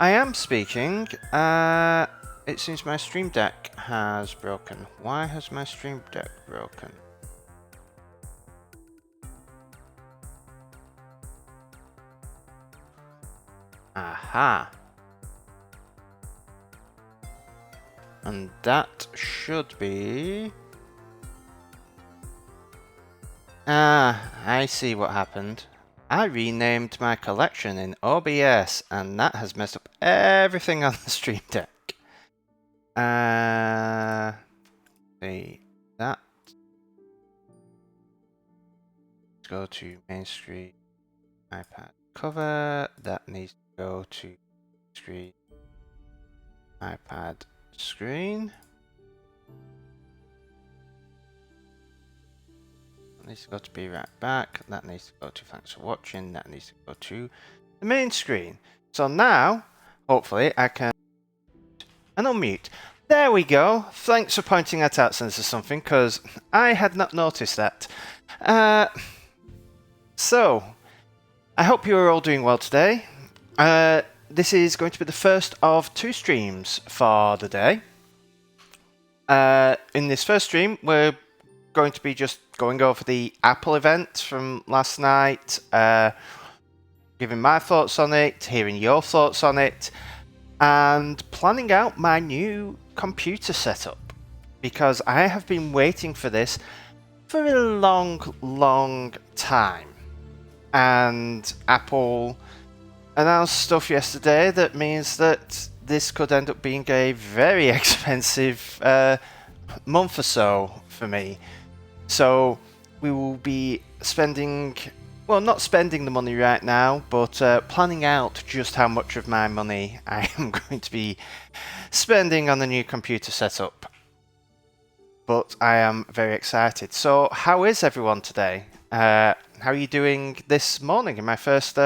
I am speaking. It seems my stream deck has broken. Why has my stream deck broken? Aha. And that should be... I see what happened. I renamed my collection in OBS, and that has messed up everything on the stream deck. See that. Let's go to main screen, iPad cover. That needs to go to screen, iPad screen. That needs to go to be right back. That needs to go to thanks for watching. That needs to go to the main screen. So now, hopefully, I can unmute. There we go. Thanks for pointing that out, since there's something, because I had not noticed that. So, I hope you are all doing well today. This is going to be the first of 2 streams for the day. In this first stream, we're going to be just going over the Apple event from last night, giving my thoughts on it, hearing your thoughts on it, and planning out my new computer setup, because I have been waiting for this for a long time. And Apple announced stuff yesterday that means that this could end up being a very expensive month or so for me. So we will be spending, well, not spending the money right now, but planning out just how much of my money I am going to be spending on the new computer setup. But I am very excited. So how is everyone today? How are you doing this morning in my first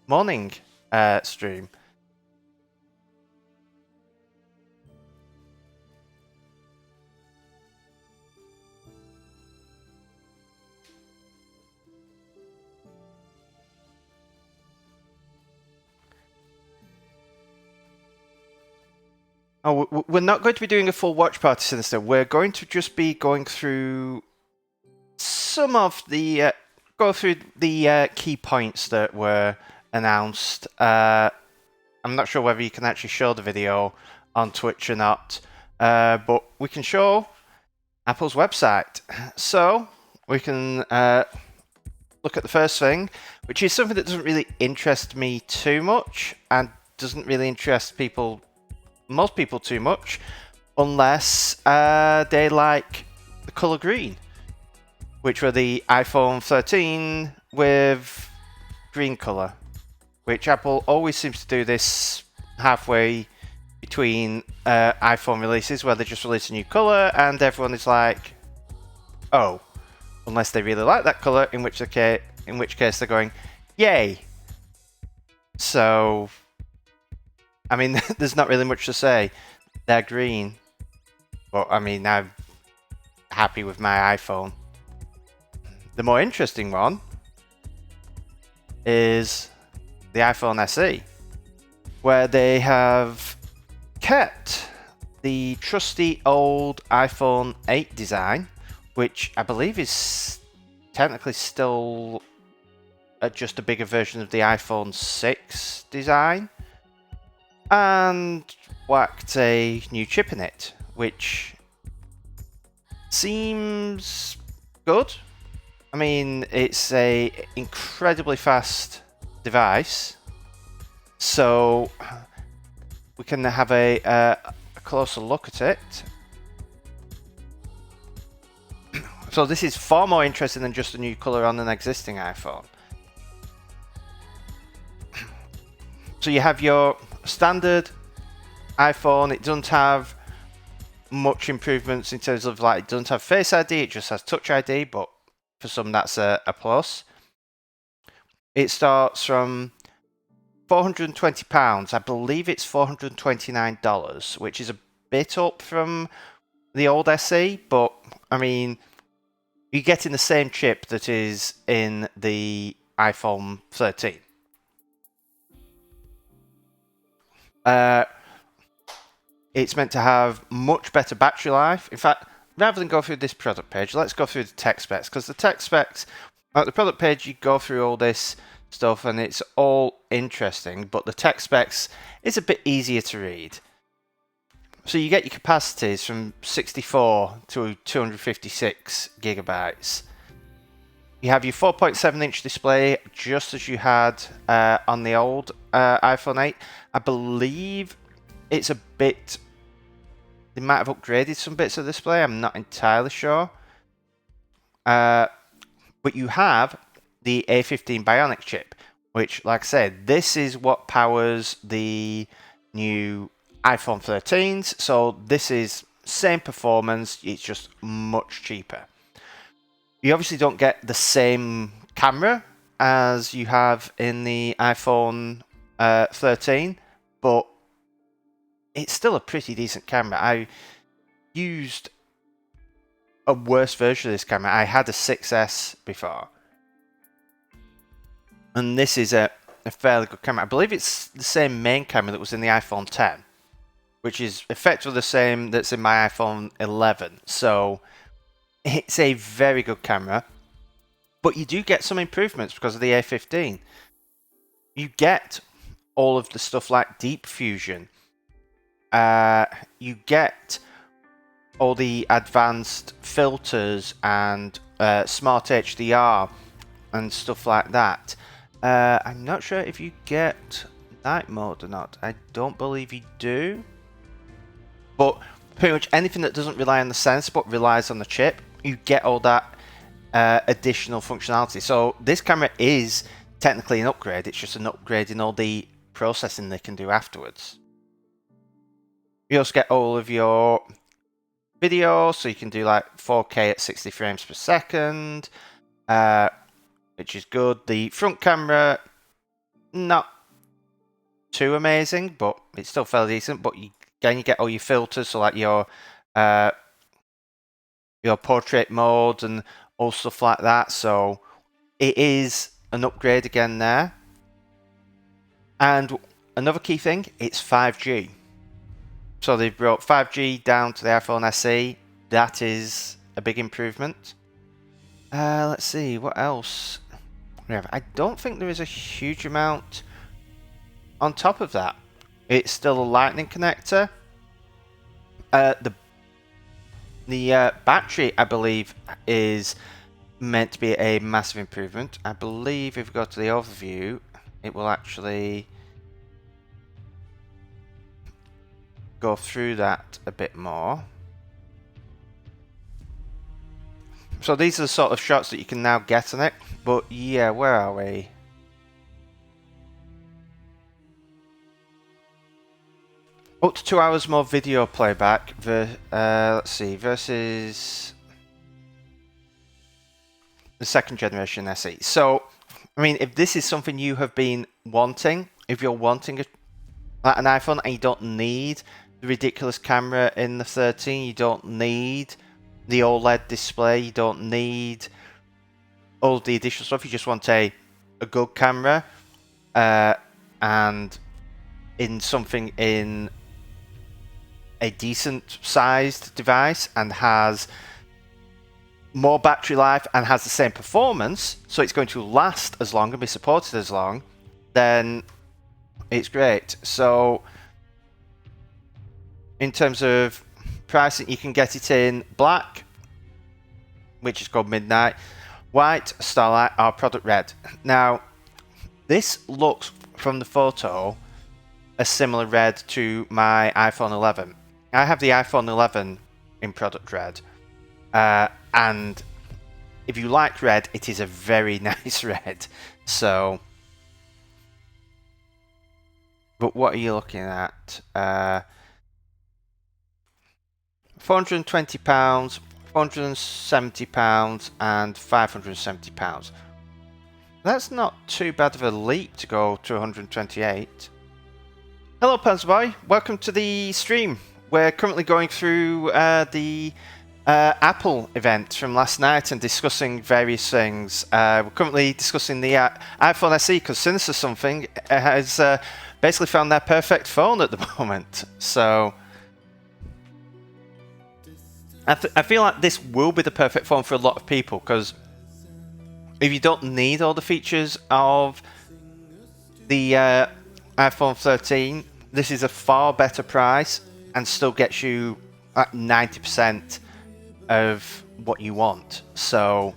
morning stream? Oh, we're not going to be doing a full watch party, Sinister. We're going to just be going through some of the key points that were announced. I'm not sure whether you can actually show the video on Twitch or not, but we can show Apple's website. So we can look at the first thing, which is something that doesn't really interest me too much and doesn't really interest most people too much, unless they like the color green, which were the iPhone 13 with green color, which Apple always seems to do this halfway between iPhone releases, where they just release a new color and everyone is like, oh, unless they really like that color, in which case they're going, yay. So, I mean, there's not really much to say. They're green, but I mean, I'm happy with my iPhone. The more interesting one is the iPhone SE, where they have kept the trusty old iPhone 8 design, which I believe is technically still just a bigger version of the iPhone 6 design, and whacked a new chip in it, which seems good. I mean, it's a incredibly fast device, so we can have a closer look at it. So this is far more interesting than just a new color on an existing iPhone. So you have your standard iPhone. It doesn't have much improvements in terms of, like, it doesn't have Face ID, it just has Touch ID, but for some that's a plus. It starts from £420. I believe it's $429, which is a bit up from the old SE, but I mean, you're getting the same chip that is in the iPhone 13. It's meant to have much better battery life. In fact, rather than go through this product page, let's go through the tech specs, because the tech specs, at the product page, you go through all this stuff and it's all interesting, but the tech specs is a bit easier to read. So you get your capacities from 64 to 256 gigabytes. You have your 4.7-inch display, just as you had on the old iPhone 8. I believe it's a bit... They might have upgraded some bits of the display. I'm not entirely sure. But you have the A15 Bionic chip, which, like I said, this is what powers the new iPhone 13s. So this is same performance. It's just much cheaper. You obviously don't get the same camera as you have in the iPhone 13, but it's still a pretty decent camera. I used a worse version of this camera. I had a 6S before. And this is a fairly good camera. I believe it's the same main camera that was in the iPhone 10, which is effectively the same that's in my iPhone 11. So it's a very good camera. But you do get some improvements because of the A15. You get all of the stuff like Deep Fusion. You get all the advanced filters and smart HDR and stuff like that. I'm not sure if you get night mode or not. I don't believe you do. But pretty much anything that doesn't rely on the sensor but relies on the chip, you get all that additional functionality. So this camera is technically an upgrade. It's just an upgrade in all the processing they can do afterwards. You also get all of your video, so you can do like 4K at 60 frames per second, which is good. The front camera, not too amazing, but it's still fairly decent. But again, you get all your filters, so like your portrait mode and all stuff like that. So it is an upgrade again there. And another key thing, it's 5G. So they've brought 5G down to the iPhone SE. That is a big improvement. Let's see, what else we have. I don't think there is a huge amount on top of that. It's still a Lightning connector. The battery, I believe, is meant to be a massive improvement. I believe if we go to the overview, it will actually go through that a bit more. So these are the sort of shots that you can now get on it. But yeah, where are we? Up to 2 hours more video playback. Let's see, versus the second generation SE. So, I mean, if this is something you have been wanting, if you're wanting an iPhone and you don't need the ridiculous camera in the 13, you don't need the OLED display, you don't need all the additional stuff, you just want a good camera and in something in a decent sized device and has more battery life and has the same performance, so it's going to last as long and be supported as long, then it's great. So in terms of pricing, you can get it in black, which is called Midnight, white, Starlight, or Product Red. Now, this looks from the photo a similar red to my iPhone 11. I have the iPhone 11 in Product Red, and if you like red, it is a very nice red. So, but what are you looking at? £420, £470, and £570. That's not too bad of a leap to go to 128. Hello, Panzerboy. Welcome to the stream. We're currently going through the Apple event from last night and discussing various things. We're currently discussing the iPhone SE because Sinister Something has basically found their perfect phone at the moment. So I feel like this will be the perfect phone for a lot of people, because if you don't need all the features of the iPhone 13, this is a far better price and still gets you at 90% of what you want. So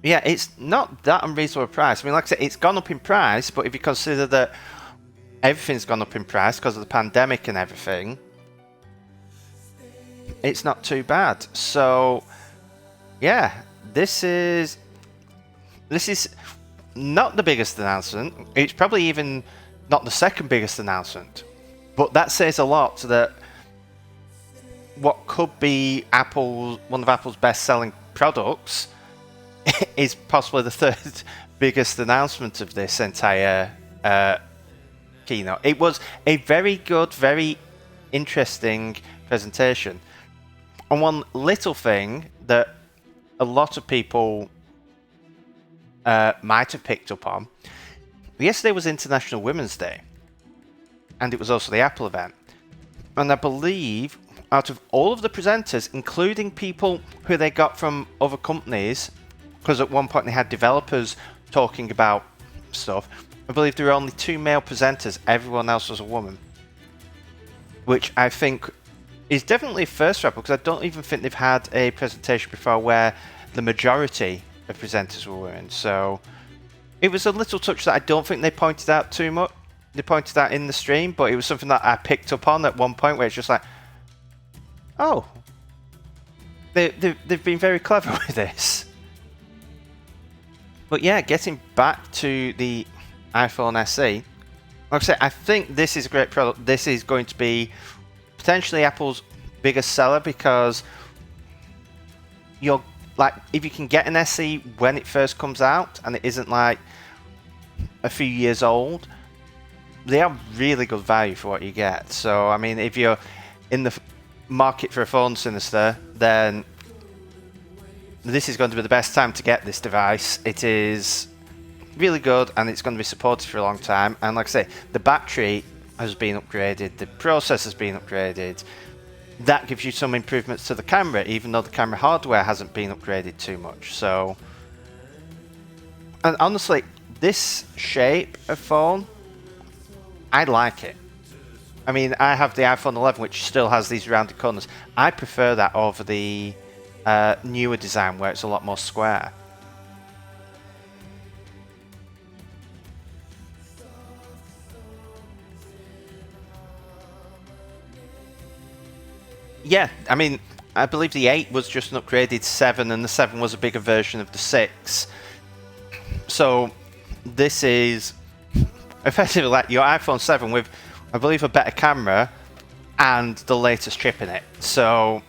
yeah, it's not that unreasonable price. I mean, like I said, it's gone up in price, but if you consider that everything's gone up in price because of the pandemic and everything, it's not too bad. So yeah, this is not the biggest announcement. It's probably even not the second biggest announcement, but that says a lot that what could be one of Apple's best-selling products is possibly the third biggest announcement of this entire keynote. It was a very good, very interesting presentation. And one little thing that a lot of people might have picked up on, yesterday was International Women's Day, and it was also the Apple event. And I believe out of all of the presenters, including people who they got from other companies, because at one point they had developers talking about stuff, I believe there were only 2 male presenters, everyone else was a woman. Which I think is definitely a first for Apple, because I don't even think they've had a presentation before where the majority of presenters were women. So it was a little touch that I don't think they pointed out too much. They pointed out in the stream, but it was something that I picked up on at one point where it's just like, oh, they've been very clever with this. But yeah, getting back to the iPhone SE, like I say, I think this is a great product. This is going to be potentially Apple's biggest seller, because you're like, if you can get an SE when it first comes out and it isn't like a few years old, they have really good value for what you get. So I mean, if you're in the market for a phone, Sinister, then this is going to be the best time to get this device. It is really good, and it's going to be supported for a long time. And like I say, the battery has been upgraded, the processor has been upgraded. That gives you some improvements to the camera, even though the camera hardware hasn't been upgraded too much. So, and honestly, this shape of phone, I like it. I mean, I have the iPhone 11, which still has these rounded corners. I prefer that over the newer design where it's a lot more square. Yeah, I mean, I believe the 8 was just an upgraded 7, and the 7 was a bigger version of the 6. So this is effectively like your iPhone 7 with, I believe, a better camera and the latest chip in it. So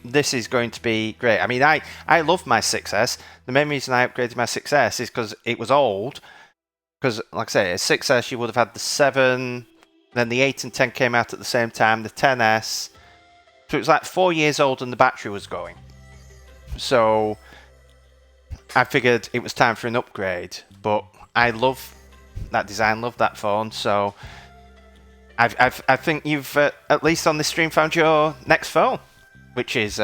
this is going to be great. I mean, I love my 6S. The main reason I upgraded my 6S is because it was old. Because, like I say, a 6S, you would have had the 7, then the 8 and 10 came out at the same time, the 10S. So it was like 4 years old and the battery was going. So I figured it was time for an upgrade. But I love that design, love that phone. So I think you've, at least on this stream, found your next phone, which is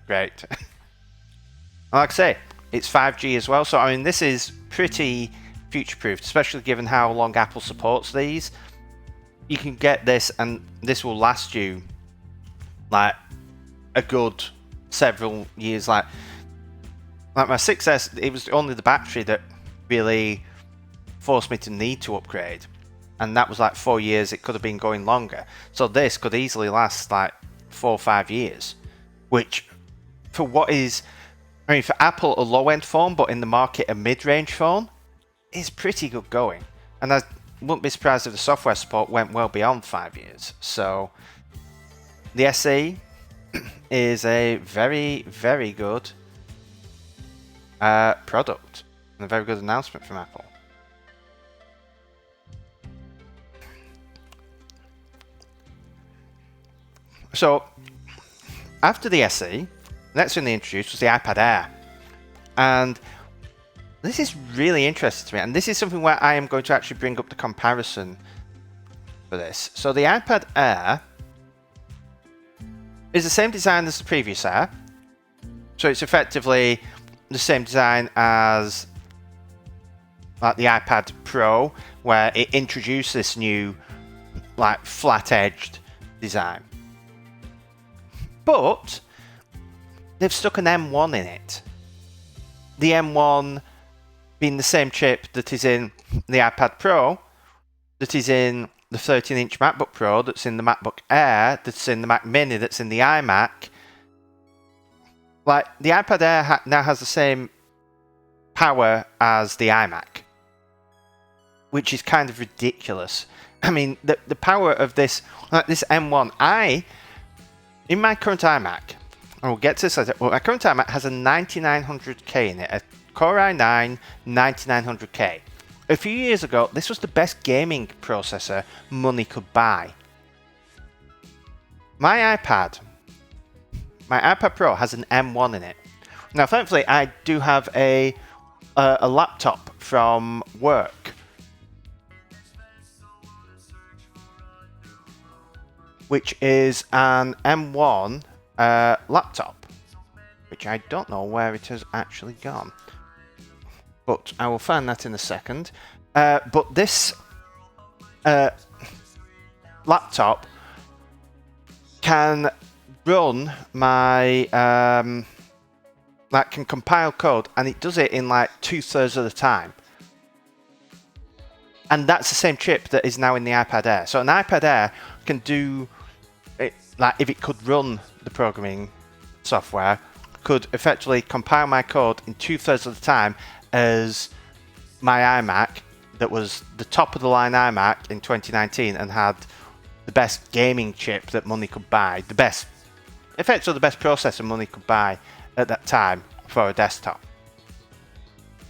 great. Like I say, it's 5G as well. So, I mean, this is pretty future-proofed, especially given how long Apple supports these. You can get this, and this will last you like a good several years. Like my 6S, it was only the battery that really forced me to need to upgrade, and that was like 4 years. It could have been going longer. So this could easily last like 4 or 5 years, which for what is, I mean, for Apple, a low-end phone, but in the market a mid-range phone, is pretty good going. And I wouldn't be surprised if the software support went well beyond 5 years. So the SE is a very, very good product, and a very good announcement from Apple. So after the SE, the next thing they introduced was the iPad Air. And This is really interesting to me, and this is something where I am going to actually bring up the comparison for this. So the iPad Air is the same design as the previous Air. So it's effectively the same design as like the iPad Pro, where it introduced this new like flat-edged design. But they've stuck an M1 in it. The M1 being the same chip that is in the iPad Pro, that is in the 13-inch MacBook Pro, that's in the MacBook Air, that's in the Mac Mini, that's in the iMac. Like, the iPad Air now has the same power as the iMac, which is kind of ridiculous. I mean, the power of this, like this M1, in my current iMac, and we'll get to this later, well, my current iMac has a 9900K in it, a Core i9 9900K. A few years ago, this was the best gaming processor money could buy. My iPad Pro has an M1 in it. Now, thankfully, I do have a laptop from work, which is an M1 laptop, which I don't know where it has actually gone, but I will find that in a second. But this laptop can run my can compile code, and it does it in like 2/3 of the time. And that's the same chip that is now in the iPad Air. So an iPad Air can do it, like if it could run the programming software, could effectively compile my code in 2/3 of the time as my iMac, that was the top of the line iMac in 2019 and had the best gaming chip that money could buy, effectively the best processor money could buy at that time for a desktop.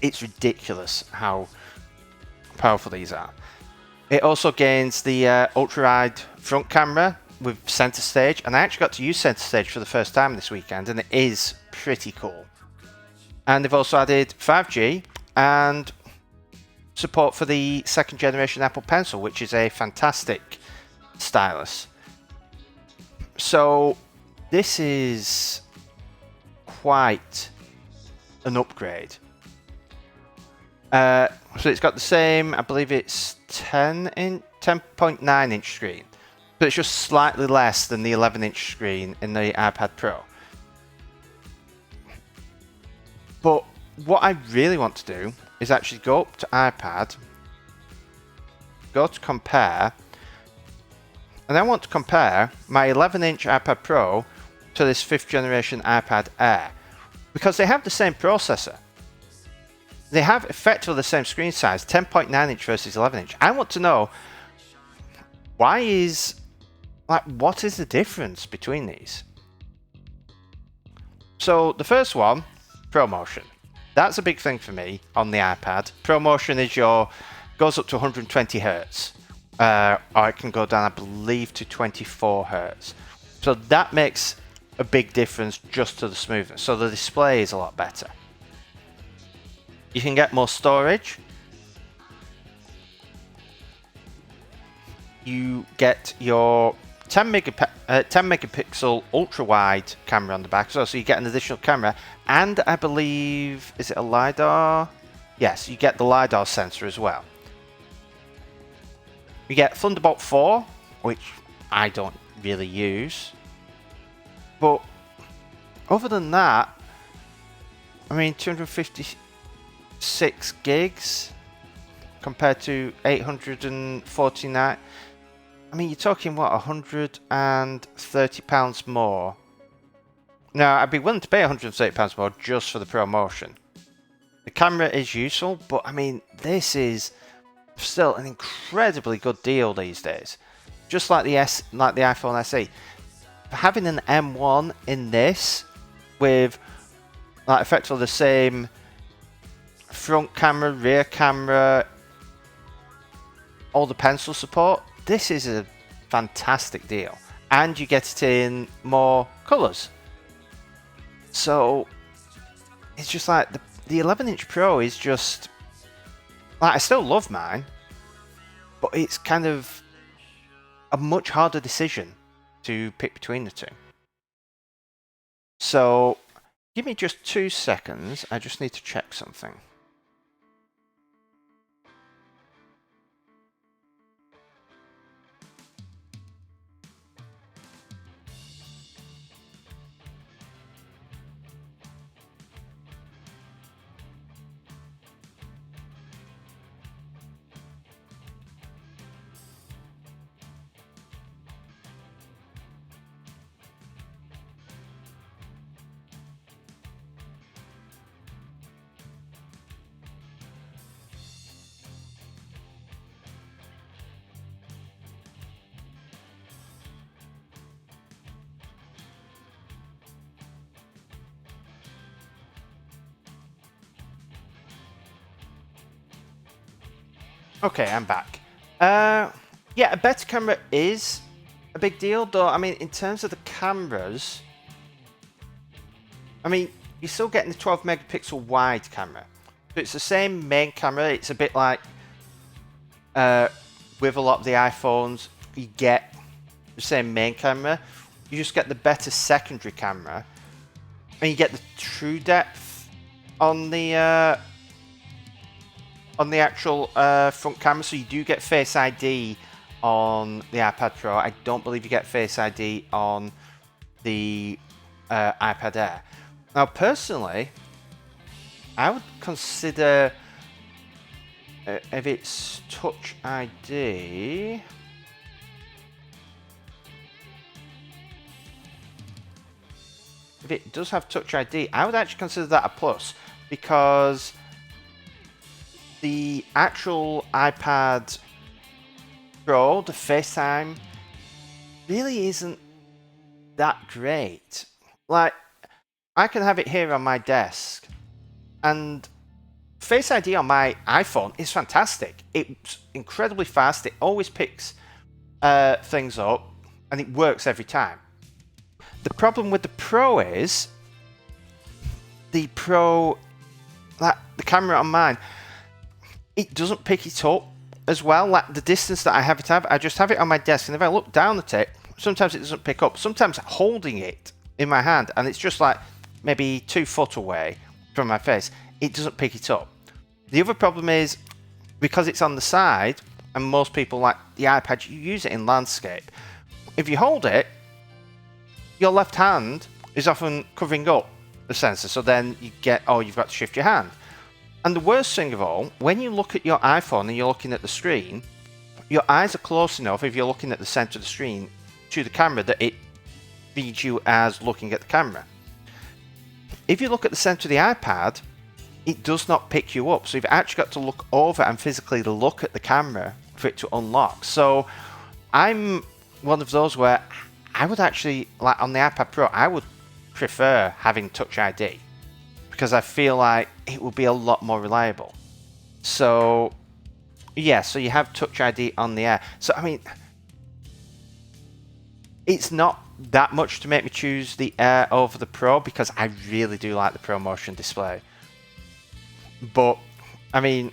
It's ridiculous how powerful these are. It also gains the ultra-wide front camera with center stage, and I actually got to use center stage for the first time this weekend, and it is pretty cool. And they've also added 5G and support for the second generation Apple Pencil, which is a fantastic stylus. So this is quite an upgrade. So it's got the same, I believe it's 10.9 inch screen, but it's just slightly less than the 11-inch screen in the iPad Pro. But what I really want to do is actually go up to iPad, go to compare, and I want to compare my 11-inch iPad Pro to this 5th generation iPad Air, because they have the same processor. They have effectively the same screen size, 10.9 inch versus 11 inch. I want to know what is the difference between these? So the first one, ProMotion. That's a big thing for me on the iPad. ProMotion goes up to 120 Hz, or it can go down, I believe, to 24 Hz. So that makes a big difference just to the smoothness. So the display is a lot better. You can get more storage. You get your 10 megapixel ultra wide camera on the back, so you get an additional camera, and I believe, is it a LiDAR? Yes, you get the LiDAR sensor as well. You get Thunderbolt 4, which I don't really use, but other than that, I mean, 256 gigs compared to 849. I mean, you're talking, what, £130 more? Now, I'd be willing to pay £130 more just for the ProMotion. The camera is useful, but I mean, this is still an incredibly good deal these days. Just like the iPhone SE. Having an M1 in this, with like effectively the same front camera, rear camera, all the pencil support, this is a fantastic deal, and you get it in more colours. So it's just like the 11-inch Pro is just like, I still love mine, but it's kind of a much harder decision to pick between the two. So give me just 2 seconds. I just need to check something. Okay, I'm back. Yeah, a better camera is a big deal, though. I mean, in terms of the cameras, I mean, you're still getting the 12 megapixel wide camera. So it's the same main camera. It's a bit like with a lot of the iPhones, you get the same main camera. You just get the better secondary camera, and you get the true depth on the actual front camera. So you do get Face ID on the iPad Pro. I don't believe you get Face ID on the iPad Air. Now, personally, I would consider if it's Touch ID. If it does have Touch ID, I would actually consider that a plus, because the actual iPad Pro, the FaceTime, really isn't that great. Like, I can have it here on my desk, and Face ID on my iPhone is fantastic. It's incredibly fast. It always picks things up, and it works every time. The problem with the Pro is the camera on mine, it doesn't pick it up as well. Like, the distance that I have it at, I just have it on my desk, and if I look down at it, sometimes it doesn't pick up. Sometimes holding it in my hand, and it's just like maybe 2 foot away from my face, it doesn't pick it up. The other problem is, because it's on the side, and most people like the iPad, you use it in landscape. If you hold it, your left hand is often covering up the sensor, so then you get, oh, you've got to shift your hand. And the worst thing of all, when you look at your iPhone and you're looking at the screen, your eyes are close enough, if you're looking at the center of the screen, to the camera, that it reads you as looking at the camera. If you look at the center of the iPad, it does not pick you up. So you've actually got to look over and physically look at the camera for it to unlock. So I'm one of those where I would actually, like on the iPad Pro, I would prefer having Touch ID, because I feel like it will be a lot more reliable. So yeah, so you have Touch ID on the Air. So I mean, it's not that much to make me choose the Air over the Pro, because I really do like the Pro Motion display. But I mean,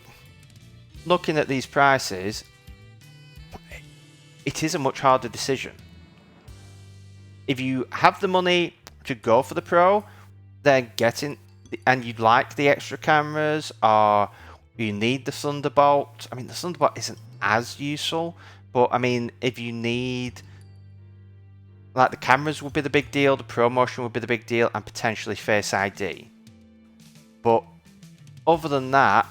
looking at these prices, it is a much harder decision. If you have the money to go for the Pro, then and you'd like the extra cameras, or you need the Thunderbolt. I mean, the Thunderbolt isn't as useful, but I mean, if you need, like, the cameras would be the big deal, the Pro Motion would be the big deal, and potentially Face ID. But other than that,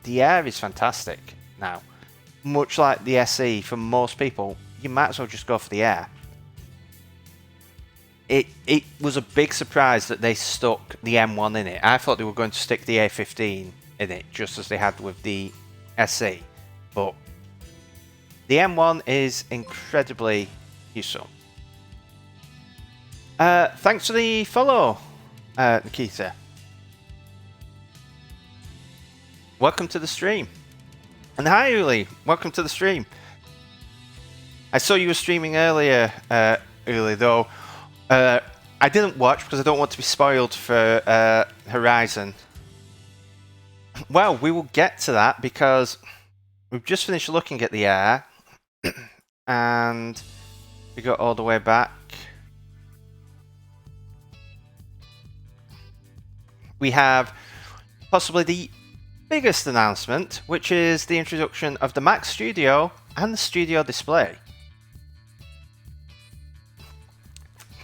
the Air is fantastic now. Much like the SE, for most people, you might as well just go for the Air. It was a big surprise that they stuck the M1 in it. I thought they were going to stick the A15 in it, just as they had with the SE. But the M1 is incredibly useful. Thanks for the follow, Nikita. Welcome to the stream. And hi, Uli. Welcome to the stream. I saw you were streaming earlier, Uli, though. I didn't watch because I don't want to be spoiled for Horizon. Well, we will get to that because we've just finished looking at the Air and we go all the way back. We have possibly the biggest announcement, which is the introduction of the Mac Studio and the Studio Display.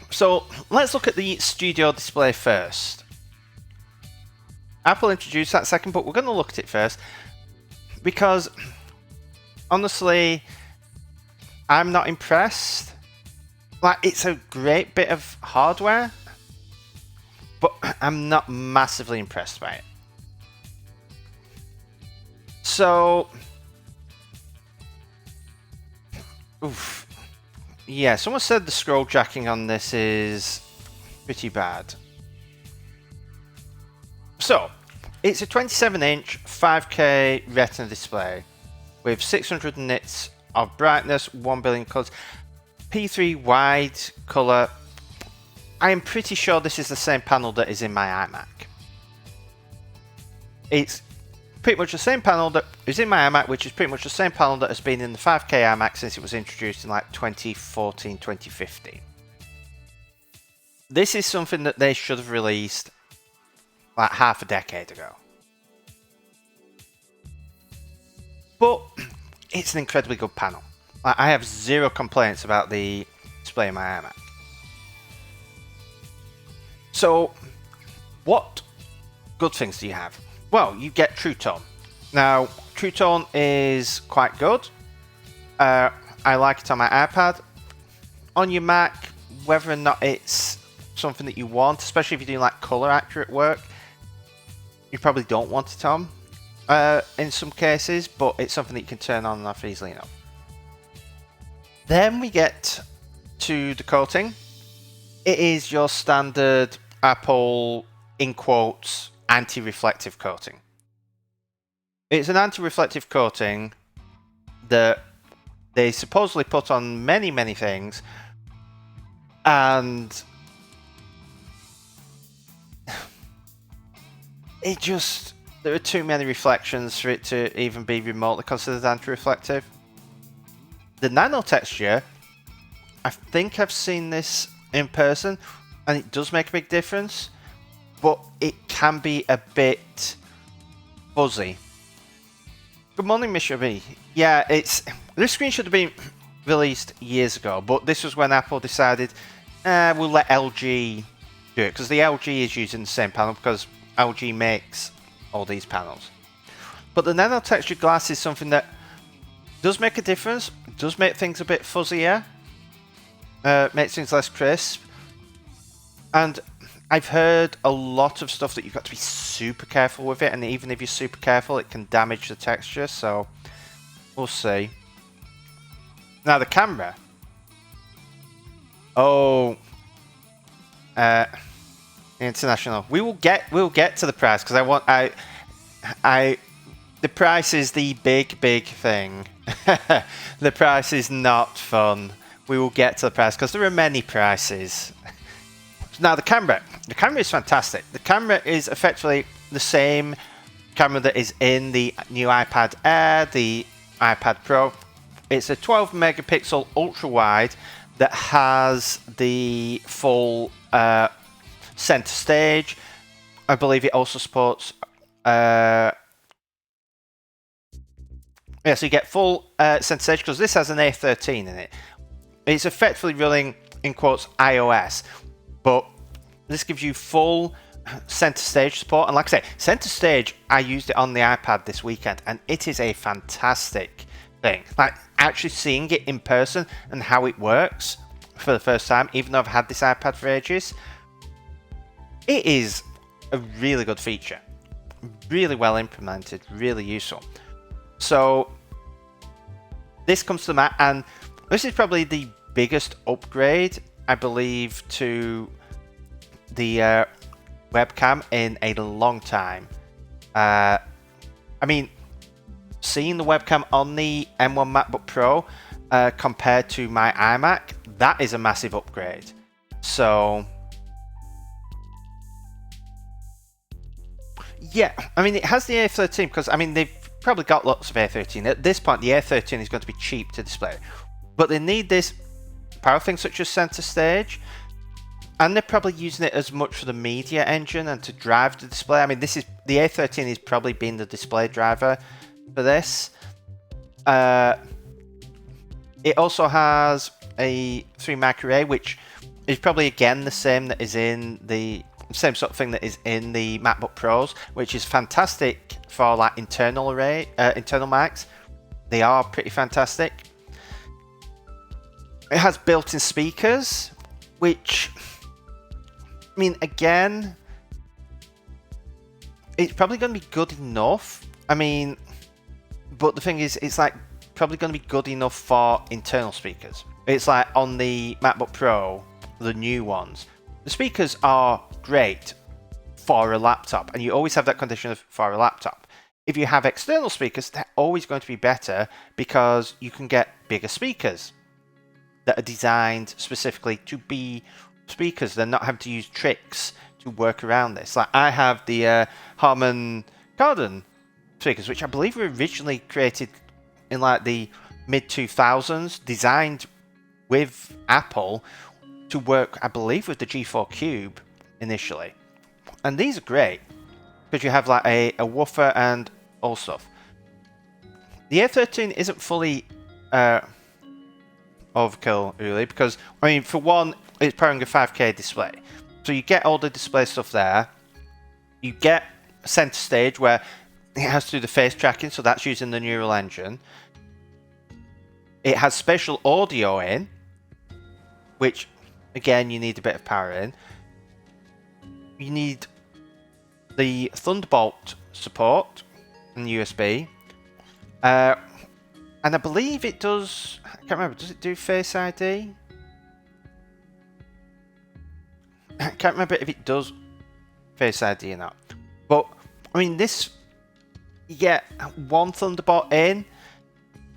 So let's look at the Studio Display first. Apple introduced that second, but we're going to look at it first because honestly, I'm not impressed. Like, it's a great bit of hardware, but I'm not massively impressed by it. So, oof. Yeah, someone said the scroll jacking on this is pretty bad. So, it's a 27-inch 5K Retina display with 600 nits of brightness, 1 billion colors, P3 wide color. I am pretty sure this is the same panel that is in my iMac. It's pretty much the same panel that is in my iMac, which is pretty much the same panel that has been in the 5K iMac since it was introduced in like 2014, 2015. This is something that they should have released like half a decade ago. But it's an incredibly good panel. I have zero complaints about the display in my iMac. So, what good things do you have? Well, you get True Tone. Now, True Tone is quite good. I like it on my iPad. On your Mac, whether or not it's something that you want, especially if you're doing like color accurate work, you probably don't want it on in some cases, but it's something that you can turn on and off easily enough. Then we get to the coating. It is your standard Apple, in quotes, anti-reflective coating. It's an anti-reflective coating that they supposedly put on many, many things, and it just, there are too many reflections for it to even be remotely considered anti-reflective. The nano texture, I think I've seen this in person, and it does make a big difference, but it can be a bit fuzzy. Good morning, Mr. B. Yeah, this screen should have been released years ago, but this was when Apple decided we'll let LG do it, because the LG is using the same panel because LG makes all these panels. But the nano texture glass is something that does make a difference, does make things a bit fuzzier, makes things less crisp, and I've heard a lot of stuff that you've got to be super careful with it, and even if you're super careful, it can damage the texture, so we'll see. Now the camera. Oh, international. We'll get to the price because the price is the big thing. The price is not fun. We will get to the price because there are many prices. Now the camera is fantastic. The camera is effectively the same camera that is in the new iPad Air, the iPad Pro. It's a 12 megapixel ultra wide that has the full center stage. I believe it also supports so you get full center stage because this has an A13 in it. It's effectively running, in quotes, iOS, but this gives you full center stage support. And like I say, center stage, I used it on the iPad this weekend, and it is a fantastic thing. Like, actually seeing it in person and how it works for the first time, even though I've had this iPad for ages, it is a really good feature. Really well implemented, really useful. So this comes to the Mac, and this is probably the biggest upgrade, I believe, to the webcam in a long time. I mean, seeing the webcam on the M1 MacBook Pro compared to my iMac, that is a massive upgrade. So Yeah, I mean, it has the A13 because, I mean, they've probably got lots of A13. At this point, the A13 is going to be cheap to display. But they need this power thing such as center stage. And they're probably using it as much for the media engine and to drive the display. I mean, this is the A13 is probably being the display driver for this. It also has a 3 microarray, which is probably again the same that is in the same sort of thing that is in the MacBook Pros, which is fantastic for like internal mics. They are pretty fantastic. It has built-in speakers, which, I mean, again, it's probably going to be good enough. I mean, but the thing is, it's like probably going to be good enough for internal speakers. It's like on the MacBook Pro, the new ones, the speakers are great for a laptop, and you always have that condition of for a laptop. If you have external speakers, they're always going to be better because you can get bigger speakers that are designed specifically to be speakers. They're not having to use tricks to work around this. Like I have the Harman Kardon speakers, which I believe were originally created in like the mid 2000s, designed with Apple to work, I believe, with the G4 Cube initially. And these are great because you have like a woofer and all stuff. The A13 isn't fully overkill really because, I mean, for one, it's powering a 5K display. So you get all the display stuff there. You get center stage where it has to do the face tracking, so that's using the neural engine. It has spatial audio in, which again you need a bit of power in. You need the Thunderbolt support and USB. And I believe it does, I can't remember, does it do Face ID? I can't remember if it does Face ID or not. But, I mean, this, you get one Thunderbolt in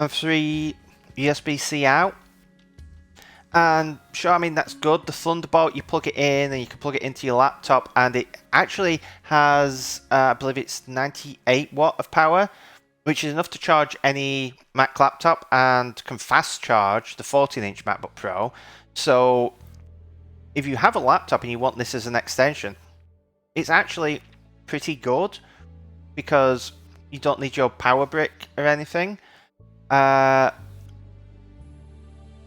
and 3 USB-C out. And sure, I mean, that's good. The Thunderbolt, you plug it in and you can plug it into your laptop, and it actually has, I believe it's 98 watt of power, which is enough to charge any Mac laptop and can fast charge the 14-inch MacBook Pro. So if you have a laptop and you want this as an extension, it's actually pretty good because you don't need your power brick or anything.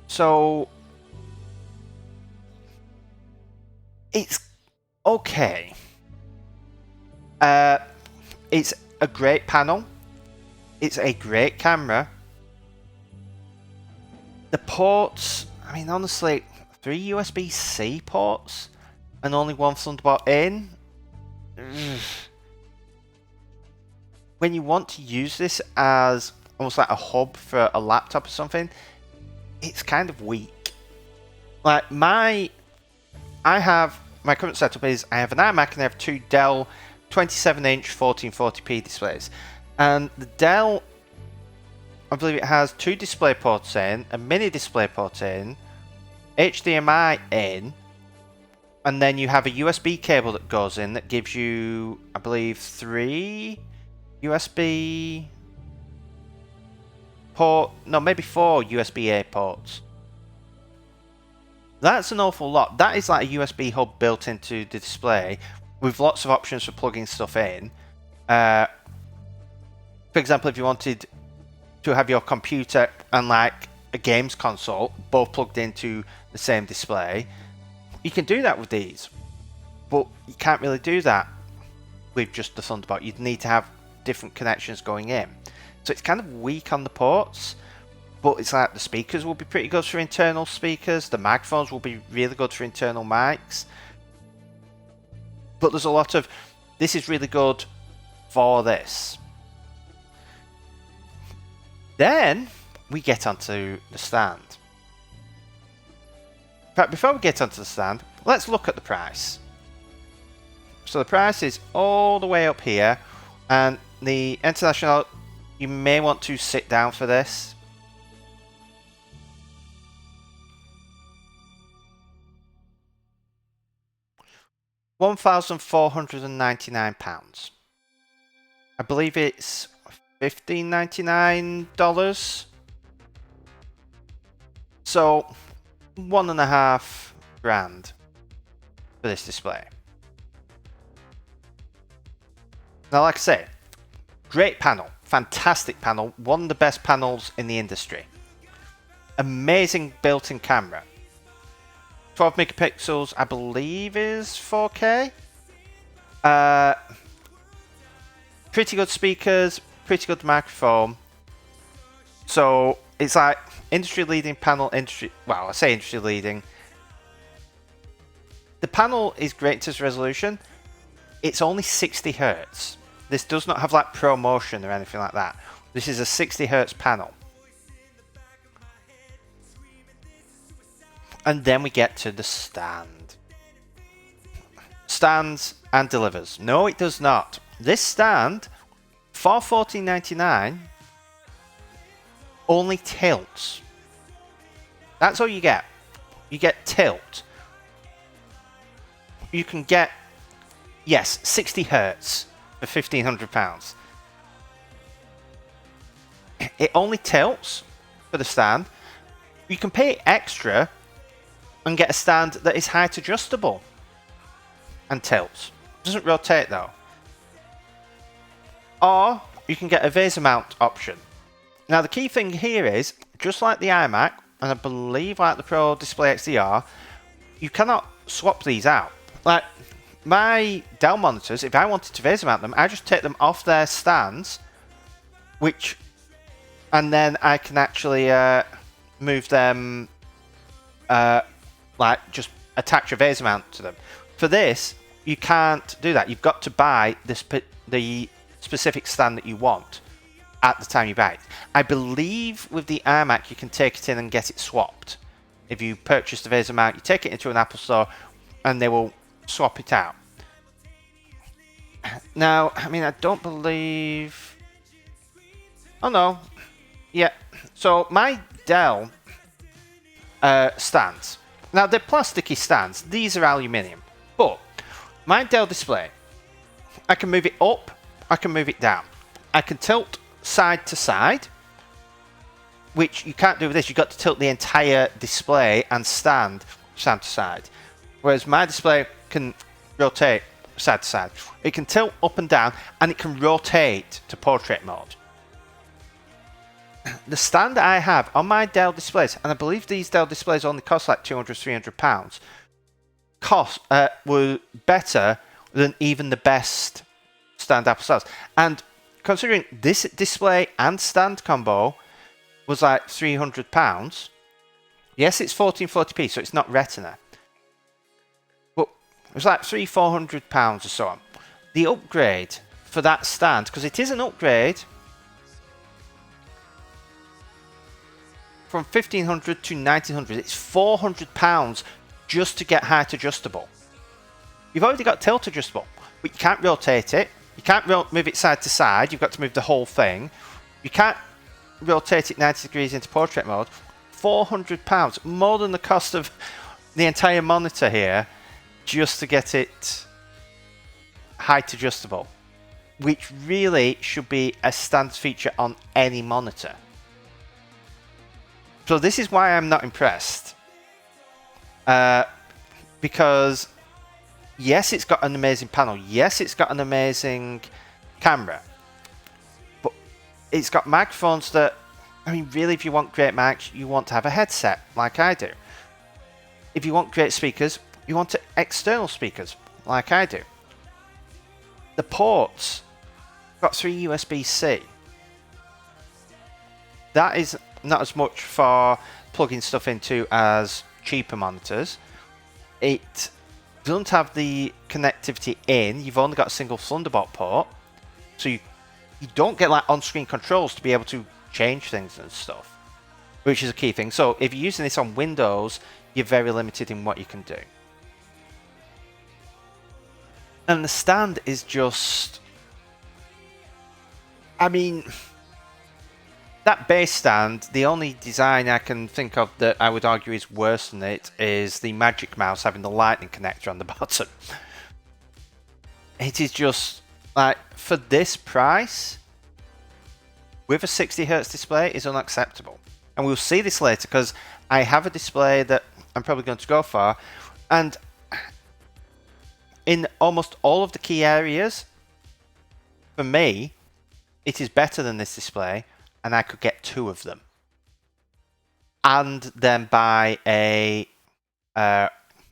So it's okay. It's a great panel. It's a great camera. The ports, I mean, honestly, 3 USB-C ports and only one Thunderbolt in. When you want to use this as almost like a hub for a laptop or something, it's kind of weak. Like my current setup is I have an iMac and I have 2 Dell 27-inch 1440p displays. And the Dell, I believe it has 2 display ports in, a mini display port in, HDMI in, and then you have a USB cable that goes in that gives you, I believe, 3 USB port, no, maybe 4 USB-A ports. That's an awful lot. That is like a USB hub built into the display with lots of options for plugging stuff in. For example, if you wanted to have your computer and like a games console both plugged into the same display, you can do that with these. But you can't really do that with just the Thunderbolt. You'd need to have different connections going in. So it's kind of weak on the ports, but it's like the speakers will be pretty good for internal speakers. The microphones will be really good for internal mics. But there's a lot of, this is really good for this. Then we get onto the stand. In fact, before we get onto the stand, let's look at the price. So the price is all the way up here, and the international, you may want to sit down for this. £1,499. I believe it's $15.99. So $1.5 grand for this display. Now, like I say, great panel, fantastic panel, one of the best panels in the industry. Amazing built-in camera. 12 megapixels, I believe, is 4K. Pretty good speakers, pretty good microphone. So it's like industry-leading panel. Well, I say industry-leading. The panel is great in terms of resolution. It's only 60 Hz. This does not have like ProMotion or anything like that. This is a 60 Hz panel. And then we get to the stand. Stands and delivers. No, it does not. This stand, for $14.99, only tilts. That's all you get. You get tilt. You can get, yes, 60 Hz for £1,500. It only tilts for the stand. You can pay extra and get a stand that is height adjustable and tilts. Doesn't rotate though. Or you can get a VESA mount option. Now the key thing here is, just like the iMac, and I believe like the Pro Display XDR, you cannot swap these out. Like my Dell monitors, if I wanted to VESA mount them, I just take them off their stands, and then I can actually move them, like just attach a VESA mount to them. For this, you can't do that. You've got to buy the specific stand that you want at the time you buy it. I believe with the iMac you can take it in and get it swapped. If you purchase the VESA mount, you take it into an Apple store and they will swap it out. Now, I mean, I don't believe... Oh no. Yeah. So my Dell stands. Now they're plasticky stands. These are aluminium. But my Dell display, I can move it up, I can move it down. I can tilt side to side, which you can't do with this. You've got to tilt the entire display and stand side to side. Whereas my display can rotate side to side. It can tilt up and down, and it can rotate to portrait mode. The stand I have on my Dell displays, and I believe these Dell displays only cost like £200-300, were better than even the best stand Apple sells. And considering this display and stand combo was like £300, yes, it's 1440p, so it's not Retina, but it was like £300-400 or so on. The upgrade for that stand, because it is an upgrade from £1,500 to £1,900, it's £400 just to get height adjustable. You've already got tilt adjustable, but you can't rotate it. You can't move it side to side. You've got to move the whole thing. You can't rotate it 90 degrees into portrait mode. £400, more than the cost of the entire monitor here, just to get it height adjustable, which really should be a standard feature on any monitor. So this is why I'm not impressed. Because yes, it's got an amazing panel. Yes, it's got an amazing camera. But it's got microphones that, I mean, really, if you want great mics, you want to have a headset, like I do. If you want great speakers, you want external speakers, like I do. The ports got 3 USB-C. That is not as much for plugging stuff into as cheaper monitors. It doesn't have the connectivity in. You've only got a single Thunderbolt port, so you don't get like on-screen controls to be able to change things and stuff, which is a key thing. So if you're using this on Windows, you're very limited in what you can do. And the stand is just, I mean, that base stand, the only design I can think of that I would argue is worse than it is the Magic Mouse having the lightning connector on the bottom. It is just Like, for this price, with a 60Hz display, is unacceptable. And we'll see this later, because I have a display that I'm probably going to go for, and in almost all of the key areas, for me, it is better than this display, and I could get 2 of them. And then buy a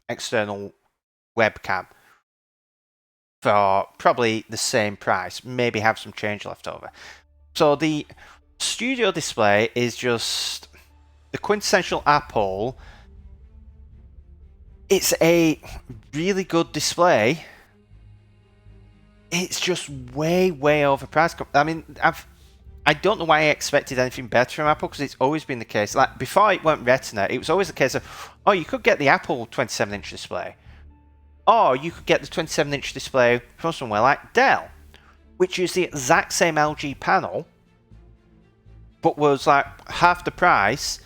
external webcam for probably the same price, maybe have some change left over. So the Studio display is just the quintessential Apple. It's a really good display. It's just way overpriced. I mean, I don't know why I expected anything better from Apple, because it's always been the case. Like, before it went Retina, it was always the case of, oh, you could get the Apple 27-inch display. Or you could get the 27-inch display from somewhere like Dell, which is the exact same LG panel, but was like half the price.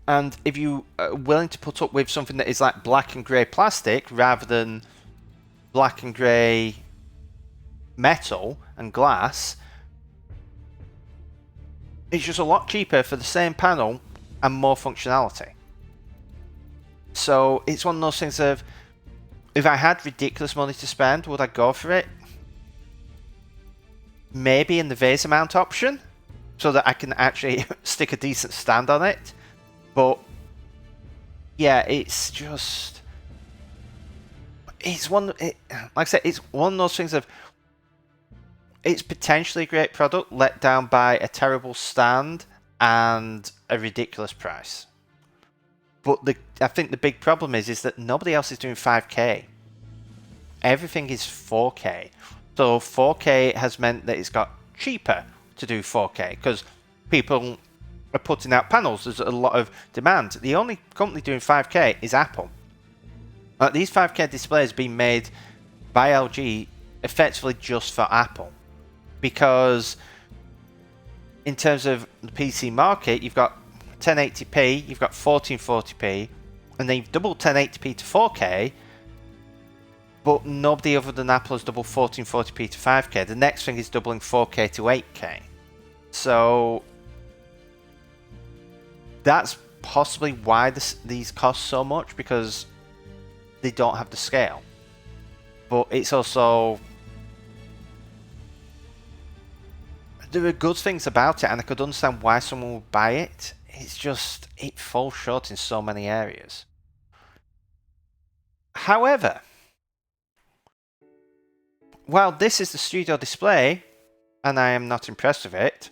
And if you are willing to put up with something that is like black and grey plastic rather than black and grey metal and glass, it's just a lot cheaper for the same panel and more functionality. So it's one of those things of, if I had ridiculous money to spend, would I go for it? Maybe in the Vase mount option, so that I can actually stick a decent stand on it. But yeah, it's just, like I said, it's one of those things of, it's potentially a great product let down by a terrible stand and a ridiculous price. But I think the big problem is that nobody else is doing 5K. Everything is 4K. So 4K has meant that it's got cheaper to do 4K, because people are putting out panels. There's a lot of demand. The only company doing 5K is Apple. These 5K displays are being made by LG effectively just for Apple. Because in terms of the PC market, you've got 1080p, you've got 1440p, and then you've doubled 1080p to 4K, but nobody other than Apple has doubled 1440p to 5K. The next thing is doubling 4K to 8K. So that's possibly why these cost so much, because they don't have the scale. But it's also, there are good things about it, and I could understand why someone would buy it. It's just, it falls short in so many areas. However, while this is the Studio display, and I am not impressed with it,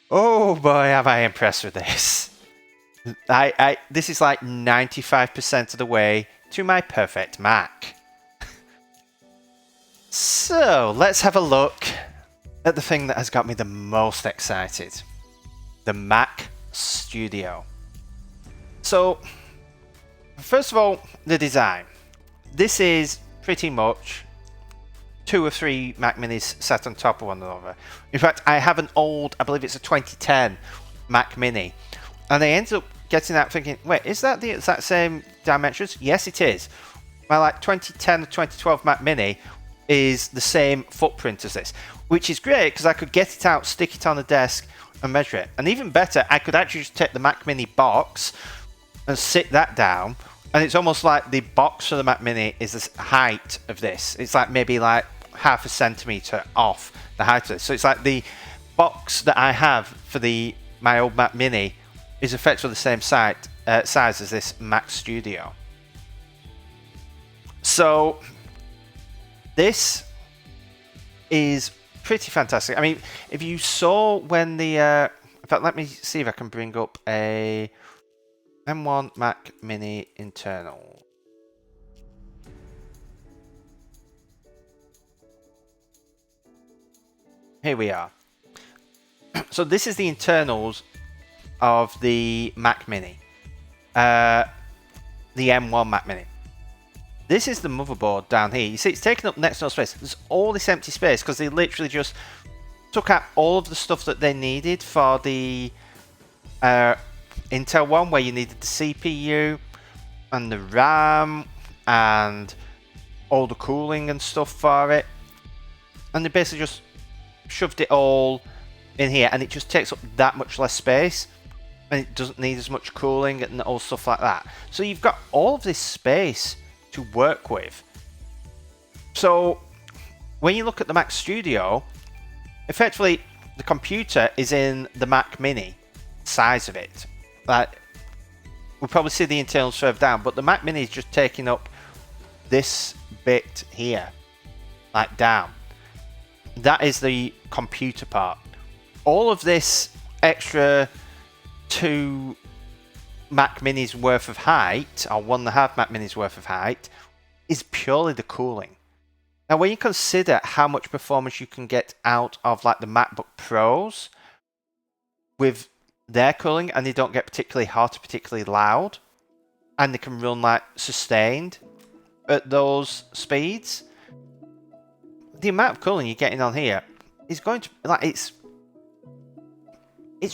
oh boy, am I impressed with this. This is like 95% of the way to my perfect Mac. So, let's have a look at the thing that has got me the most excited. The Mac Studio. So, first of all, the design. This is pretty much 2 or 3 Mac Minis sat on top of one another. In fact, I have an old, I believe it's a 2010 Mac Mini, and I ended up getting out thinking, wait, is that the exact same dimensions? Yes, it is. My like 2010 or 2012 Mac Mini is the same footprint as this, which is great because I could get it out, stick it on the desk, and measure it. And even better, I could actually just take the Mac Mini box and sit that down, and it's almost like the box for the Mac Mini is the height of this. It's like maybe like half a centimeter off the height of this. So it's like the box that I have for my old Mac Mini is effectively the same size as this Mac Studio. So this is pretty fantastic. I mean, if you saw when the in fact, let me see if I can bring up a M1 Mac Mini internal. Here we are. So this is the internals of the Mac Mini, the M1 Mac Mini. This is the motherboard down here. You see it's taking up next to no space. There's all this empty space because they literally just took out all of the stuff that they needed for the Intel one, where you needed the CPU and the RAM and all the cooling and stuff for it. and they basically just shoved it all in here, and it just takes up that much less space, and it doesn't need as much cooling and all stuff like that. So you've got all of this space to work with. So when you look at the Mac Studio, effectively the computer is in the Mac Mini size of it. Like, we'll probably see the internals further down, but the Mac Mini is just taking up this bit here, like down. That is the computer part. All of this extra 2 Mac Minis worth of height, or 1.5 Mac Minis worth of height, is purely the cooling. Now, when you consider how much performance you can get out of like the MacBook Pros with their cooling, and they don't get particularly hot or particularly loud, and they can run like sustained at those speeds, the amount of cooling you're getting on here is going to, like, it's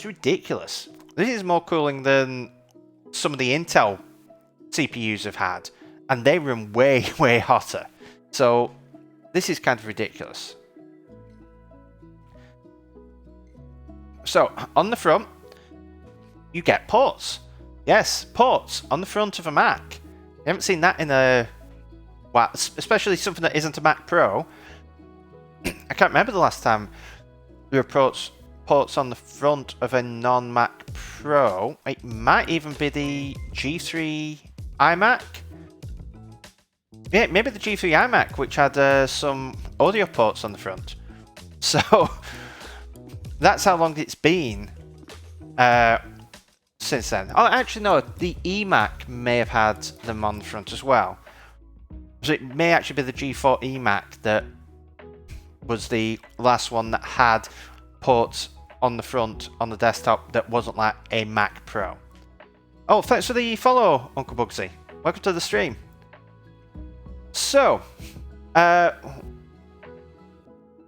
ridiculous. This is more cooling than some of the Intel CPUs have had, and they run way, way hotter. So this is kind of ridiculous. So on the front, you get ports. Yes, ports on the front of a Mac. You haven't seen that in a, well, especially something that isn't a Mac Pro. I can't remember the last time there were ports on the front of a non-Mac Pro. It might even be the G3 iMac. Yeah, maybe the G3 iMac, which had some audio ports on the front. So that's how long it's been since then. Oh, actually, no, the eMac may have had them on the front as well. So it may actually be the G4 eMac that was the last one that had ports on the front on the desktop that wasn't like a Mac Pro. Oh, thanks for the follow, Uncle Bugsy. Welcome to the stream. So,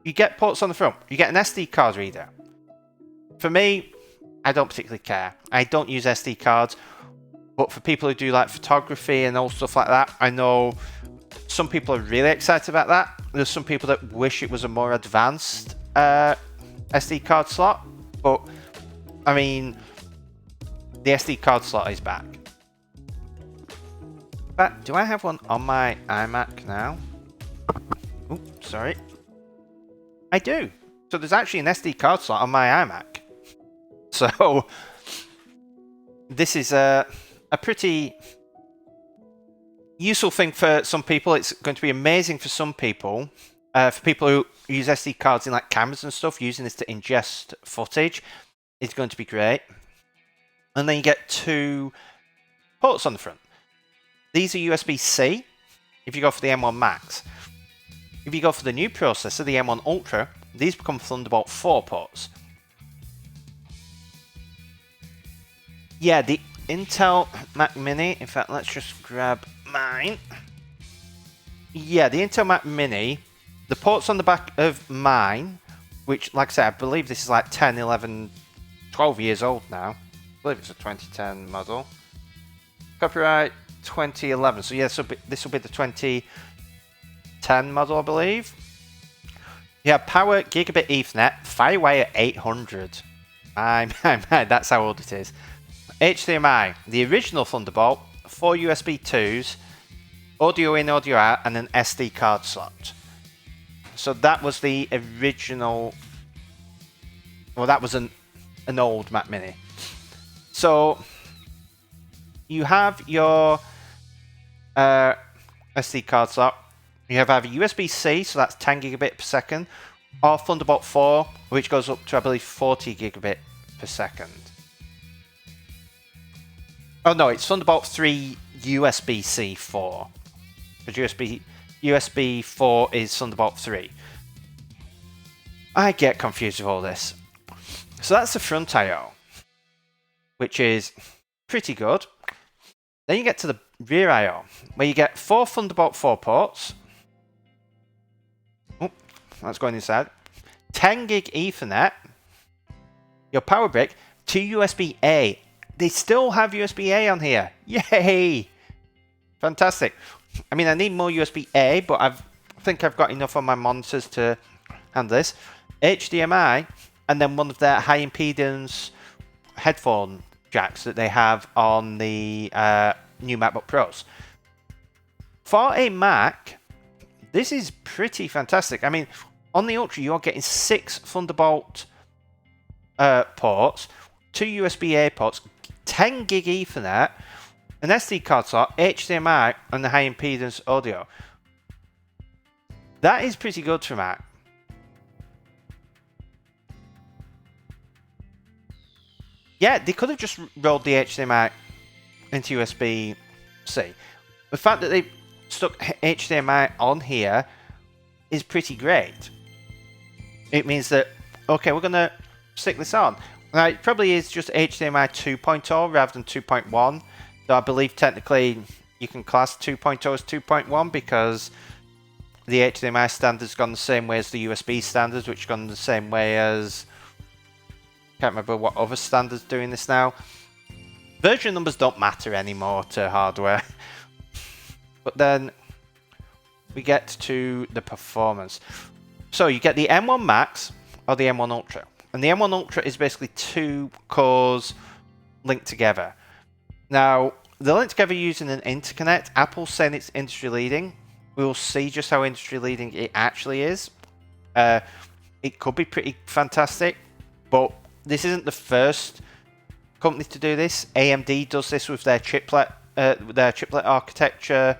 you get ports on the front. You get an SD card reader. For me, I don't particularly care. I don't use SD cards, but for people who do like photography and all stuff like that, I know some people are really excited about that. There's some people that wish it was a more advanced SD card slot, but I mean, the SD card slot is back. But do I have one on my iMac now? Oh, sorry. I do. So there's actually an SD card slot on my iMac. So this is a pretty useful thing for some people. It's going to be amazing for some people. For people who use SD cards in like cameras and stuff, using this to ingest footage is going to be great. And then you get 2 ports on the front. These are USB-C if you go for the M1 Max. If you go for the new processor, the M1 Ultra, these become Thunderbolt 4 ports. Yeah, the Intel Mac Mini, in fact, let's just grab mine. Yeah, the Intel Mac Mini, the ports on the back of mine, which, like I said, I believe this is like 10, 11, 12 years old now. I believe it's a 2010 model. Copyright 2011. So yeah, this will be the 2010 model, I believe. Yeah, power gigabit Ethernet, Firewire 800. That's how old it is. HDMI, the original Thunderbolt, 4 USB 2s, audio in, audio out, and an SD card slot. So that was the original. Well, that was an old Mac Mini. So you have your SD card slot. You have either USB-C, so that's 10 gigabit per second, or Thunderbolt 4, which goes up to, I believe, 40 gigabit per second. Oh no, it's Thunderbolt 3 USB-C 4. Because USB 4 is Thunderbolt 3. I get confused with all this. So that's the front I/O, which is pretty good. Then you get to the rear I/O, where you get 4 Thunderbolt 4 ports. Oh, that's going inside. 10 gig Ethernet. Your power brick, 2 USB-A. They still have USB-A on here. Yay! Fantastic. I mean, I need more USB-A, but I think I've got enough on my monitors to handle this, HDMI, and then one of their high impedance headphone jacks that they have on the new MacBook Pros. For a Mac, this is pretty fantastic. I mean, on the Ultra, you're getting 6 Thunderbolt ports, 2 USB-A ports, 10 gig Ethernet, an SD card slot, HDMI, and the high impedance audio. That is pretty good for Mac. Yeah, they could have just rolled the HDMI into USB-C. The fact that they stuck HDMI on here is pretty great. It means that, okay, we're going to stick this on. Now, it probably is just HDMI 2.0 rather than 2.1. Though I believe technically you can class 2.0 as 2.1 because the HDMI standard's gone the same way as the USB standards, which gone the same way as... Can't remember what other standards doing this now. Version numbers don't matter anymore to hardware. But then we get to the performance. So you get the M1 Max or the M1 Ultra. And the M1 Ultra is basically 2 cores linked together. Now, they're linked together using an interconnect. Apple's saying it's industry leading. We'll see just how industry leading it actually is. It could be pretty fantastic, but this isn't the first company to do this. AMD does this with their chiplet architecture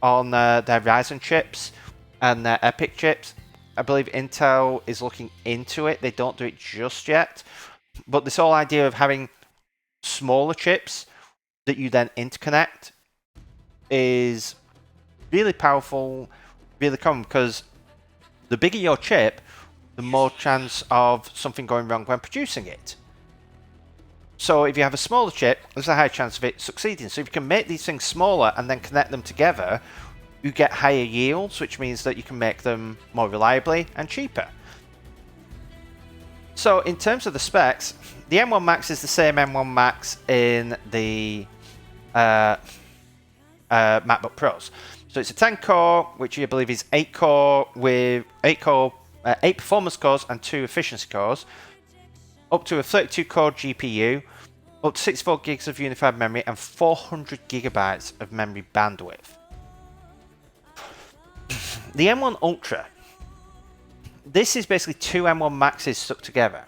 on their Ryzen chips and their EPYC chips. I believe Intel is looking into it. They don't do it just yet. But this whole idea of having smaller chips that you then interconnect is really powerful, really common, because the bigger your chip, the more chance of something going wrong when producing it. So if you have a smaller chip, there's a high chance of it succeeding. So if you can make these things smaller and then connect them together, you get higher yields, which means that you can make them more reliably and cheaper. So in terms of the specs, the M1 Max is the same M1 Max in the MacBook Pros. So it's a 10 core, which I believe is 8 core with 8 performance cores and 2 efficiency cores, up to a 32 core GPU, up to 64 gigs of unified memory and 400 gigabytes of memory bandwidth. The M1 Ultra, this is basically 2 M1 Maxes stuck together.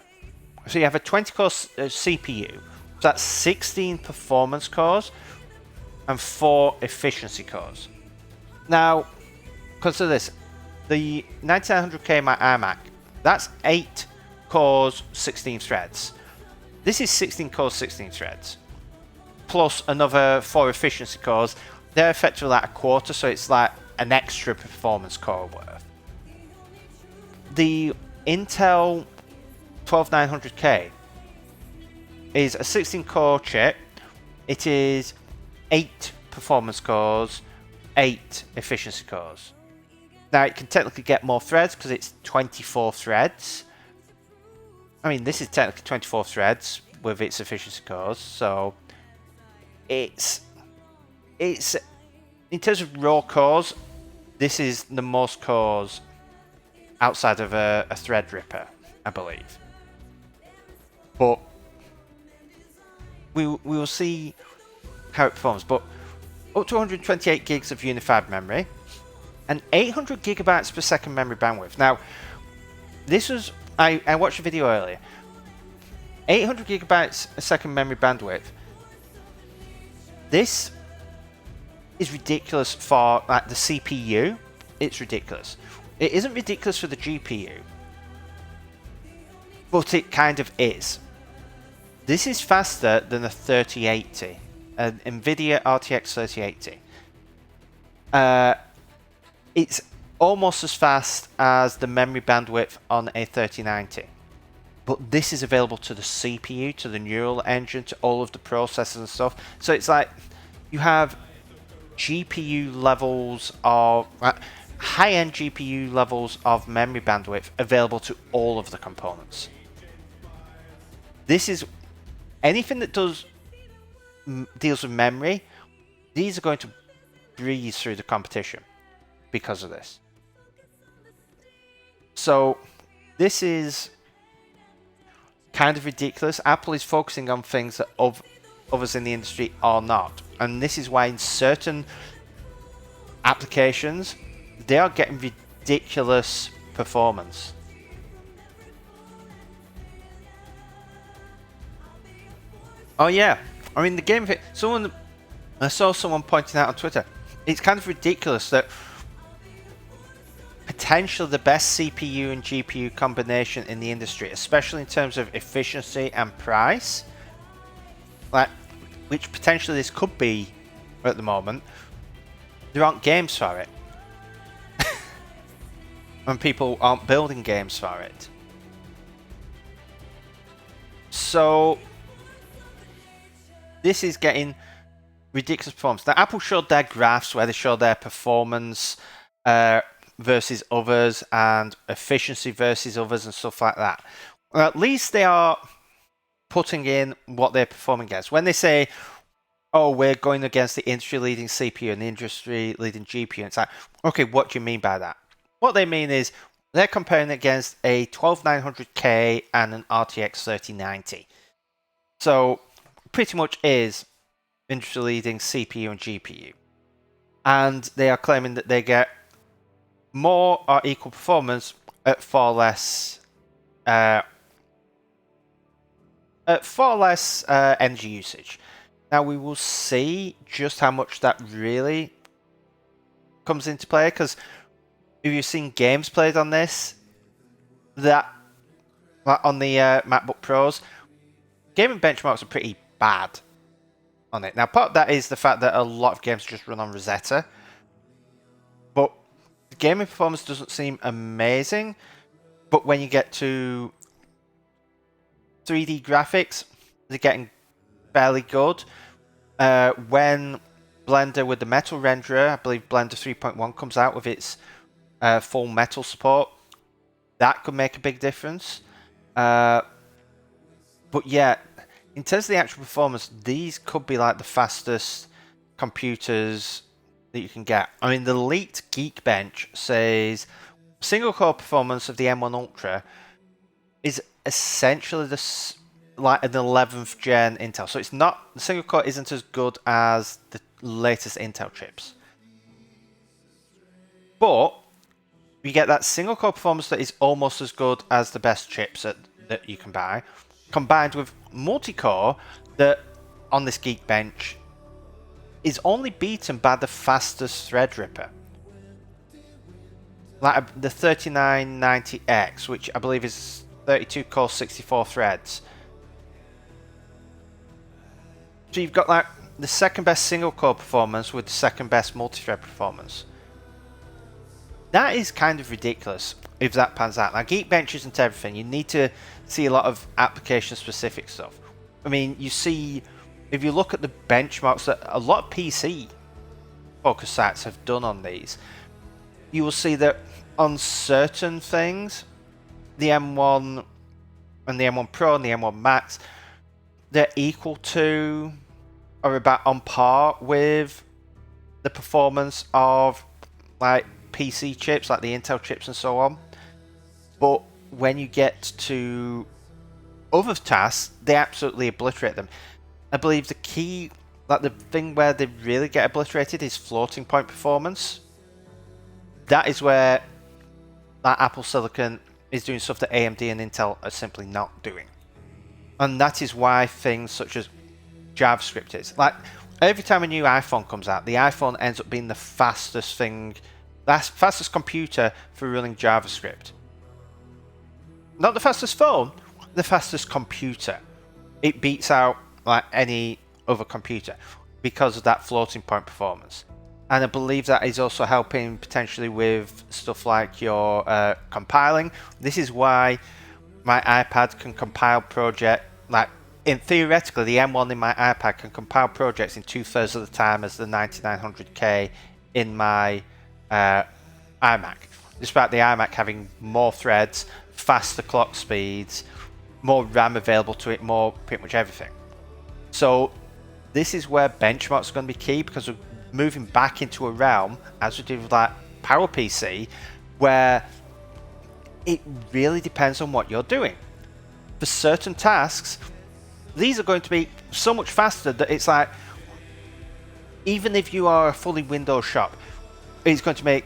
So you have a 20 core CPU, so that's 16 performance cores and 4 efficiency cores. Now, consider this, the 9900K iMac, that's 8 cores, 16 threads. This is 16 cores, 16 threads, plus another 4 efficiency cores. They're effectively like a quarter, so it's like an extra performance core worth. The Intel 12900K is a 16 core chip. It is 8 performance cores, 8 efficiency cores. Now it can technically get more threads because it's 24 threads. I mean, this is technically 24 threads with its efficiency cores, so it's in terms of raw cores, this is the most cores outside of a Threadripper, I believe. But we will see how it performs. But up to 128 gigs of unified memory and 800 gigabytes per second memory bandwidth. Now, this was I watched a video earlier. 800 gigabytes a second memory bandwidth. This is ridiculous for like the CPU. It's ridiculous. It isn't ridiculous for the GPU, but it kind of is. This is faster than a 3080, an NVIDIA RTX 3080. It's almost as fast as the memory bandwidth on a 3090. But this is available to the CPU, to the neural engine, to all of the processors and stuff. So it's like you have GPU levels of high-end GPU levels of memory bandwidth available to all of the components. This is anything that deals with memory. These are going to breeze through the competition because of this. So this is kind of ridiculous. Apple is focusing on things that others in the industry are not. And this is why in certain applications, they are getting ridiculous performance. Oh yeah, I mean the game. I saw someone pointing out on Twitter. It's kind of ridiculous that potentially the best CPU and GPU combination in the industry, especially in terms of efficiency and price, like which potentially this could be at the moment, there aren't games for it, and people aren't building games for it. So this is getting ridiculous performance. Now, Apple showed their graphs where they show their performance versus others and efficiency versus others and stuff like that. Well, at least they are putting in what they're performing against. When they say, oh, we're going against the industry-leading CPU and the industry-leading GPU, it's like, okay, what do you mean by that? What they mean is they're comparing it against a 12900K and an RTX 3090. So pretty much is industry-leading CPU and GPU. And they are claiming that they get more or equal performance at far less energy usage. Now we will see just how much that really comes into play, because if you've seen games played on this, that on the MacBook Pros, gaming benchmarks are pretty bad on it. Now part of that is the fact that a lot of games just run on Rosetta, but the gaming performance doesn't seem amazing. But when you get to 3D graphics, they're getting fairly good. When Blender with the metal renderer, I believe Blender 3.1 comes out with its full metal support, that could make a big difference. But yeah, in terms of the actual performance, these could be like the fastest computers that you can get. I mean, the leaked Geekbench says single core performance of the M1 Ultra is essentially like an 11th gen Intel. So it's not, the single core isn't as good as the latest Intel chips. But you get that single core performance that is almost as good as the best chips that you can buy, combined with multi-core that on this Geekbench is only beaten by the fastest Threadripper, like the 3990X, which I believe is 32 core 64 threads. So you've got like the second best single core performance with the second best multi-thread performance. That is kind of ridiculous if that pans out. Now Geekbench isn't everything. You need to see a lot of application specific stuff. I mean, you see, if you look at the benchmarks that a lot of PC focus sites have done on these, you will see that on certain things, the M1 and the M1 Pro and the M1 Max, they're equal to or about on par with the performance of like PC chips, like the Intel chips and so on. But when you get to other tasks, they absolutely obliterate them. I believe the key, like the thing where they really get obliterated, is floating point performance. That is where that Apple Silicon is doing stuff that AMD and Intel are simply not doing. And that is why things such as JavaScript is. Like, every time a new iPhone comes out, the iPhone ends up being the fastest thing, fastest computer for running JavaScript. Not the fastest phone, the fastest computer. It beats out like any other computer because of that floating point performance. And I believe that is also helping potentially with stuff like your compiling. This is why my iPad can compile project, like theoretically the M1 in my iPad can compile projects in 2/3 of the time as the 9900K in my iMac, despite the iMac having more threads, faster clock speeds, more RAM available to it, more pretty much everything. So this is where benchmarks are going to be key, because we're moving back into a realm, as we did with that PowerPC, where it really depends on what you're doing. For certain tasks, these are going to be so much faster that it's like, even if you are a fully Windows shop, it's going to make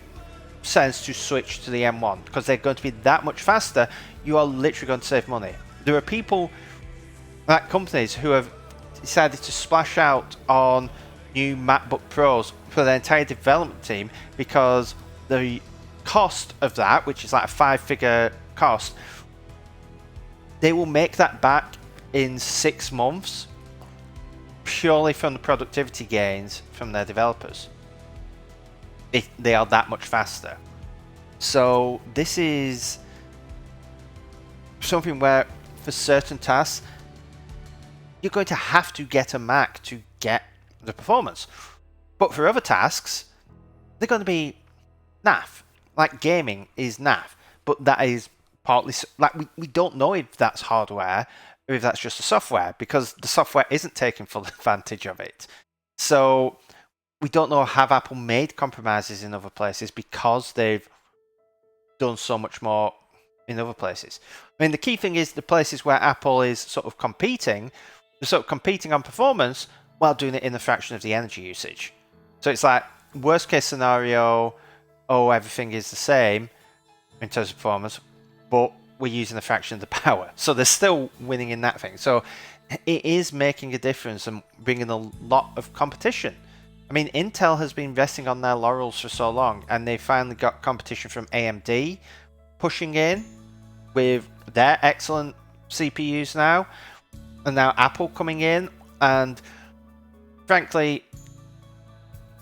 sense to switch to the M1 because they're going to be that much faster. You are literally going to save money. There are people at companies who have decided to splash out on new MacBook Pros for their entire development team because the cost of that, which is like a 5-figure cost, they will make that back in 6 months purely from the productivity gains from their developers. They are that much faster. So this is something where for certain tasks you're going to have to get a Mac to get the performance, but for other tasks they're going to be naff. Like gaming is naff, but that is partly like we don't know if that's hardware or if that's just the software, because the software isn't taking full advantage of it. So we don't know, have Apple made compromises in other places because they've done so much more in other places. I mean, the key thing is the places where Apple is sort of competing, they're sort of competing on performance while doing it in a fraction of the energy usage. So it's like, worst case scenario, everything is the same in terms of performance, but we're using a fraction of the power. So they're still winning in that thing. So it is making a difference and bringing a lot of competition. I mean, Intel has been resting on their laurels for so long, and they finally got competition from AMD pushing in with their excellent CPUs now, and now Apple coming in and frankly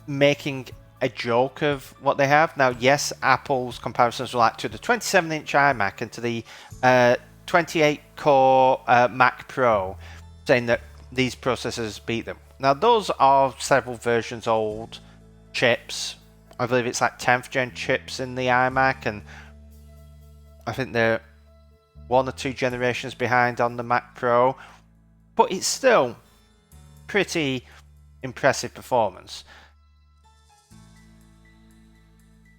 making a joke of what they have. Now, yes, Apple's comparisons were like to the 27-inch iMac and to the 28-core Mac Pro, saying that these processors beat them. Now, those are several versions old chips. I believe it's like 10th gen chips in the iMac, and I think they're 1 or 2 generations behind on the Mac Pro, but it's still pretty impressive performance.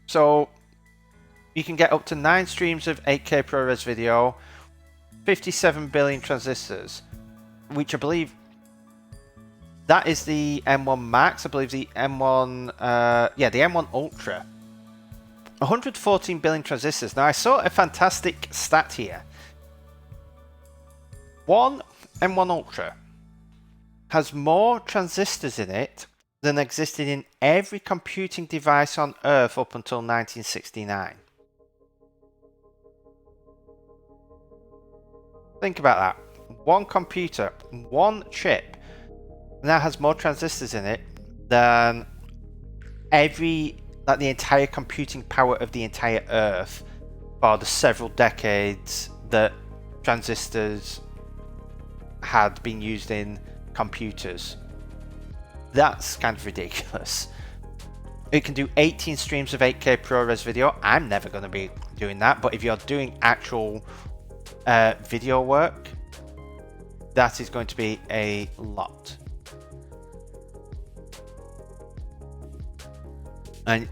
So you can get up to 9 streams of 8K ProRes video, 57 billion transistors, which I believe that is the M1 Max. I believe the M1, the M1 Ultra. 114 billion transistors. Now I saw a fantastic stat here. One M1 Ultra has more transistors in it than existed in every computing device on Earth up until 1969. Think about that. One computer, one chip, now has more transistors in it than the entire computing power of the entire Earth for the several decades that transistors had been used in computers. That's kind of ridiculous. It can do 18 streams of 8K ProRes video. I'm never going to be doing that, but if you're doing actual video work, that is going to be a lot. And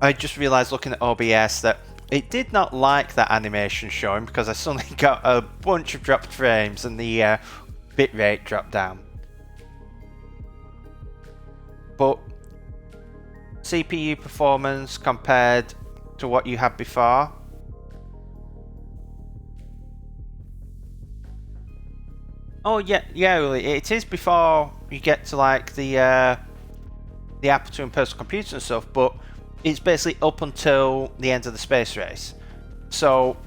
I just realized looking at OBS that it did not like that animation showing, because I suddenly got a bunch of dropped frames and the bitrate dropped down. But CPU performance compared to what you had before. Oh yeah, it is before you get to like the Apple II and personal computers and stuff, but it's basically up until the end of the space race. So,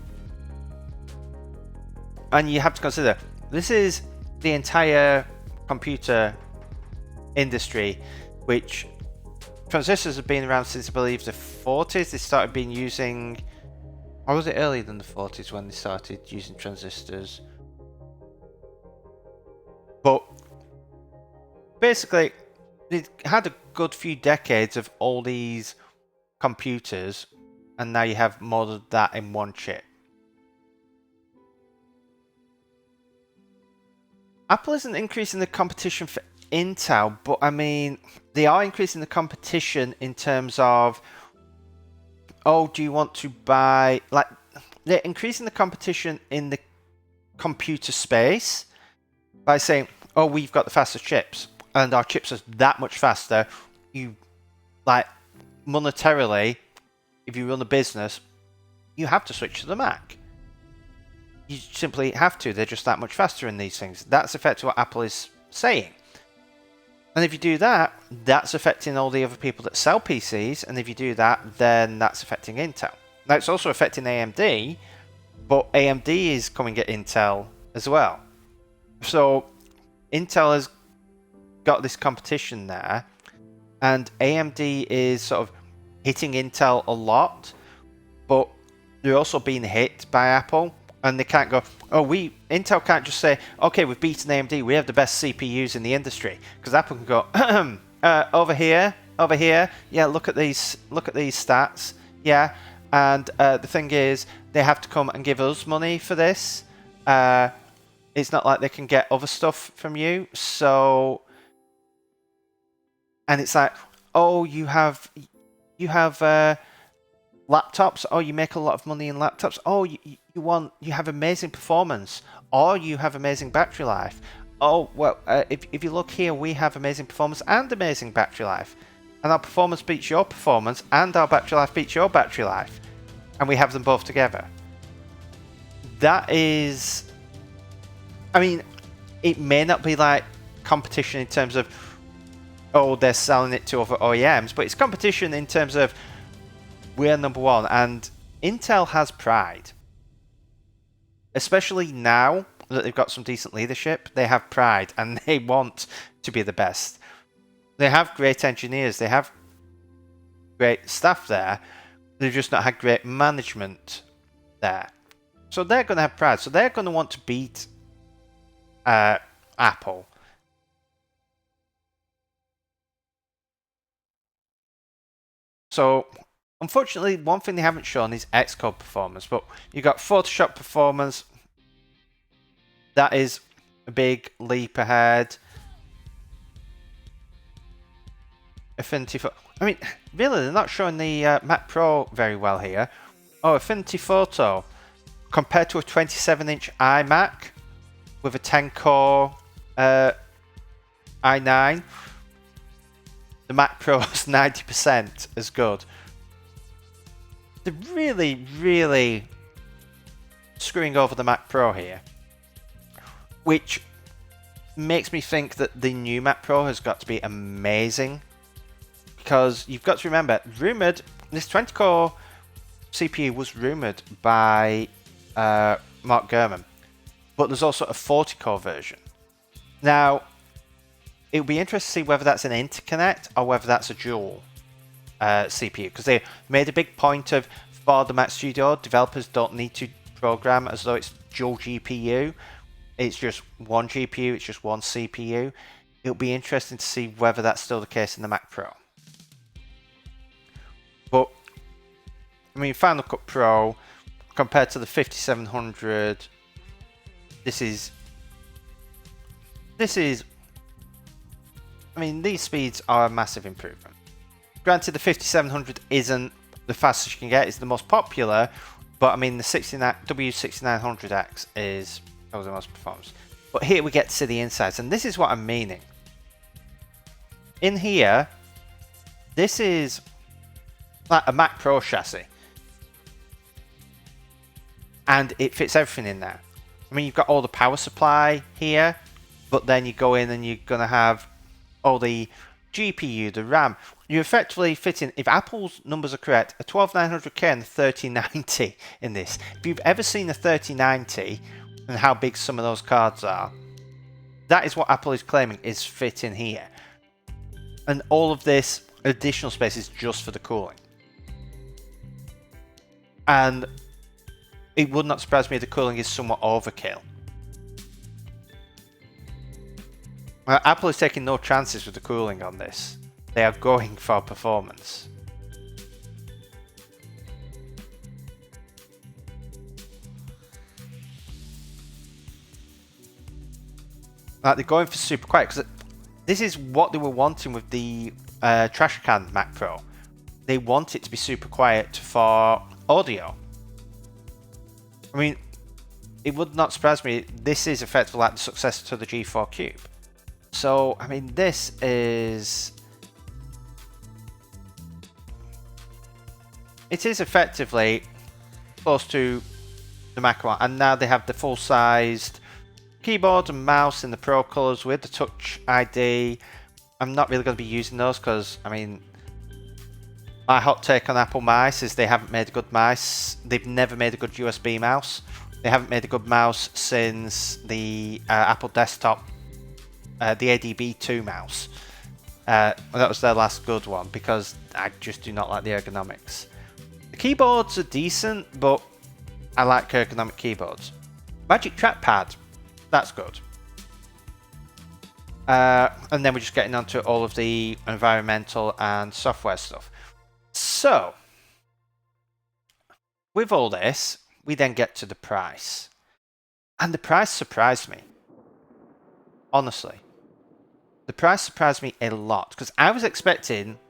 and you have to consider, this is the entire computer industry, which transistors have been around since I believe the 40s. They started being using, or was it earlier than the 40s when they started using transistors? But basically, they had a good few decades of all these computers, and now you have more of that in one chip. Apple isn't increasing the competition for Intel, but I mean, they are increasing the competition in terms of, oh, do you want to buy, like, they're increasing the competition in the computer space by saying, oh, we've got the fastest chips, and our chips are that much faster. You, like, monetarily, if you run a business, you have to switch to the Mac. You simply have to. They're just that much faster in these things. That's effectively what Apple is saying. And if you do that, that's affecting all the other people that sell PCs. And if you do that, then that's affecting Intel. Now, it's also affecting AMD, but AMD is coming at Intel as well. So Intel has got this competition there, and AMD is sort of hitting Intel a lot, but they're also being hit by Apple. And they can't go, oh, Intel can't just say, okay, we've beaten AMD, we have the best CPUs in the industry. Because Apple can go, over here, yeah, look at these stats, yeah. And the thing is, they have to come and give us money for this. It's not like they can get other stuff from you. So, and it's like, oh, you have laptops. Oh, you make a lot of money in laptops. Oh, you have amazing performance, or you have amazing battery life. Oh, well, if you look here, we have amazing performance and amazing battery life, and our performance beats your performance, and our battery life beats your battery life, and we have them both together. That is, I mean, it may not be like competition in terms of, oh, they're selling it to other OEMs, but it's competition in terms of we're number one, and Intel has pride. Especially now that they've got some decent leadership, they have pride and they want to be the best. They have great engineers, they have great staff there, they've just not had great management there. So they're going to have pride, so they're going to want to beat Apple. So, unfortunately, one thing they haven't shown is Xcode performance, but you got Photoshop performance. That is a big leap ahead. Affinity Photo. I mean, really, they're not showing the Mac Pro very well here. Oh, Affinity Photo. Compared to a 27-inch iMac with a 10-core i9, the Mac Pro is 90% as good. They're really, really screwing over the Mac Pro here, which makes me think that the new Mac Pro has got to be amazing, because you've got to remember, this 20-core CPU was rumoured by Mark Gurman, but there's also a 40-core version. Now, it would be interesting to see whether that's an interconnect or whether that's a dual CPU, because they made a big point of, for the Mac Studio, developers don't need to program as though it's dual GPU. It's just one GPU, it's just one CPU. It'll be interesting to see whether that's still the case in the Mac Pro. But, I mean, Final Cut Pro, compared to the 5700, this is, I mean, these speeds are a massive improvement. Granted, the 5700 isn't the fastest you can get, it's the most popular, but I mean, the W6900X is the most performance. But here we get to see the insides, and this is what I'm meaning. In here, this is like a Mac Pro chassis, and it fits everything in there. I mean, you've got all the power supply here, but then you go in and you're going to have all the GPU, the RAM. You're effectively fitting, if Apple's numbers are correct, a 12900K and a 3090 in this. If you've ever seen a 3090 and how big some of those cards are, that is what Apple is claiming is fit in here. And all of this additional space is just for the cooling. And it would not surprise me if the cooling is somewhat overkill. Apple is taking no chances with the cooling on this. They are going for performance. Like, they're going for super quiet, because this is what they were wanting with the trash can Mac Pro. They want it to be super quiet for audio. I mean, it would not surprise me. This is effectively like the successor to the G4 Cube. So, I mean, this is... It is effectively close to the Mac one. And now they have the full-sized keyboard and mouse in the Pro colours with the Touch ID. I'm not really going to be using those because, I mean... My hot take on Apple mice is they haven't made a good mice. They've never made a good USB mouse. They haven't made a good mouse since the Apple desktop, the ADB2 mouse. That was their last good one because I just do not like the ergonomics. The keyboards are decent, but I like ergonomic keyboards. Magic Trackpad, that's good. And then we're just getting onto all of the environmental and software stuff. So, with all this, we then get to the price. And the price surprised me. Honestly. The price surprised me a lot. Because I was expecting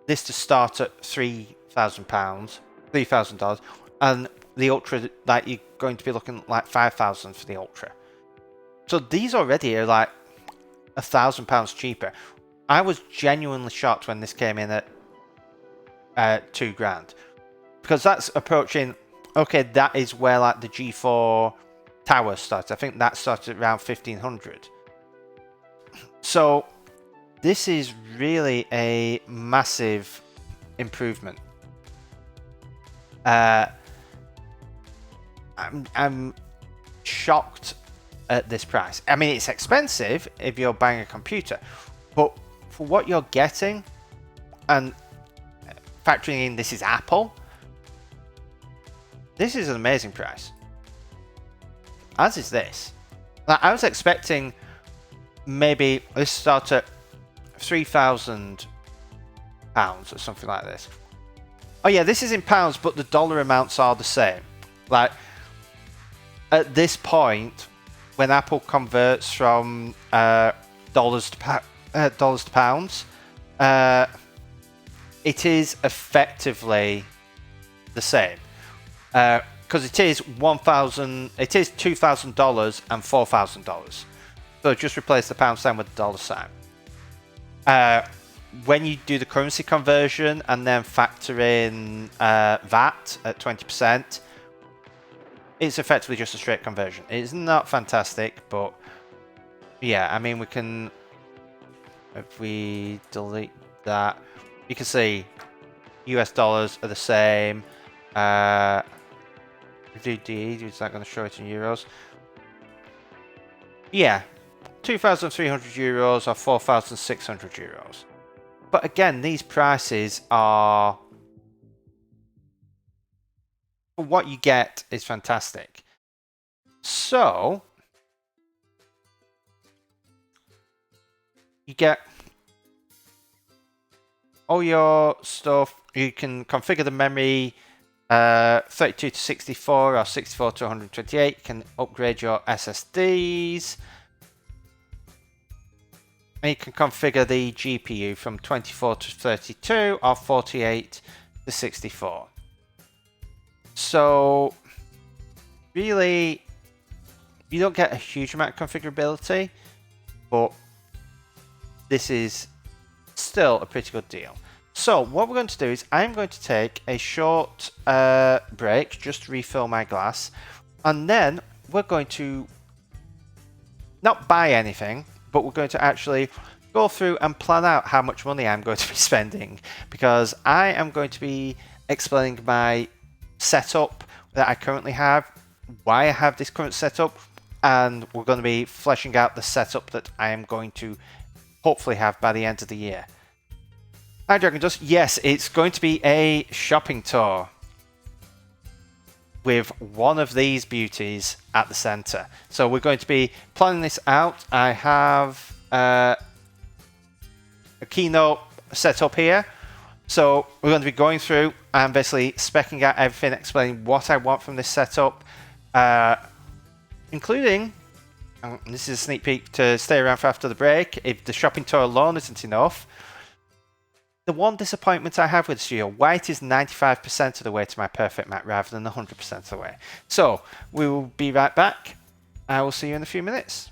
this to start at £3,000. $3,000. And the Ultra, like, you're going to be looking like $5,000 for the Ultra. So these already are like £1,000 cheaper. I was genuinely shocked when this came in at $2,000, because that's approaching. Okay, that is where like the G4 Tower started. I think that started around 1,500. So this is really a massive improvement. I'm shocked at this price. I mean, it's expensive if you're buying a computer, but for what you're getting, and factoring in this is Apple, this is an amazing price. As is this. Like, I was expecting maybe this start at £3,000 or something like this. Oh yeah, this is in pounds, but the dollar amounts are the same. Like, at this point, when Apple converts from dollars to pounds, it is effectively the same. Because it is $2,000 and $4,000. So just replace the pound sign with the dollar sign. When you do the currency conversion and then factor in VAT at 20%, it's effectively just a straight conversion. It's not fantastic, but yeah, I mean, we can, if we delete that, you can see US dollars are the same. DD, is that going to show it in euros? Yeah, 2,300 euros or 4,600 euros. But again, these prices are, for what you get is fantastic. So you get all your stuff. You can configure the memory 32 to 64 or 64 to 128. You can upgrade your SSDs. And you can configure the GPU from 24 to 32 or 48 to 64. So really, you don't get a huge amount of configurability, but this is still a pretty good deal. So what we're going to do is I'm going to take a short break, just to refill my glass, and then we're going to not buy anything, but we're going to actually go through and plan out how much money I'm going to be spending, because I am going to be explaining my setup that I currently have, why I have this current setup, and we're going to be fleshing out the setup that I am going to hopefully have by the end of the year. Hi Dragon Dust, yes, it's going to be a shopping tour with one of these beauties at the center. So we're going to be planning this out. I have a keynote set up here. So we're going to be going through and basically speccing out everything, explaining what I want from this setup, including, this is a sneak peek to stay around for after the break, if the shopping tour alone isn't enough, the one disappointment I have with Studio, white is 95% of the way to my perfect map rather than 100% of the way. So we will be right back. I will see you in a few minutes.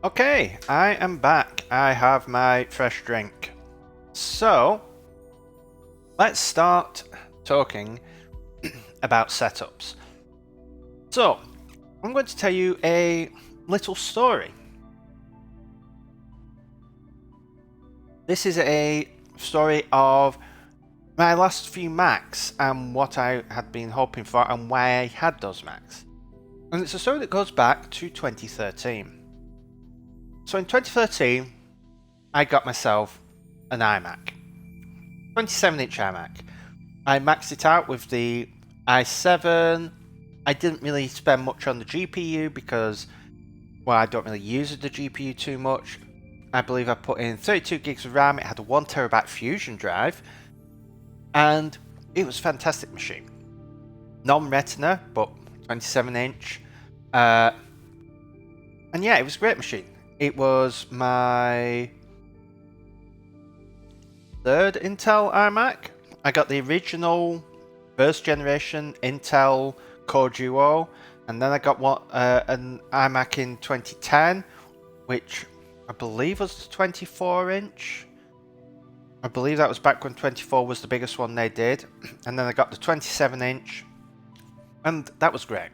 Okay, I am back. I have my fresh drink. So, let's start talking about setups. So, I'm going to tell you a little story. This is a story of my last few Macs and what I had been hoping for and why I had those Macs. And it's a story that goes back to 2013. So in 2013, I got myself an iMac. 27-inch iMac. I maxed it out with the i7. I didn't really spend much on the GPU because, well, I don't really use the GPU too much. I believe I put in 32 gigs of RAM. It had a 1TB Fusion drive, and it was a fantastic machine. Non-Retina, but 27-inch. And yeah, it was a great machine. It was my third Intel iMac. I got the original first generation Intel Core Duo, and then I got an iMac in 2010, which I believe was the 24-inch. I believe that was back when 24 was the biggest one they did. And then I got the 27-inch, and that was great.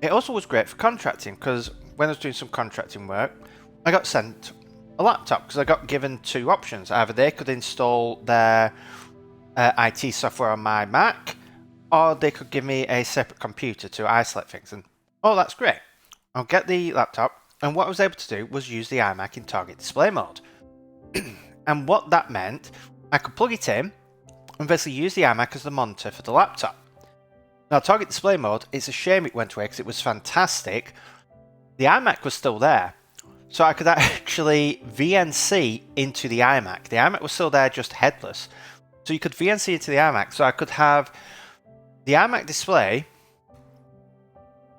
It also was great for contracting, because when I was doing some contracting work, I got sent a laptop, because I got given two options. Either they could install their IT software on my Mac, or they could give me a separate computer to isolate things. And oh, that's great. I'll get the laptop, and what I was able to do was use the iMac in target display mode. And what that meant, I could plug it in and basically use the iMac as the monitor for the laptop. Now, target display mode, it's a shame it went away because it was fantastic. The iMac was still there, so I could actually VNC into the iMac. The iMac was still there, just headless. So you could VNC into the iMac, so I could have the iMac display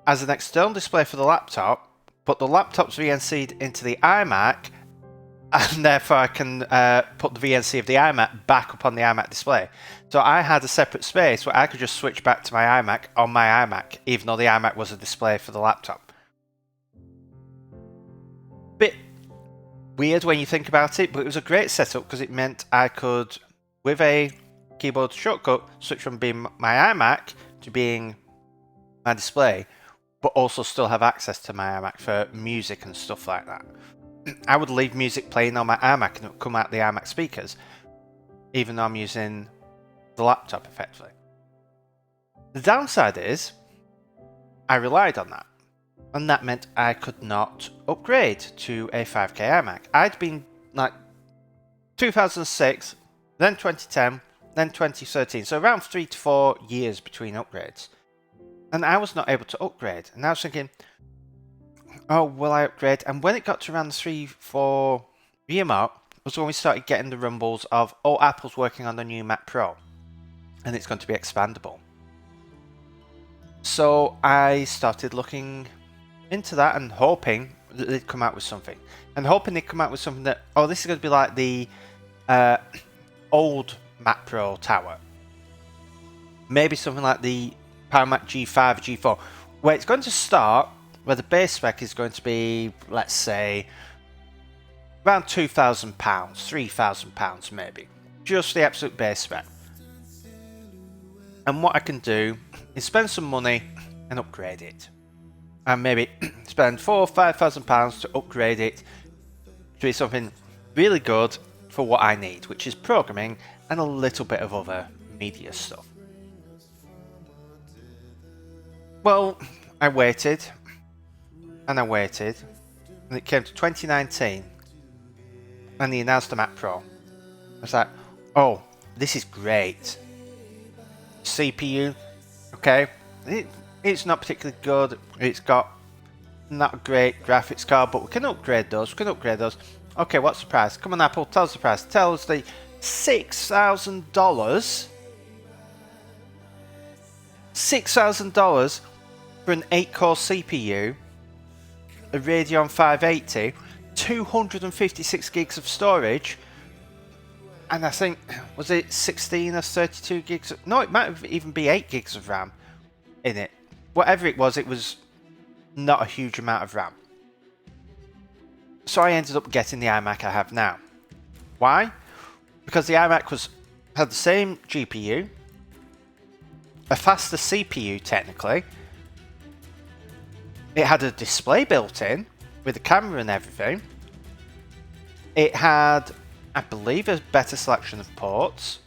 as an external display for the laptop, but the laptop's VNC'd into the iMac, and therefore I can put the VNC of the iMac back up on the iMac display. So I had a separate space where I could just switch back to my iMac on my iMac, even though the iMac was a display for the laptop. Bit weird when you think about it, but it was a great setup because it meant I could, with a keyboard shortcut, switch from being my iMac to being my display, but also still have access to my iMac for music and stuff like that. I would leave music playing on my iMac and it would come out the iMac speakers, even though I'm using the laptop effectively. The downside is, I relied on that, and that meant I could not upgrade to a 5K iMac. I'd been like 2006, then 2010, then 2013, so around 3 to 4 years between upgrades. And I was not able to upgrade, and I was thinking, oh, will I upgrade? And when it got to around the 3-4 year mark, was when we started getting the rumbles of, oh, Apple's working on the new Mac Pro, and it's going to be expandable. So I started looking into that and hoping that they'd come out with something. And hoping they'd come out with something that, oh, this is going to be like the old Mac Pro tower. Maybe something like the Power Mac G5, G4, where it's going to start, where the base spec is going to be, let's say, around £2,000, £3,000 maybe. Just the absolute base spec. And what I can do is spend some money and upgrade it. And maybe spend £4,000 or £5,000 to upgrade it to be something really good for what I need, which is programming and a little bit of other media stuff. Well, I waited, and I waited, and it came to 2019, and he announced the Mac Pro. I was like, oh, this is great. CPU, okay, it's not particularly good, it's got not a great graphics card, but we can upgrade those, Okay, what's the price? Come on, Apple, tell us the price. Tell us the $6,000. $6,000 for an 8-core CPU, a Radeon 580, 256 gigs of storage, and I think, was it 16 or 32 gigs? No, it might even be 8 gigs of RAM in it. Whatever it was not a huge amount of RAM. So I ended up getting the iMac I have now. Why? Because the iMac was had the same GPU, a faster CPU technically. It had a display built in with a camera and everything. It had, I believe, a better selection of ports,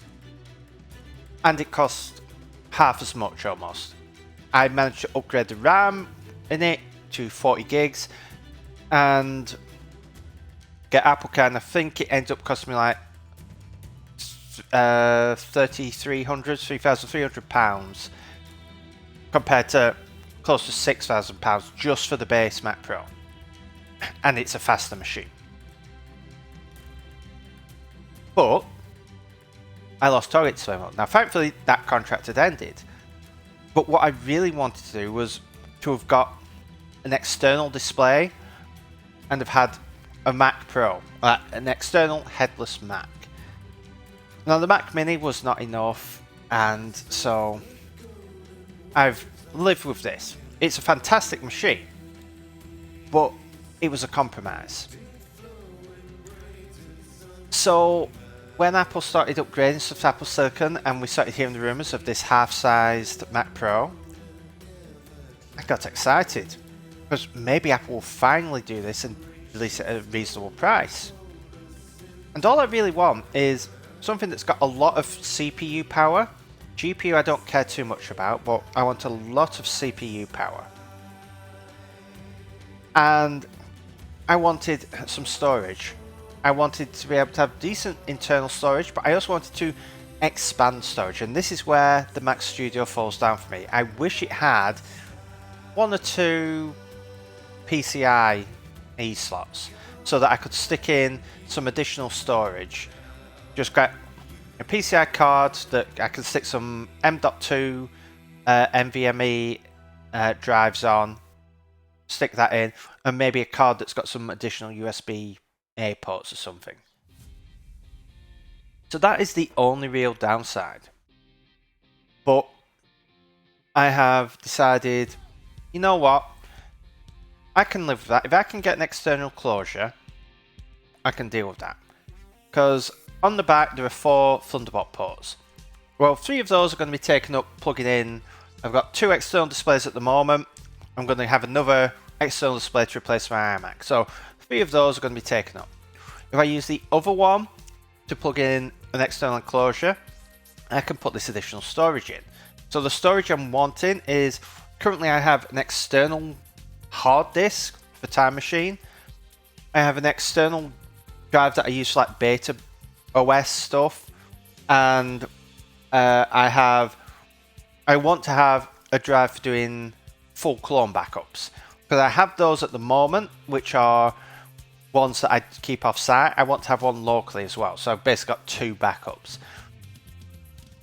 and it cost half as much almost. I managed to upgrade the RAM in it to 40 gigs and get Apple Car, and I think it ended up costing me like £3,300 compared to close to £6,000 just for the base Mac Pro, and it's a faster machine. But I lost target display mode. Now thankfully that contract had ended, but what I really wanted to do was to have got an external display and have had a Mac Pro, an external headless Mac. Now the Mac Mini was not enough, and so I've lived with this. It's a fantastic machine, but it was a compromise. So when Apple started upgrading stuff to Apple Silicon and we started hearing the rumours of this half-sized Mac Pro, I got excited, because maybe Apple will finally do this and release it at a reasonable price. And all I really want is something that's got a lot of CPU power. GPU I don't care too much about, but I want a lot of CPU power. And I wanted some storage. I wanted to be able to have decent internal storage, but I also wanted to expand storage, and this is where the Mac Studio falls down for me. I wish it had 1 or 2 PCIe slots so that I could stick in some additional storage. Just get a PCI card that I can stick some M.2 NVMe drives on, stick that in, and maybe a card that's got some additional USB-A ports or something. So that is the only real downside. But I have decided, you know what? I can live with that. If I can get an external closure, I can deal with that. Because on the back there are 4 Thunderbolt ports. Well, 3 of those are going to be taken up plugging in. I've got 2 external displays at the moment. I'm going to have another external display to replace my iMac. So 3 of those are going to be taken up. If I use the other one to plug in an external enclosure, I can put this additional storage in. So the storage I'm wanting is, currently I have an external hard disk for Time Machine. I have an external drive that I use for like beta OS stuff, and I want to have a drive for doing full clone backups, because I have those at the moment, which are ones that I keep off site. I want to have one locally as well, so I've basically got 2 backups.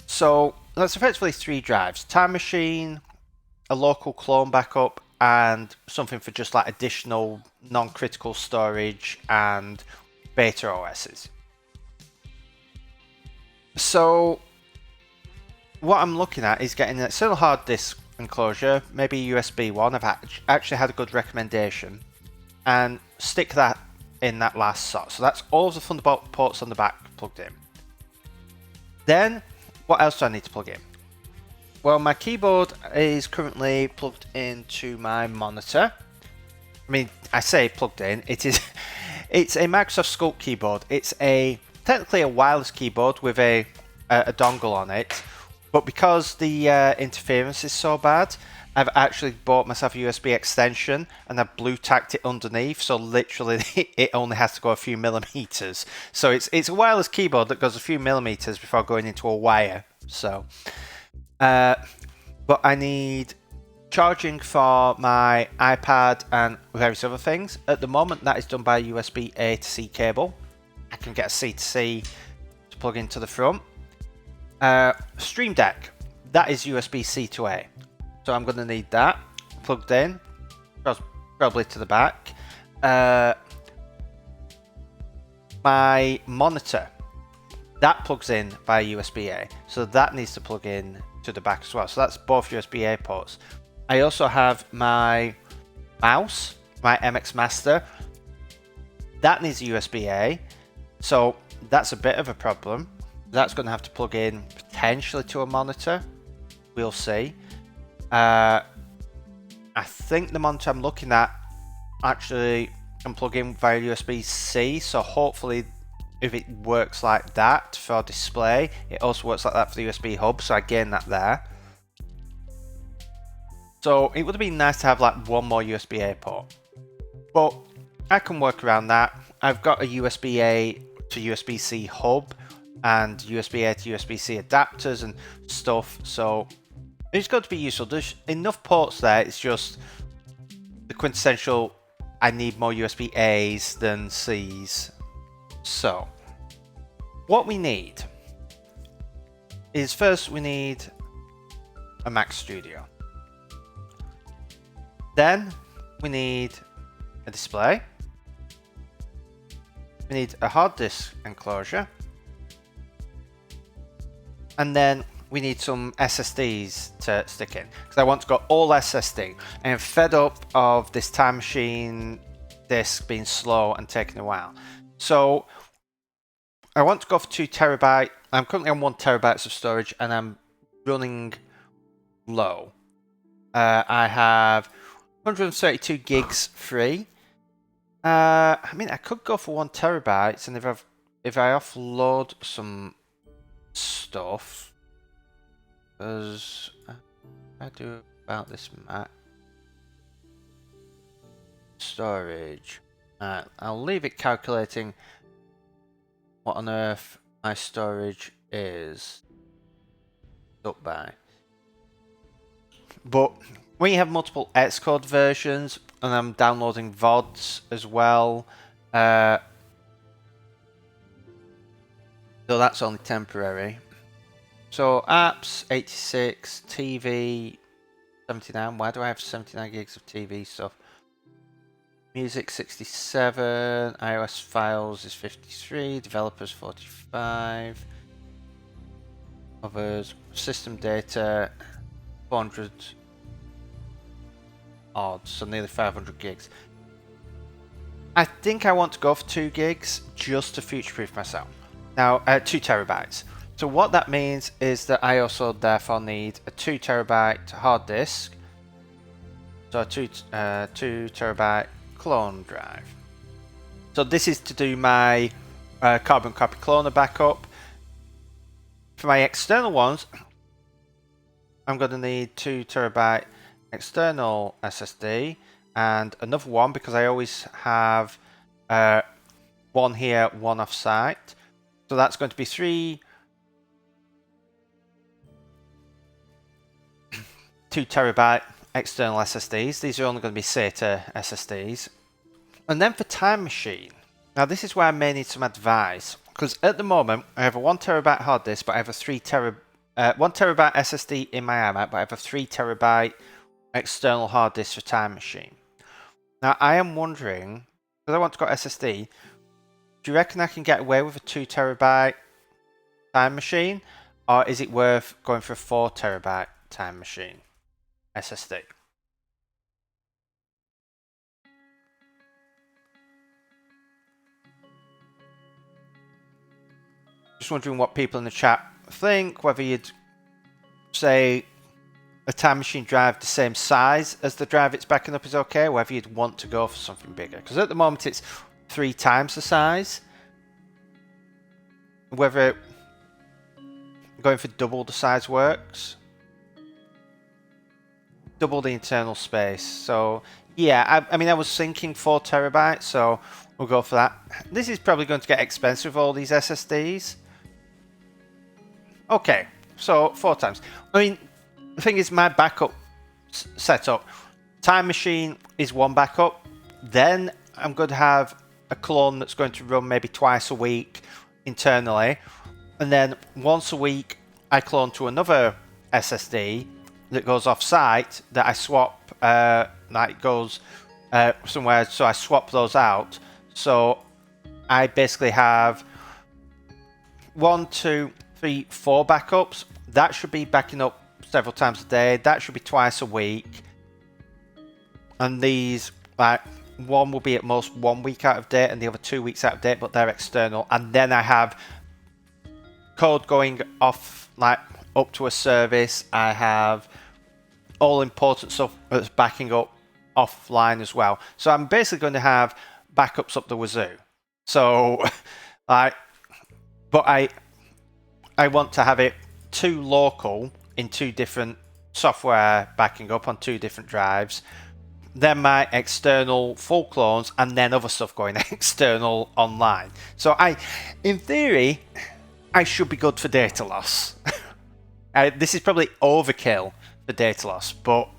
So that's effectively 3 drives: Time Machine, a local clone backup, and something for just like additional non-critical storage and beta OSs. So what I'm looking at is getting an external hard disk enclosure, maybe a USB one. I've actually had a good recommendation, and stick that in that last slot. So that's all of the Thunderbolt ports on the back plugged in. Then what else do I need to plug in? Well, my keyboard is currently plugged into my monitor. I mean, I say plugged in. It's a Microsoft Sculpt keyboard. It's technically a wireless keyboard with a dongle on it, but because the interference is so bad, I've actually bought myself a USB extension and I've blue tacked it underneath, so literally it only has to go a few millimeters. So it's a wireless keyboard that goes a few millimeters before going into a wire. So, but I need charging for my iPad and various other things. At the moment, that is done by a USB A to C cable. I can get a C to C to plug into the front. Stream Deck, that is USB C to A. So I'm going to need that plugged in, probably to the back. My monitor, that plugs in via USB A, so that needs to plug in to the back as well. So that's both USB A ports. I also have my mouse, my MX Master. That needs a USB A, so that's a bit of a problem. That's going to have to plug in potentially to a monitor. We'll see. I think the monitor I'm looking at actually can plug in via USB-C, so hopefully if it works like that for display, it also works like that for the USB hub, so I gain that there. So it would have been nice to have like one more USB-A port, but I can work around that. I've got a USB-A to USB-C hub and USB-A to USB-C adapters and stuff, so it's going to be useful. There's enough ports there, it's just the quintessential I need more USB-A's than C's. So what we need is, first we need a Mac Studio. Then we need a display. We need a hard disk enclosure. And then we need some SSDs to stick in, because I want to go all SSD. I am fed up of this Time Machine disk being slow and taking a while. So I want to go for 2 terabyte. I'm currently on 1 terabytes of storage and I'm running low. I have 132 gigs free. I mean, I could go for 1 terabyte, and if I offload some stuff, because I do about this Mac storage. I'll leave it calculating what on earth my storage is up by. But when you have multiple Xcode versions, and I'm downloading VODs as well, so that's only temporary. So apps 86, TV 79. Why do I have 79 gigs of TV stuff? Music 67, iOS files is 53, developers 45, others, system data 400 odd, so nearly 500 gigs. I think I want to go for 2 gigs just to future-proof myself. Now, 2 terabytes. So what that means is that I also therefore need a 2 terabyte hard disk, so a 2 terabyte clone drive. So this is to do my carbon copy cloner backup. For my external ones, I'm going to need 2 terabyte external SSD and another one, because I always have one here, one off site. So that's going to be 3 2 terabyte external SSDs. These are only going to be SATA SSDs. And then for Time Machine, now this is where I may need some advice, because at the moment I have a 1 terabyte hard disk, but I have a 1 terabyte SSD in my iMac, but I have a 3 terabyte external hard disk for Time Machine. Now I am wondering, because I want to go SSD, do you reckon I can get away with a 2 terabyte Time Machine, or is it worth going for a 4 terabyte Time Machine SSD? Just wondering what people in the chat think, whether you'd say a Time Machine drive the same size as the drive it's backing up is okay, or whether you'd want to go for something bigger, because at the moment it's 3 times the size. Whether going for double the size works. Double the internal space. So yeah, I mean, I was thinking 4 terabytes, so we'll go for that. This is probably going to get expensive, all these SSDs. Okay, so 4 times. I mean, the thing is, my backup setup, Time Machine is 1 backup, then I'm going to have a clone that's going to run maybe twice a week internally, and then once a week I clone to another SSD that goes off site that I swap, like goes somewhere, so I swap those out. So I basically have 1, 2, 3, 4 backups. That should be backing up several times a day. That should be twice a week. And these, like, one will be at most 1 week out of date and the other 2 weeks out of date, but they're external. And then I have code going off, like up to a service. I have all important stuff that's backing up offline as well. So I'm basically going to have backups up the wazoo. So, but I want to have it 2 local in 2 different software backing up on 2 different drives. Then my external full clones, and then other stuff going external online. So in theory, I should be good for data loss. This is probably overkill for data loss, but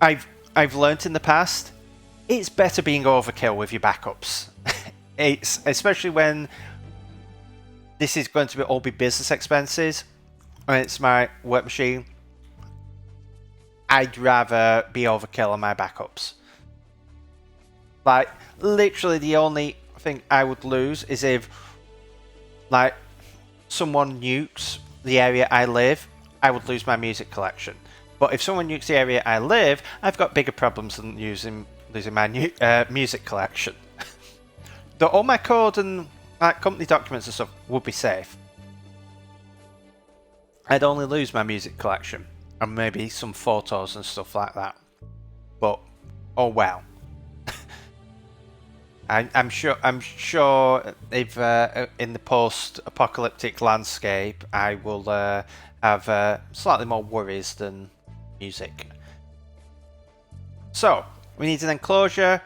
I've learnt in the past, it's better being overkill with your backups. It's especially when this is going to all be business expenses, and it's my work machine. I'd rather be overkill on my backups. Like, literally the only thing I would lose is if, like, someone nukes the area I live, I would lose my music collection. But if someone nukes the area I live, I've got bigger problems than losing my music collection. All my code and company documents and stuff would be safe. I'd only lose my music collection and maybe some photos and stuff like that. But oh well. I'm sure if in the post-apocalyptic landscape, I will have slightly more worries than music. So we need an enclosure.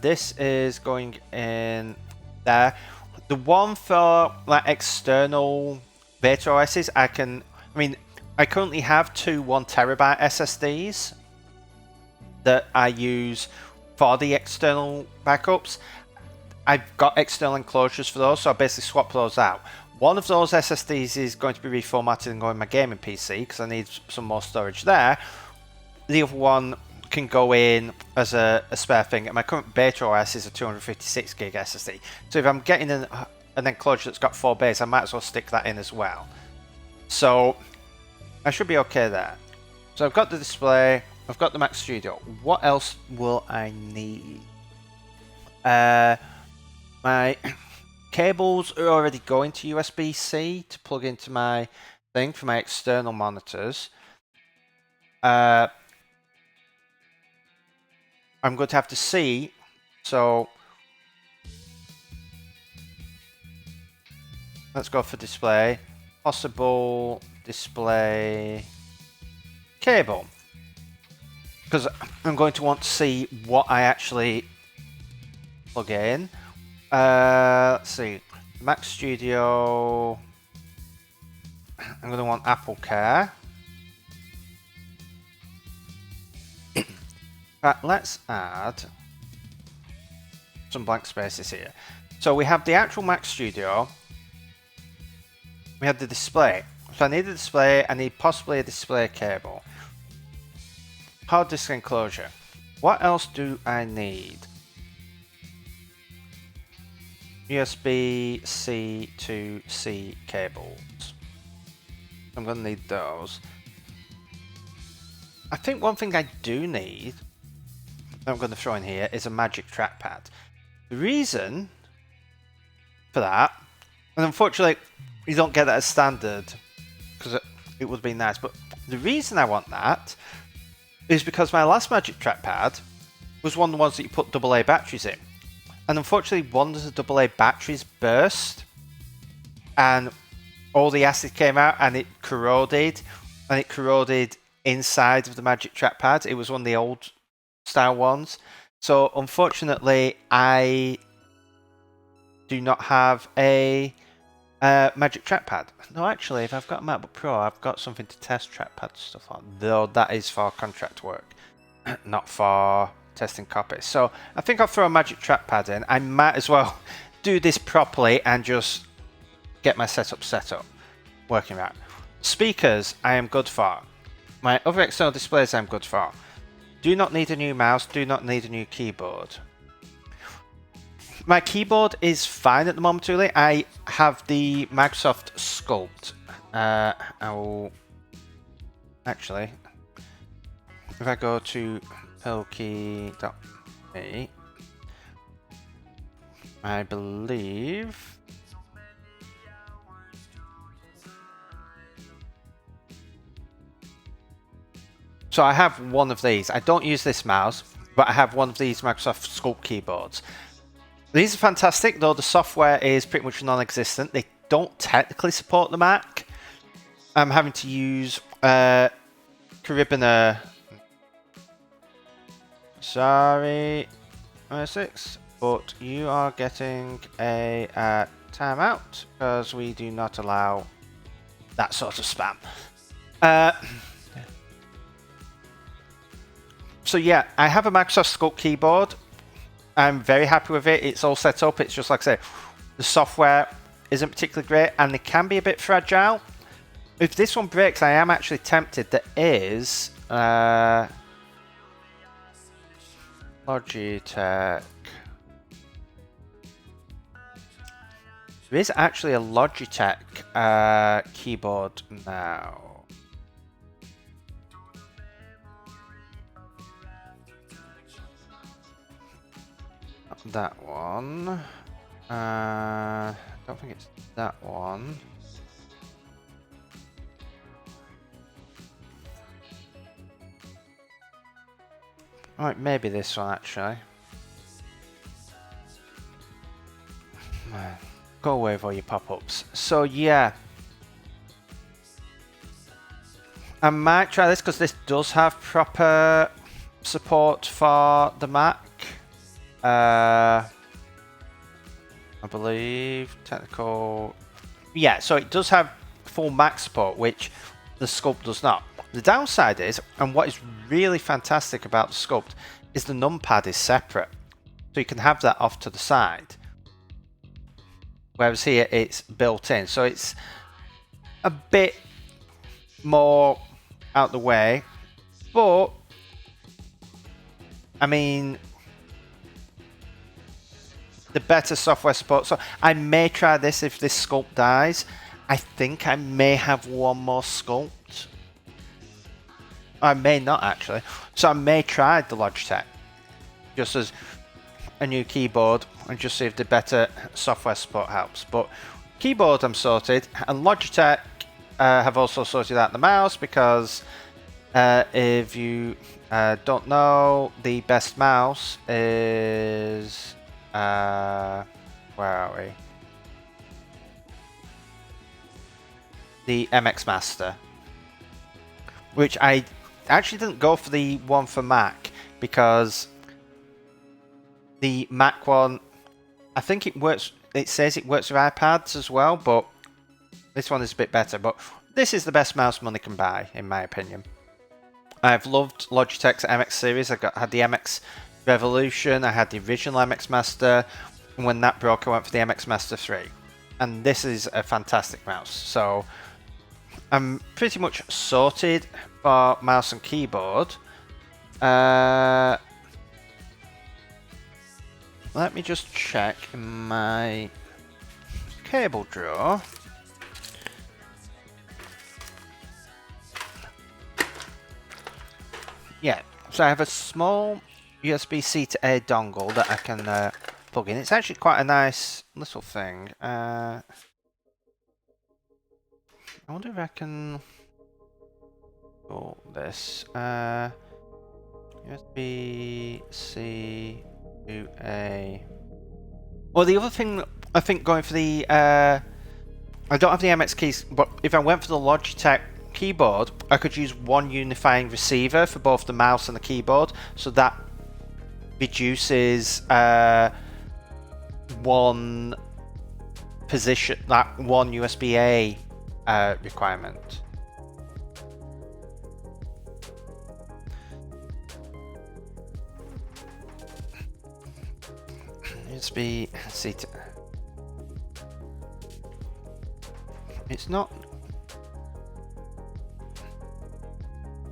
This is going in there. The one for like external beta OSs, I currently have 2 1TB SSDs that I use for the external backups. I've got external enclosures for those, so I basically swap those out. One of those SSDs is going to be reformatted and go in my gaming PC because I need some more storage there. The other one can go in as a spare thing, and my current beta OS is a 256 gig SSD. So if I'm getting an enclosure that's got 4 bays, I might as well stick that in as well. So I should be okay there. So I've got the display, I've got the Mac Studio. What else will I need? My cables are already going to USB-C to plug into my thing for my external monitors. I'm going to have to see, so let's go for display, possible display cable, because I'm going to want to see what I actually plug in. Let's see, Mac Studio, I'm going to want Apple Care. Right, let's add some blank spaces here. So we have the actual Mac Studio. We have the display. So I need a display. I need possibly a display cable. Hard disk enclosure. What else do I need? USB-C to C cables. I'm going to need those. I think one thing I do need, I'm going to throw in here, is a magic trackpad. The reason for that, and unfortunately you don't get that as standard because it would be nice, but the reason I want that is because my last magic trackpad was one of the ones that you put AA batteries in, and unfortunately one of the AA batteries burst and all the acid came out and it corroded inside of the magic trackpad. It was one of the old style ones, so unfortunately I do not have a magic trackpad. No, actually, if I've got a MacBook Pro, I've got something to test trackpad stuff on, though that is for contract work, not for testing Coppice. So I think I'll throw a magic trackpad in. I might as well do this properly and just get my setup set up working right. Speakers I am good for. My other external displays I'm good for. Do not need a new mouse, do not need a new keyboard. My keyboard is fine at the moment, really. I have the Microsoft Sculpt. I will actually, if I go to pilkey.me, I believe So I have one of these. I don't use this mouse, but I have one of these Microsoft Sculpt keyboards. These are fantastic, though the software is pretty much non-existent. They don't technically support the Mac. I'm having to use Caribbean. Sorry, 6, but you are getting a timeout because we do not allow that sort of spam. So yeah, I have a Microsoft Sculpt keyboard. I'm very happy with it. It's all set up. It's just like I say, the software isn't particularly great and it can be a bit fragile. If this one breaks, I am actually tempted. There is Logitech. There is actually a Logitech keyboard now. That one. Don't think it's that one. Alright, maybe this one actually. Go away with all your pop-ups. So yeah. I might try this because this does have proper support for the Mac. I believe technical. Yeah, so it does have full Mac support, which the Sculpt does not. The downside is, and what is really fantastic about the Sculpt, is the numpad is separate. So you can have that off to the side. Whereas here it's built in. So it's a bit more out the way. But, I mean, the better software support. So I may try this if this Sculpt dies. I think I may have one more Sculpt. I may not actually. So I may try the Logitech just as a new keyboard and just see if the better software support helps. But keyboard I'm sorted, and Logitech have also sorted out the mouse because if you don't know, the best mouse is where are we? The MX Master, which I actually didn't go for the one for Mac because the Mac one, I think it works. It says it works with iPads as well, but this one is a bit better. But this is the best mouse money can buy, in my opinion. I've loved Logitech's MX series. Had the MX Revolution. I had the original MX Master. And when that broke, I went for the MX Master 3. And this is a fantastic mouse. So I'm pretty much sorted for mouse and keyboard. Let me just check my cable drawer. Yeah, so I have a small USB-C to A dongle that I can plug in. It's actually quite a nice little thing. I wonder if I can pull this. USB-C to A. Well, the other thing I think going for the I don't have the MX keys, but if I went for the Logitech keyboard, I could use one unifying receiver for both the mouse and the keyboard, so that reduces one position, that one USB-A requirement. USB-C to... It's not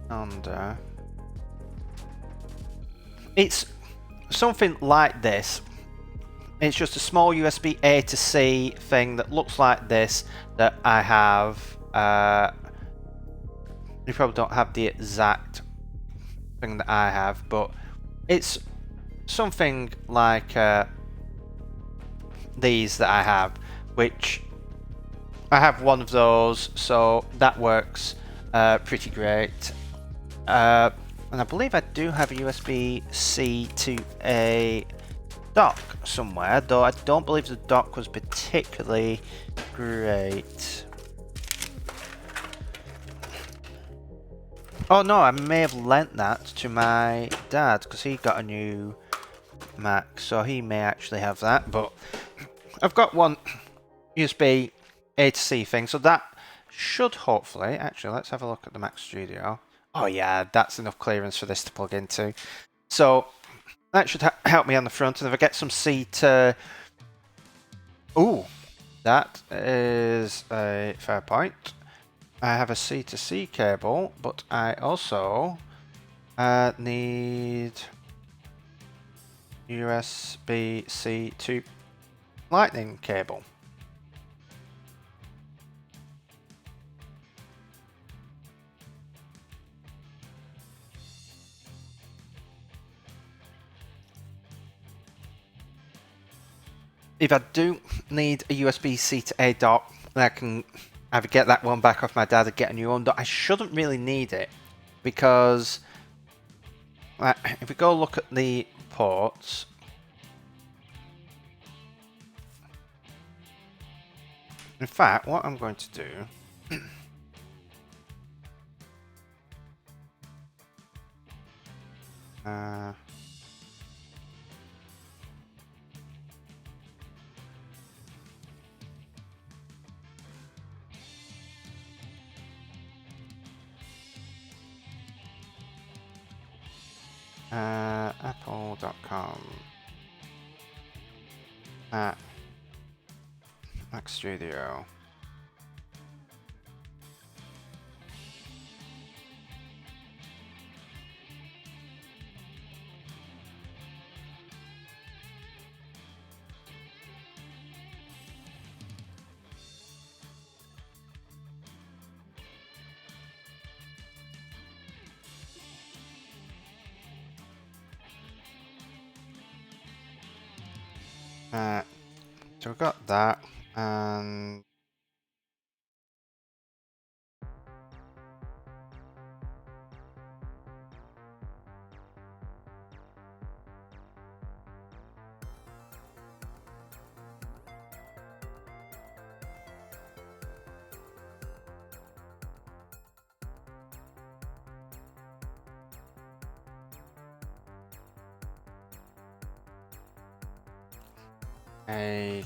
under. It's something like this. It's just a small USB A to C thing that looks like this that I have. You probably don't have the exact thing that I have, but it's something like these that I have, which I have one of those, so that works pretty great. And I believe I do have a USB-C to a dock somewhere, though I don't believe the dock was particularly great. Oh no, I may have lent that to my dad because he got a new Mac, so he may actually have that, but I've got one USB A to C thing, so that should hopefully, actually let's have a look at the Mac Studio. Oh yeah, that's enough clearance for this to plug into. So that should help me on the front, and if I get some C to... Ooh, that is a fair point. I have a C to C cable, but I also need USB-C to Lightning cable. If I do need a USB-C to A dock, then I can either get that one back off my dad or get a new one. But I shouldn't really need it because if we go look at the ports, in fact, what I'm going to do apple.com Mac Studio. So we've got that, and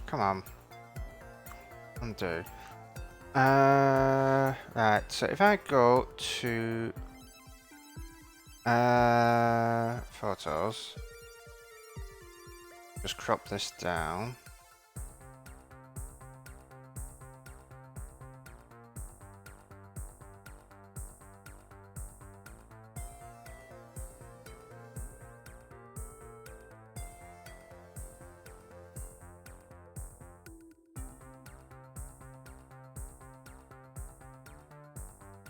come on, undo. Right, so if I go to photos, just crop this down.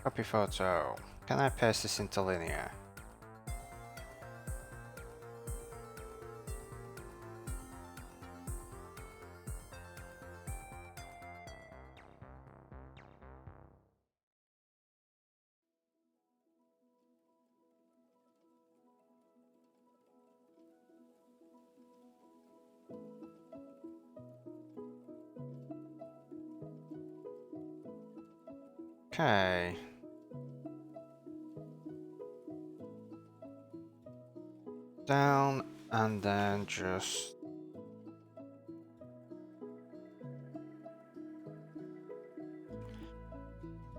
Copy photo. Can I paste this into linear? Okay. Down and then just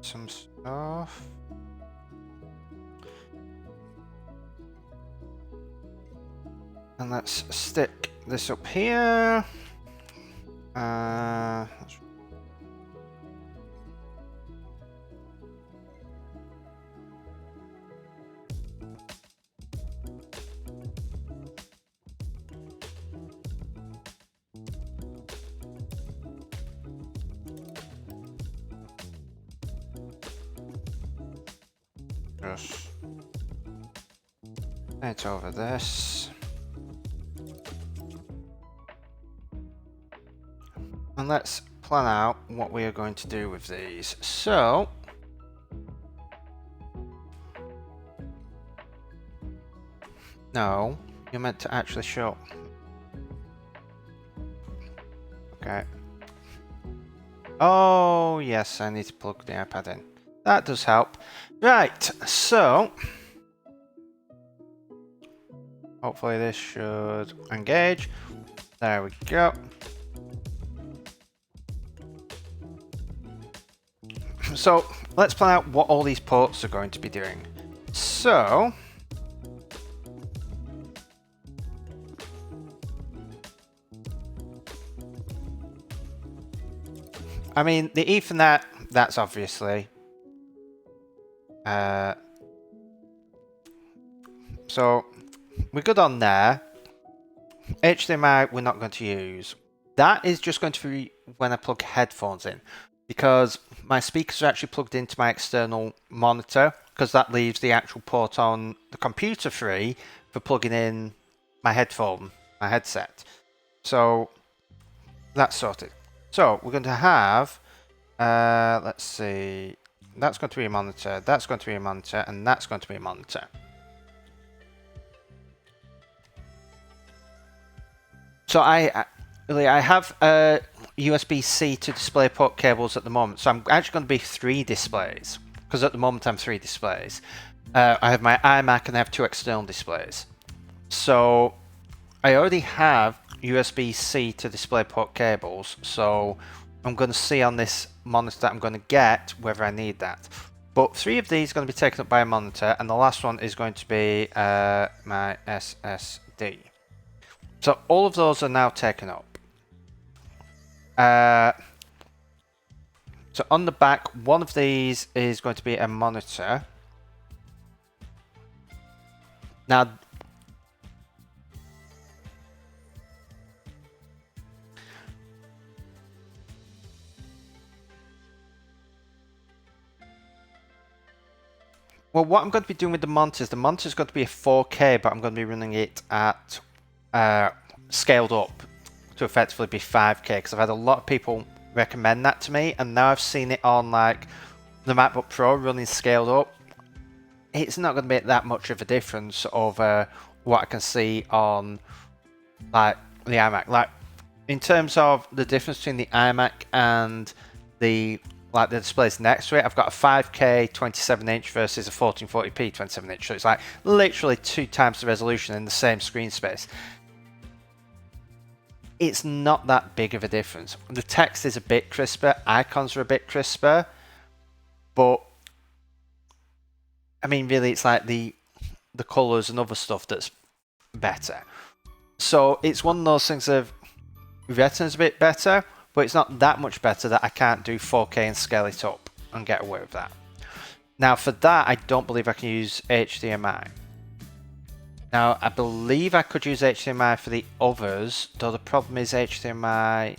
some stuff. And let's stick this up here. Just paint over this. And let's plan out what we are going to do with these. So No, you're meant to actually show. Okay. Oh, yes, I need to plug the iPad in. That does help. Right, so hopefully this should engage. There we go. So let's plan out what all these ports are going to be doing. So I mean, the Ethernet, that's obviously. So we're good on there. HDMI we're not going to use. That is just going to be when I plug headphones in, because my speakers are actually plugged into my external monitor, because that leaves the actual port on the computer free for plugging in my headset. So that's sorted. So we're going to have, let's see, that's going to be a monitor, that's going to be a monitor, and that's going to be a monitor. So I have USB-C to DisplayPort cables at the moment, so I'm actually going to be 3 displays, because at the moment I'm 3 displays. I have my iMac and I have 2 external displays. So I already have USB-C to DisplayPort cables, so I'm going to see on this monitor that I'm going to get whether I need that. But 3 of these are going to be taken up by a monitor, and the last one is going to be my SSD. So all of those are now taken up. So on the back, one of these is going to be a monitor. Now, well, what I'm going to be doing with the monitor is going to be a 4K, but I'm going to be running it at scaled up to effectively be 5K, because I've had a lot of people recommend that to me, and now I've seen it on like the MacBook Pro running scaled up. It's not going to make that much of a difference over what I can see on like the iMac. Like in terms of the difference between the iMac and the displays next to it, I've got a 5K 27-inch versus a 1440p 27-inch. So it's like literally 2 times the resolution in the same screen space. It's not that big of a difference. The text is a bit crisper, icons are a bit crisper, but I mean, really, it's like the colors and other stuff that's better. So it's one of those things of Retina's a bit better, but it's not that much better that I can't do 4K and scale it up and get away with that. Now for that, I don't believe I can use HDMI. Now I believe I could use HDMI for the others, though the problem is HDMI, I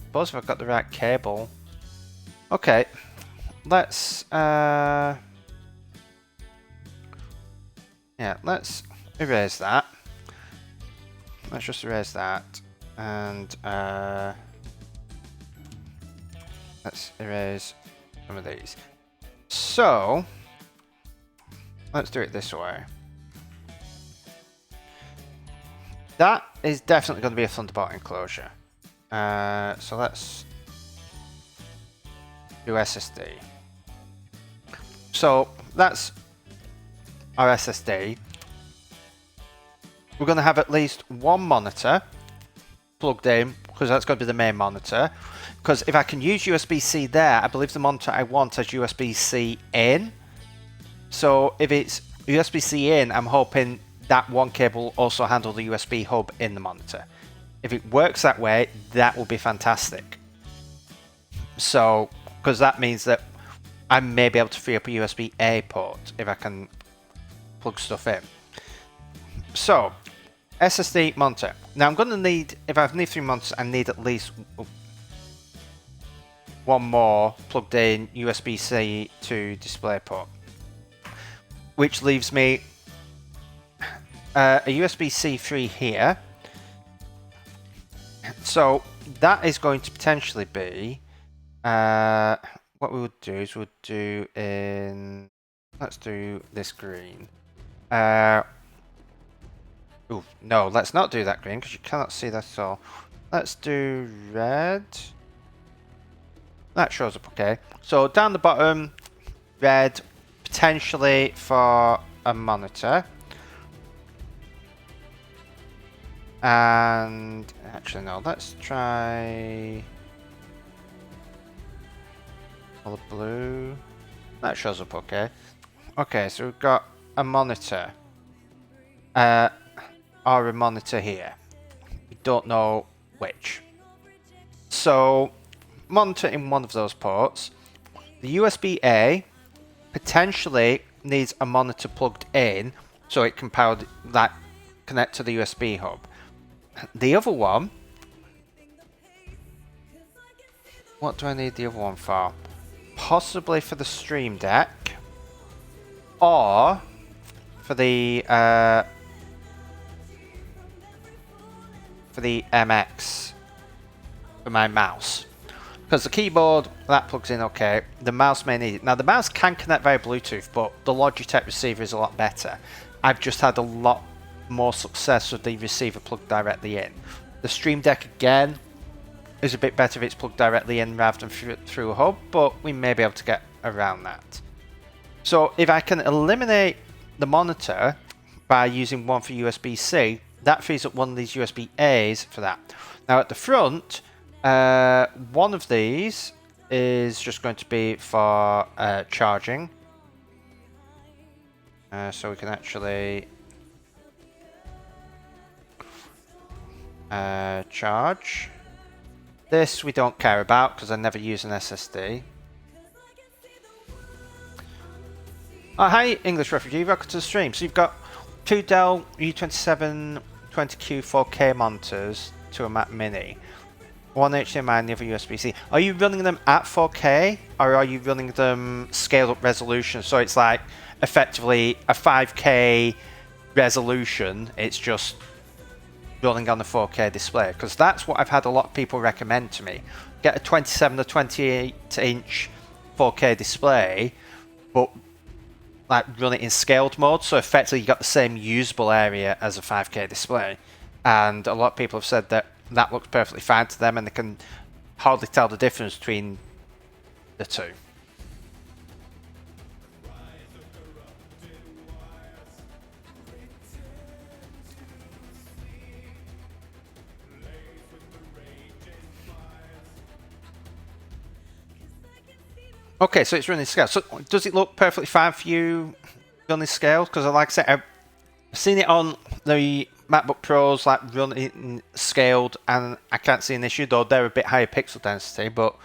suppose if I've got the right cable. Okay, let's yeah, let's erase that. Let's just erase that, and let's erase some of these. So let's do it this way. That is definitely going to be a Thunderbolt enclosure. So let's do SSD. So that's our SSD. We're going to have at least one monitor plugged in, because that's going to be the main monitor. Because if I can use USB-C there, I believe the monitor I want has USB-C in. So if it's USB-C in, I'm hoping that one cable will also handle the USB hub in the monitor. If it works that way, that will be fantastic. So, because that means that I may be able to free up a USB-A port if I can plug stuff in. So, SSD monitor. Now I'm going to need, if I need 3 monitors, I need at least one more plugged in USB-C to DisplayPort. Which leaves me a USB-C 3 here. So that is going to potentially be what we would do is we'd do in, let's do this green. Ooh, no, let's not do that green because you cannot see that at all. Let's do red. That shows up okay. So down the bottom, red, potentially for a monitor. And actually no, let's try color blue. That shows up okay. Okay, so we've got a monitor. Or a monitor here. We don't know which. So, monitor in one of those ports. The USB-A potentially needs a monitor plugged in so it can power that connect to the USB hub. The other one, what do I need the other one for? Possibly for the Stream Deck or for the MX for my mouse. Because the keyboard, that plugs in okay. The mouse may need it. Now the mouse can connect via Bluetooth, but the Logitech receiver is a lot better. I've just had a lot more success with the receiver plugged directly in. The Stream Deck again is a bit better if it's plugged directly in rather than through a hub, but we may be able to get around that. So if I can eliminate the monitor by using one for USB-C, that frees up one of these USB-As for that. Now at the front, one of these is just going to be for charging. So we can actually charge. This we don't care about because I never use an SSD. Oh, hi English Refugee, welcome to the stream. So you've got two Dell U27 20Q 4K monitors to a Mac Mini. One HDMI and the other USB-C. Are you running them at 4K or are you running them scaled up resolution? So it's like effectively a 5K resolution. It's just running on the 4K display, because that's what I've had a lot of people recommend to me. Get a 27 or 28 inch 4K display, but like run it in scaled mode, so effectively you got the same usable area as a 5K display. And a lot of people have said that that looks perfectly fine to them and they can hardly tell the difference between the two. Okay, so it's running scale. So does it look perfectly fine for you running scale? Because like I said, I've seen it on the MacBook Pros, like running scaled, and I can't see an issue, though they're a bit higher pixel density, but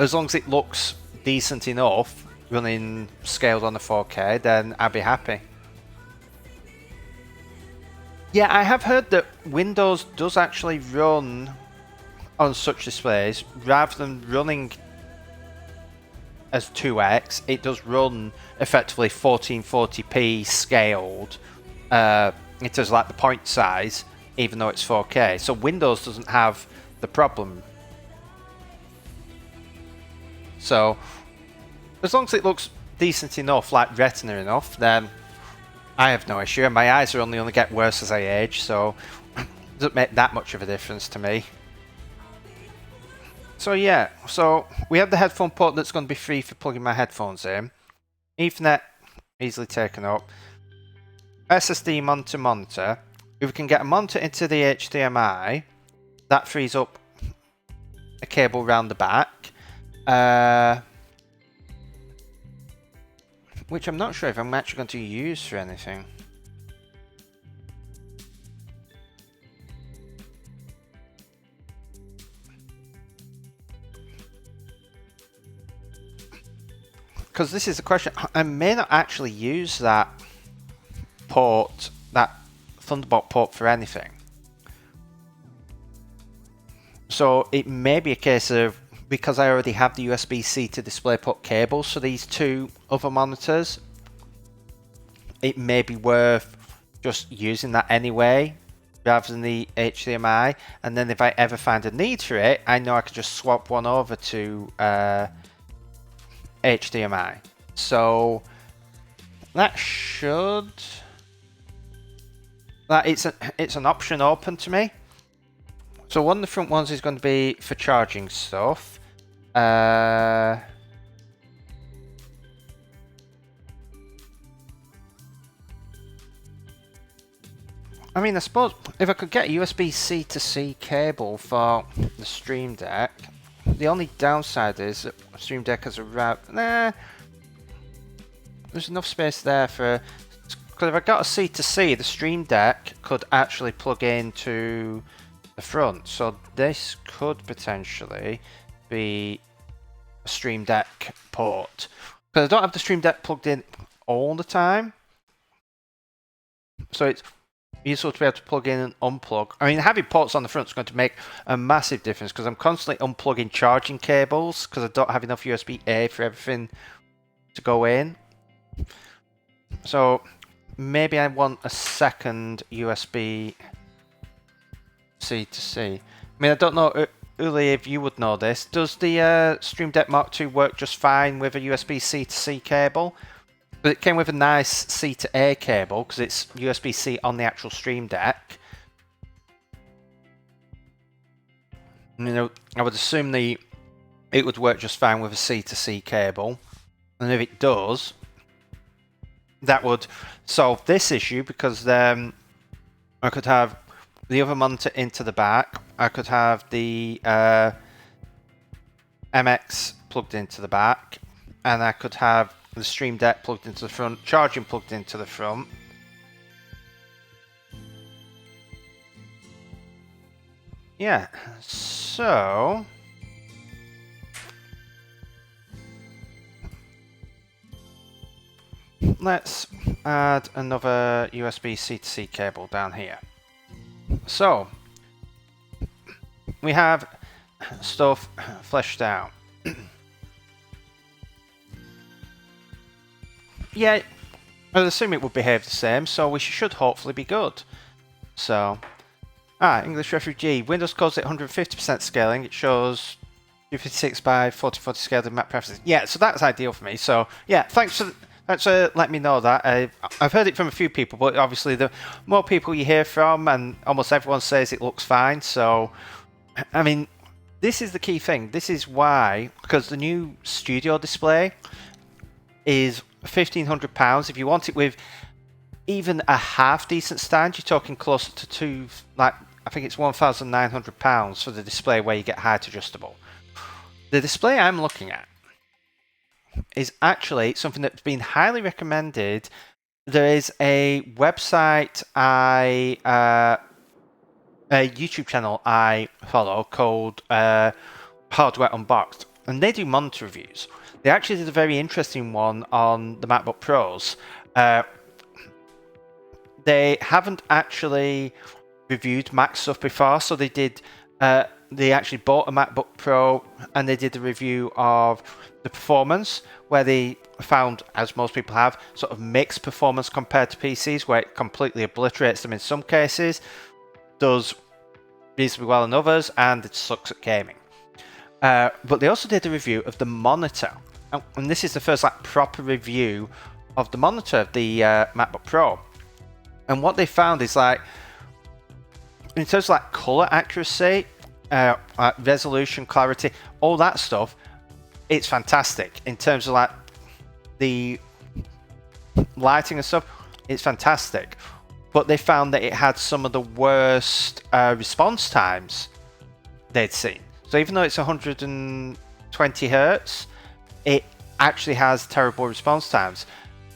as long as it looks decent enough running scaled on the 4K, then I'd be happy. Yeah, I have heard that Windows does actually run on such displays, rather than running as 2x, it does run effectively 1440p scaled in terms of like the point size, even though it's 4K. So Windows doesn't have the problem. So as long as it looks decent enough, like Retina enough, then I have no issue. And my eyes are only get worse as I age, so it doesn't make that much of a difference to me. So yeah, so we have the headphone port that's going to be free for plugging my headphones in. Ethernet, easily taken up. SSD monitor. If we can get a monitor into the HDMI, that frees up a cable around the back. Which I'm not sure if I'm actually going to use for anything. Because this is the question, I may not actually use that port, that Thunderbolt port for anything. So it may be a case of, because I already have the USB-C to DisplayPort cables for these two other monitors, it may be worth just using that anyway, rather than the HDMI. And then if I ever find a need for it, I know I can just swap one over to HDMI. So that should that it's an option open to me. So one of the front ones is going to be for charging stuff. I mean, I suppose if I could get a USB-C to C cable for the Stream Deck, the only downside is that Stream Deck has a route. Nah, there's enough space there for. Because if I got a C to C, the Stream Deck could actually plug into the front. So this could potentially be a Stream Deck port. Because I don't have the Stream Deck plugged in all the time. So it's useful to be able to plug in and unplug. I mean, having ports on the front is going to make a massive difference because I'm constantly unplugging charging cables because I don't have enough USB-A for everything to go in. So maybe I want a second USB-C to C. I mean, I don't know, Uli, if you would know this. Does the Stream Deck Mark II work just fine with a USB-C to C cable? But it came with a nice C to A cable because it's USB-C on the actual Stream Deck. You know, I would assume it would work just fine with a C to C cable, and if it does, that would solve this issue because I could have the other monitor into the back. I could have the MX plugged into the back, and I could have the Stream Deck plugged into the front, charging plugged into the front. Yeah, so let's add another USB-C to C cable down here. So we have stuff fleshed out. Yeah, I'd assume it would behave the same, so we should hopefully be good. So, English refugee. Windows codes at 150% scaling. It shows 256 by 4040 scaled in map preferences. Yeah, so that's ideal for me. So, yeah, thanks for letting me know that. I've heard it from a few people, but obviously the more people you hear from, and almost everyone says it looks fine. So, I mean, this is the key thing. This is why, because the new studio display is £1,500. If you want it with even a half decent stand, you're talking closer to I think it's £1,900 for the display where you get height adjustable. The display I'm looking at is actually something that's been highly recommended. There is a website a YouTube channel I follow called Hardware Unboxed, and they do monitor reviews. They actually did a very interesting one on the MacBook Pros. They haven't actually reviewed Mac stuff before, so they did. They actually bought a MacBook Pro and they did a review of the performance, where they found, as most people have, sort of mixed performance compared to PCs, where it completely obliterates them in some cases, does reasonably well in others, and it sucks at gaming. But they also did a review of the monitor, and this is the first proper review of the monitor of the MacBook Pro. And what they found is in terms of color accuracy, resolution, clarity, all that stuff, it's fantastic. In terms of the lighting and stuff, it's fantastic. But they found that it had some of the worst response times they'd seen. So even though it's 120 Hertz, it actually has terrible response times.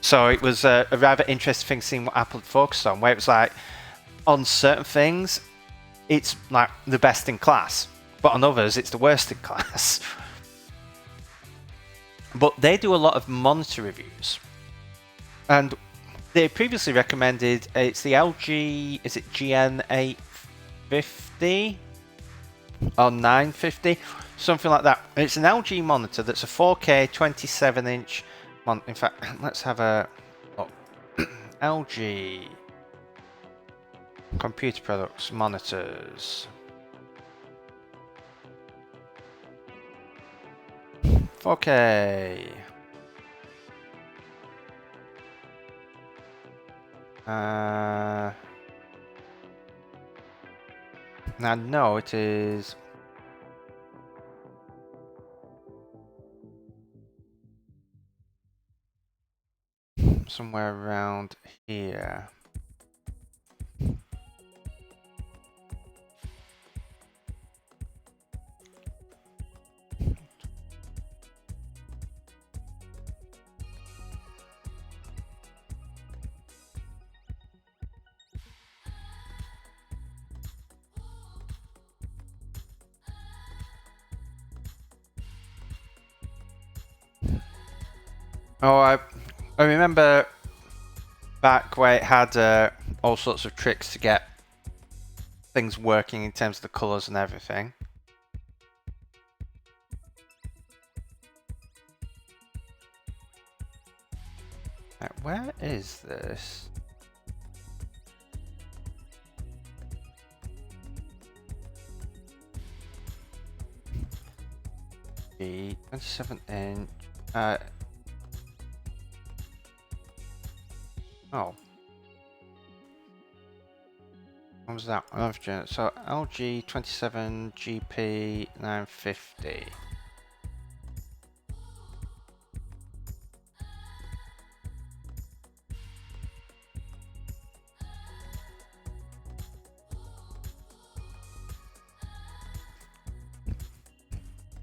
So it was a rather interesting thing seeing what Apple focused on, where it was on certain things, it's the best in class, but on others, it's the worst in class. But they do a lot of monitor reviews, and they previously recommended it's the LG, is it GN850 or 950, something like that. It's an LG monitor that's a 4K 27-inch. In fact, let's have a look. LG computer products monitors. 4K. Now, no, it is somewhere around here. Oh, I remember back where it had all sorts of tricks to get things working in terms of the colours and everything. Right, where is this? The 27-inch. Oh. What was that? So LG 27 GP 950.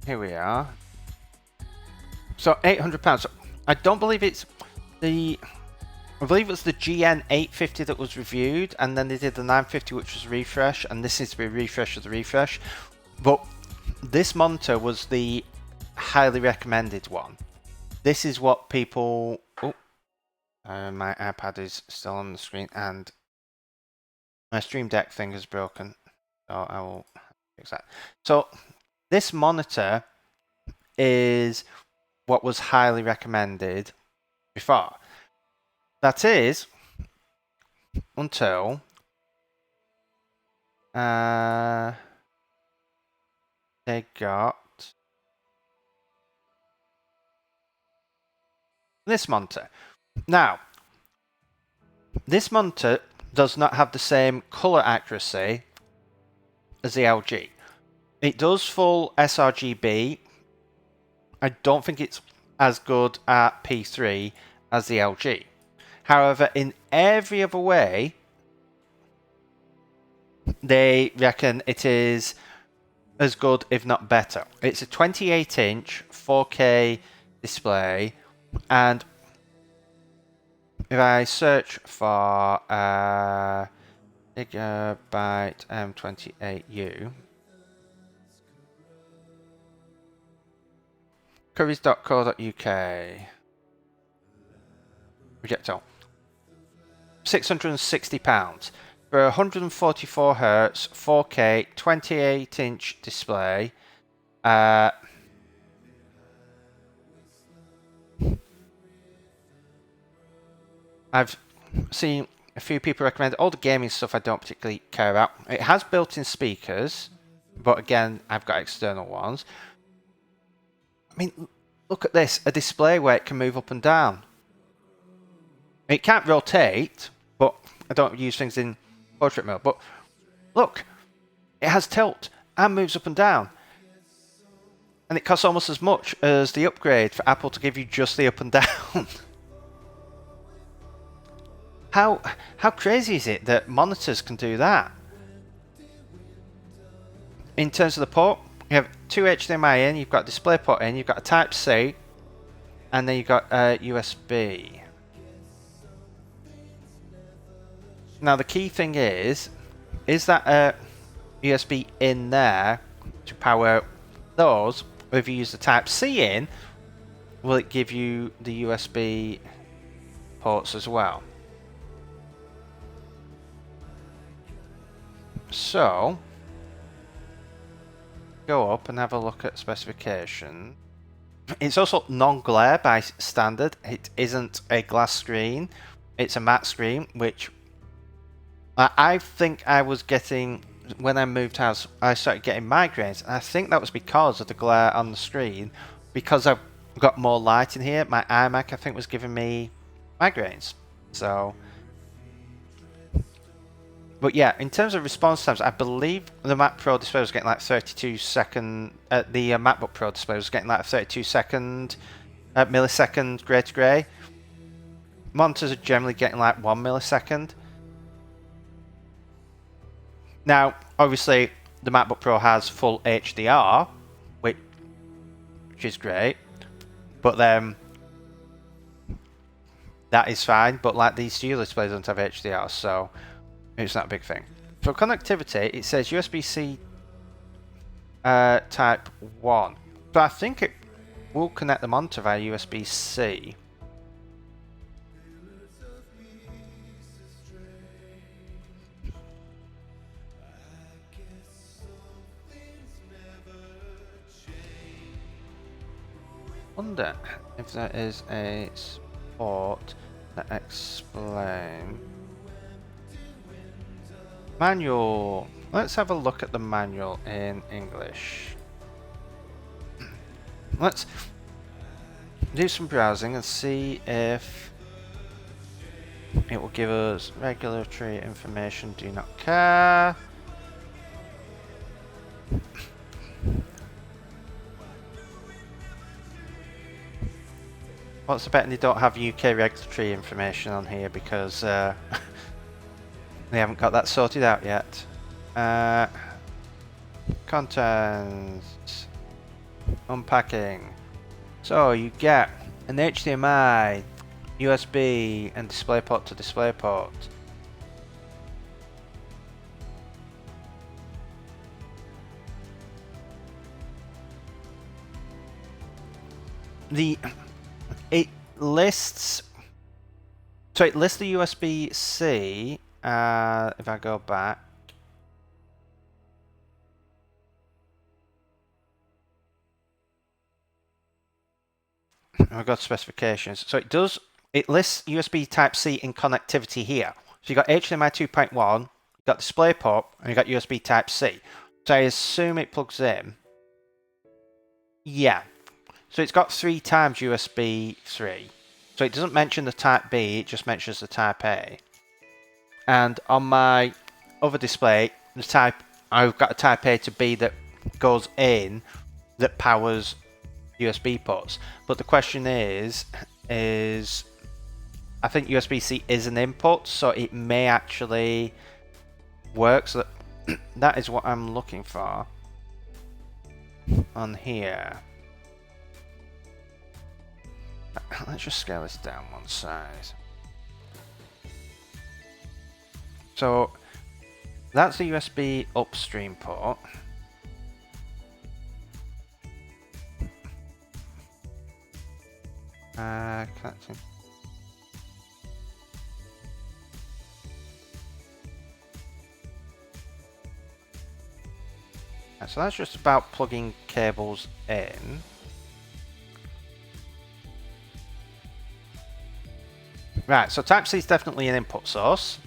Here we are. So £800. I don't believe it's the. I believe it was the GN 850 that was reviewed, and then they did the 950, which was refresh, and this needs to be a refresh of the refresh. But this monitor was the highly recommended one. This is what people. Oh, my iPad is still on the screen, and my Stream Deck thing is broken. So I will fix that. So this monitor is what was highly recommended before. That is until they got this monitor. Now, this monitor does not have the same color accuracy as the LG. It does full sRGB. I don't think it's as good at P3 as the LG. However, in every other way, they reckon it is as good, if not better. It's a 28-inch 4K display, and if I search for Gigabyte M28U, Coppice.co.uk, reject all. £660 for a 144 Hz 4K 28-inch display. I've seen a few people recommend all the gaming stuff I don't particularly care about. It has built-in speakers, but again, I've got external ones. I mean, look at this, a display where it can move up and down. It can't rotate, but I don't use things in portrait mode. But look, it has tilt and moves up and down. And it costs almost as much as the upgrade for Apple to give you just the up and down. How crazy is it that monitors can do that? In terms of the port, you have two HDMI in, you've got a DisplayPort in, you've got a Type-C, and then you've got USB. Now the key thing is that USB in there to power those, or if you use the Type-C in, will it give you the USB ports as well? So, go up and have a look at specification. It's also non-glare by standard. It isn't a glass screen, it's a matte screen, which I think I was getting, when I moved house, I started getting migraines, and I think that was because of the glare on the screen. Because I've got more light in here, my iMac I think was giving me migraines. So, But yeah, in terms of response times, I believe the Mac Pro display was getting like 32 second. The MacBook Pro display was getting like a 32 second millisecond grey to grey. Monitors are generally getting like 1 millisecond. Now, obviously, the MacBook Pro has full HDR, which is great, but then that is fine. But like these studio displays don't have HDR, so it's not a big thing. For connectivity, it says USB-C Type 1, so I think it will connect the monitor via USB-C. Wonder if there is a support that explain manual. Let's have a look at the manual in English. Let's do some browsing and see if it will give us regulatory information. Do not care. What's the bet they don't have UK regulatory information on here because they haven't got that sorted out yet. Contents. Unpacking. So you get an HDMI, USB and DisplayPort to DisplayPort. It lists the USB-C. If I go back, I've got specifications. So it lists USB Type-C in connectivity here. So you got HDMI 2.1, you got DisplayPort, and you got USB Type-C. So I assume it plugs in. Yeah. So it's got 3 times USB 3. So it doesn't mention the Type B, it just mentions the Type A. And on my other display, I've got a Type A to B that goes in that powers USB ports. But the question is I think USB-C is an input, so it may actually work. So that is what I'm looking for on here. Let's just scale this down one size. So that's the USB upstream port. Connecting. So that's just about plugging cables in. Right, so Type-C is definitely an input source.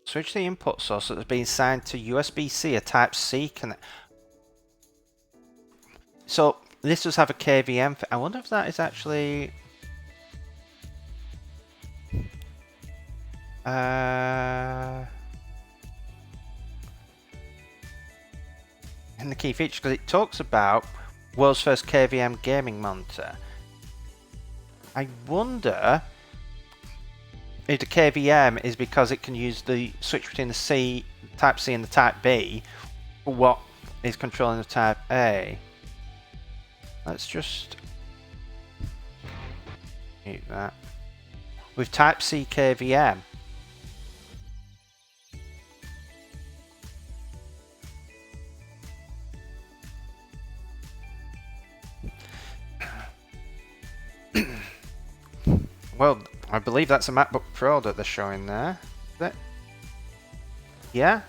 Switch the input source that has been assigned to USB-C, a Type-C connect. So this does have a KVM. I wonder if that is actually... in the key features, because it talks about world's first KVM gaming monitor. I wonder if the KVM is because it can use the switch between the Type C and the Type B for what is controlling the Type A. Let's just mute that. With Type C KVM. Well, I believe that's a MacBook Pro that they're showing there. Is it? Yeah?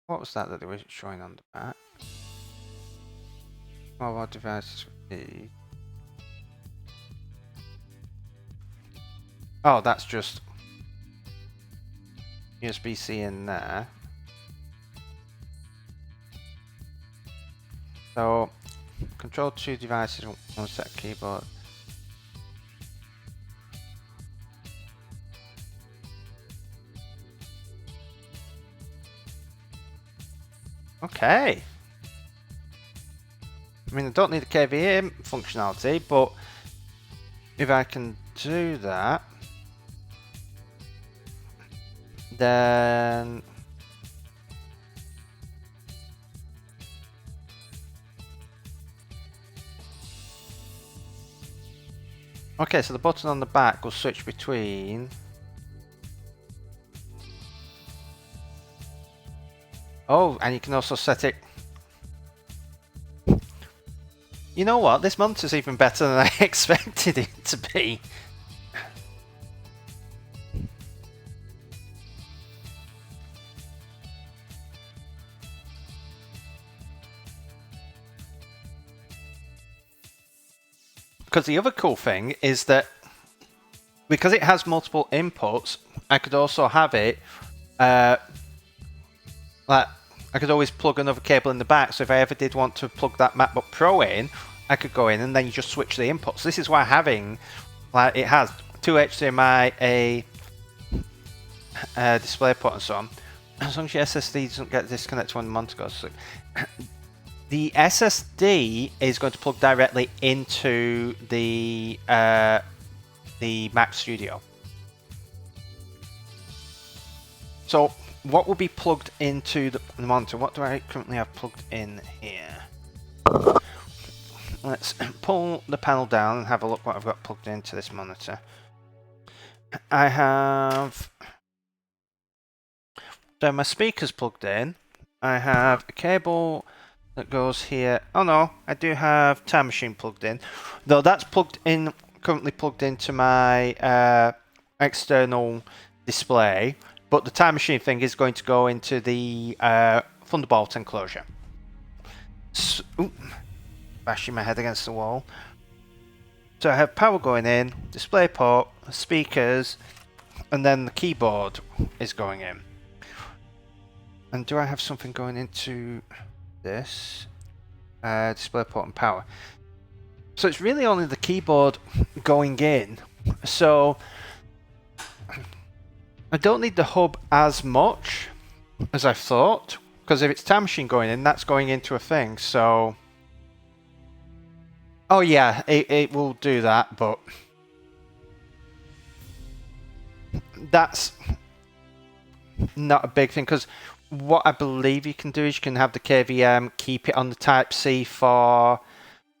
What was that they were showing on the back? Mobile devices. Oh, that's just USB-C in there. So, control 2 devices, one set keyboard. Okay. I mean, I don't need the KVM functionality, but if I can do that, then okay, so the button on the back will switch between. Oh, and you can also set it. You know what? This monitor's even better than I expected it to be. Because the other cool thing is that because it has multiple inputs, I could also have it like I could always plug another cable in the back, so if I ever did want to plug that MacBook Pro in, I could go in and then you just switch the inputs. This is why having, like, it has 2 HDMI, a display port and so on. As long as your SSD doesn't get disconnected when the monitor goes to sleep. The SSD is going to plug directly into the Mac Studio. So what will be plugged into the monitor? What do I currently have plugged in here? Let's pull the panel down and have a look what I've got plugged into this monitor. I have my speakers plugged in. I have a cable that goes here. Oh no, I do have Time Machine plugged in. Though that's plugged in, currently plugged into my external display. But the Time Machine thing is going to go into the Thunderbolt enclosure. So, bashing my head against the wall. So I have power going in, display port, speakers, and then the keyboard is going in. And do I have something going into this? Display port and power. So it's really only the keyboard going in. So I don't need the hub as much as I thought, because if it's Time Machine going in, that's going into a thing. So, oh yeah, it will do that, but that's not a big thing, because what I believe you can do is you can have the KVM keep it on the Type-C for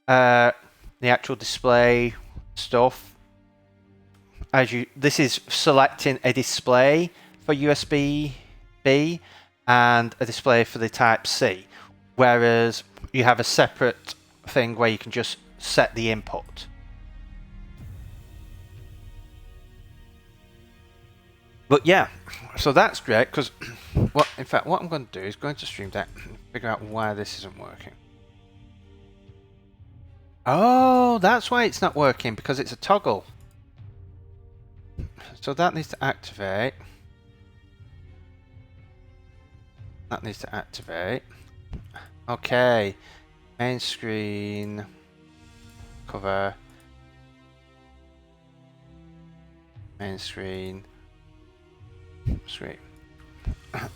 the actual display stuff. This is selecting a display for USB-B and a display for the Type-C, whereas you have a separate thing where you can just set the input. But yeah, so that's great, because in fact what I'm going to do is go into Stream Deck and figure out why this isn't working. Oh, that's why it's not working, because it's a toggle. So that needs to activate. That needs to activate. Okay. Main screen. Cover. Main screen. Sweet.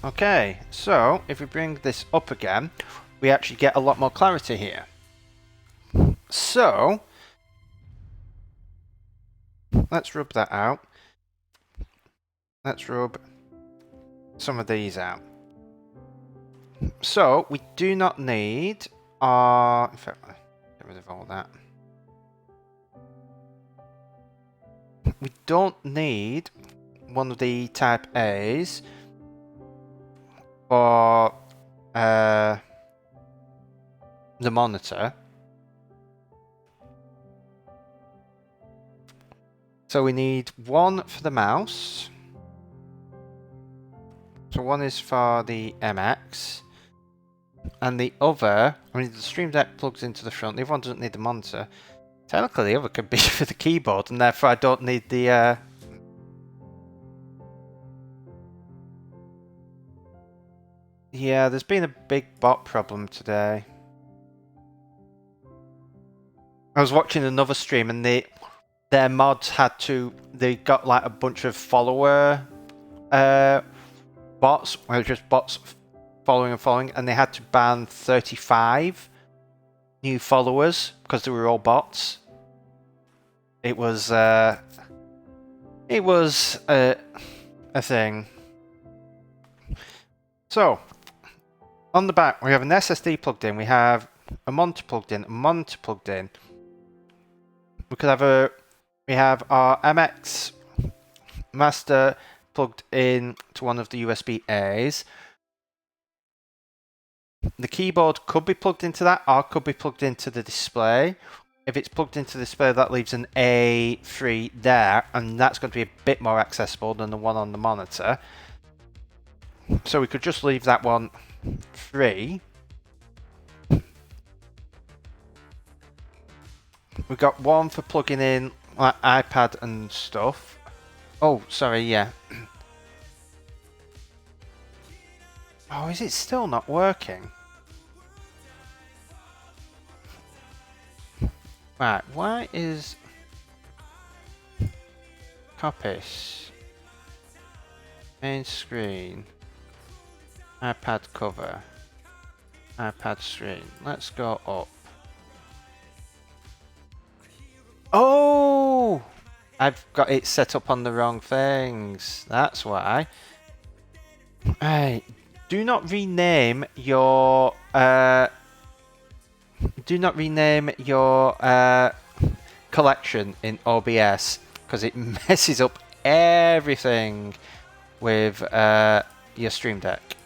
Okay, so if we bring this up again, we actually get a lot more clarity here. So let's rub that out. Let's rub some of these out. So we do not need our, in fact, get rid of all that. We don't need one of the Type A's for the monitor. So we need one for the mouse. So one is for the MX, and the other, I mean, the Stream Deck plugs into the front. The other one doesn't need the monitor. Technically, the other could be for the keyboard, and therefore I don't need the. Yeah, there's been a big bot problem today. I was watching another stream, and their mods they got like a bunch of follower bots, where just bots following, and they had to ban 35 new followers because they were all bots. It was a thing. So on the back we have an SSD plugged in, we have a monitor plugged in, We have our MX master plugged in to one of the USB A's. The keyboard could be plugged into that, or could be plugged into the display. If it's plugged into the display, that leaves an A3 there, and that's going to be a bit more accessible than the one on the monitor. So we could just leave that one free. We've got one for plugging in like iPad and stuff. Oh, sorry, yeah. Oh, is it still not working? Right, why is Coppice main screen, iPad cover, iPad screen? Let's go up. Oh! I've got it set up on the wrong things. That's why. Hey, do not rename your collection in OBS, because it messes up everything with your Stream Deck.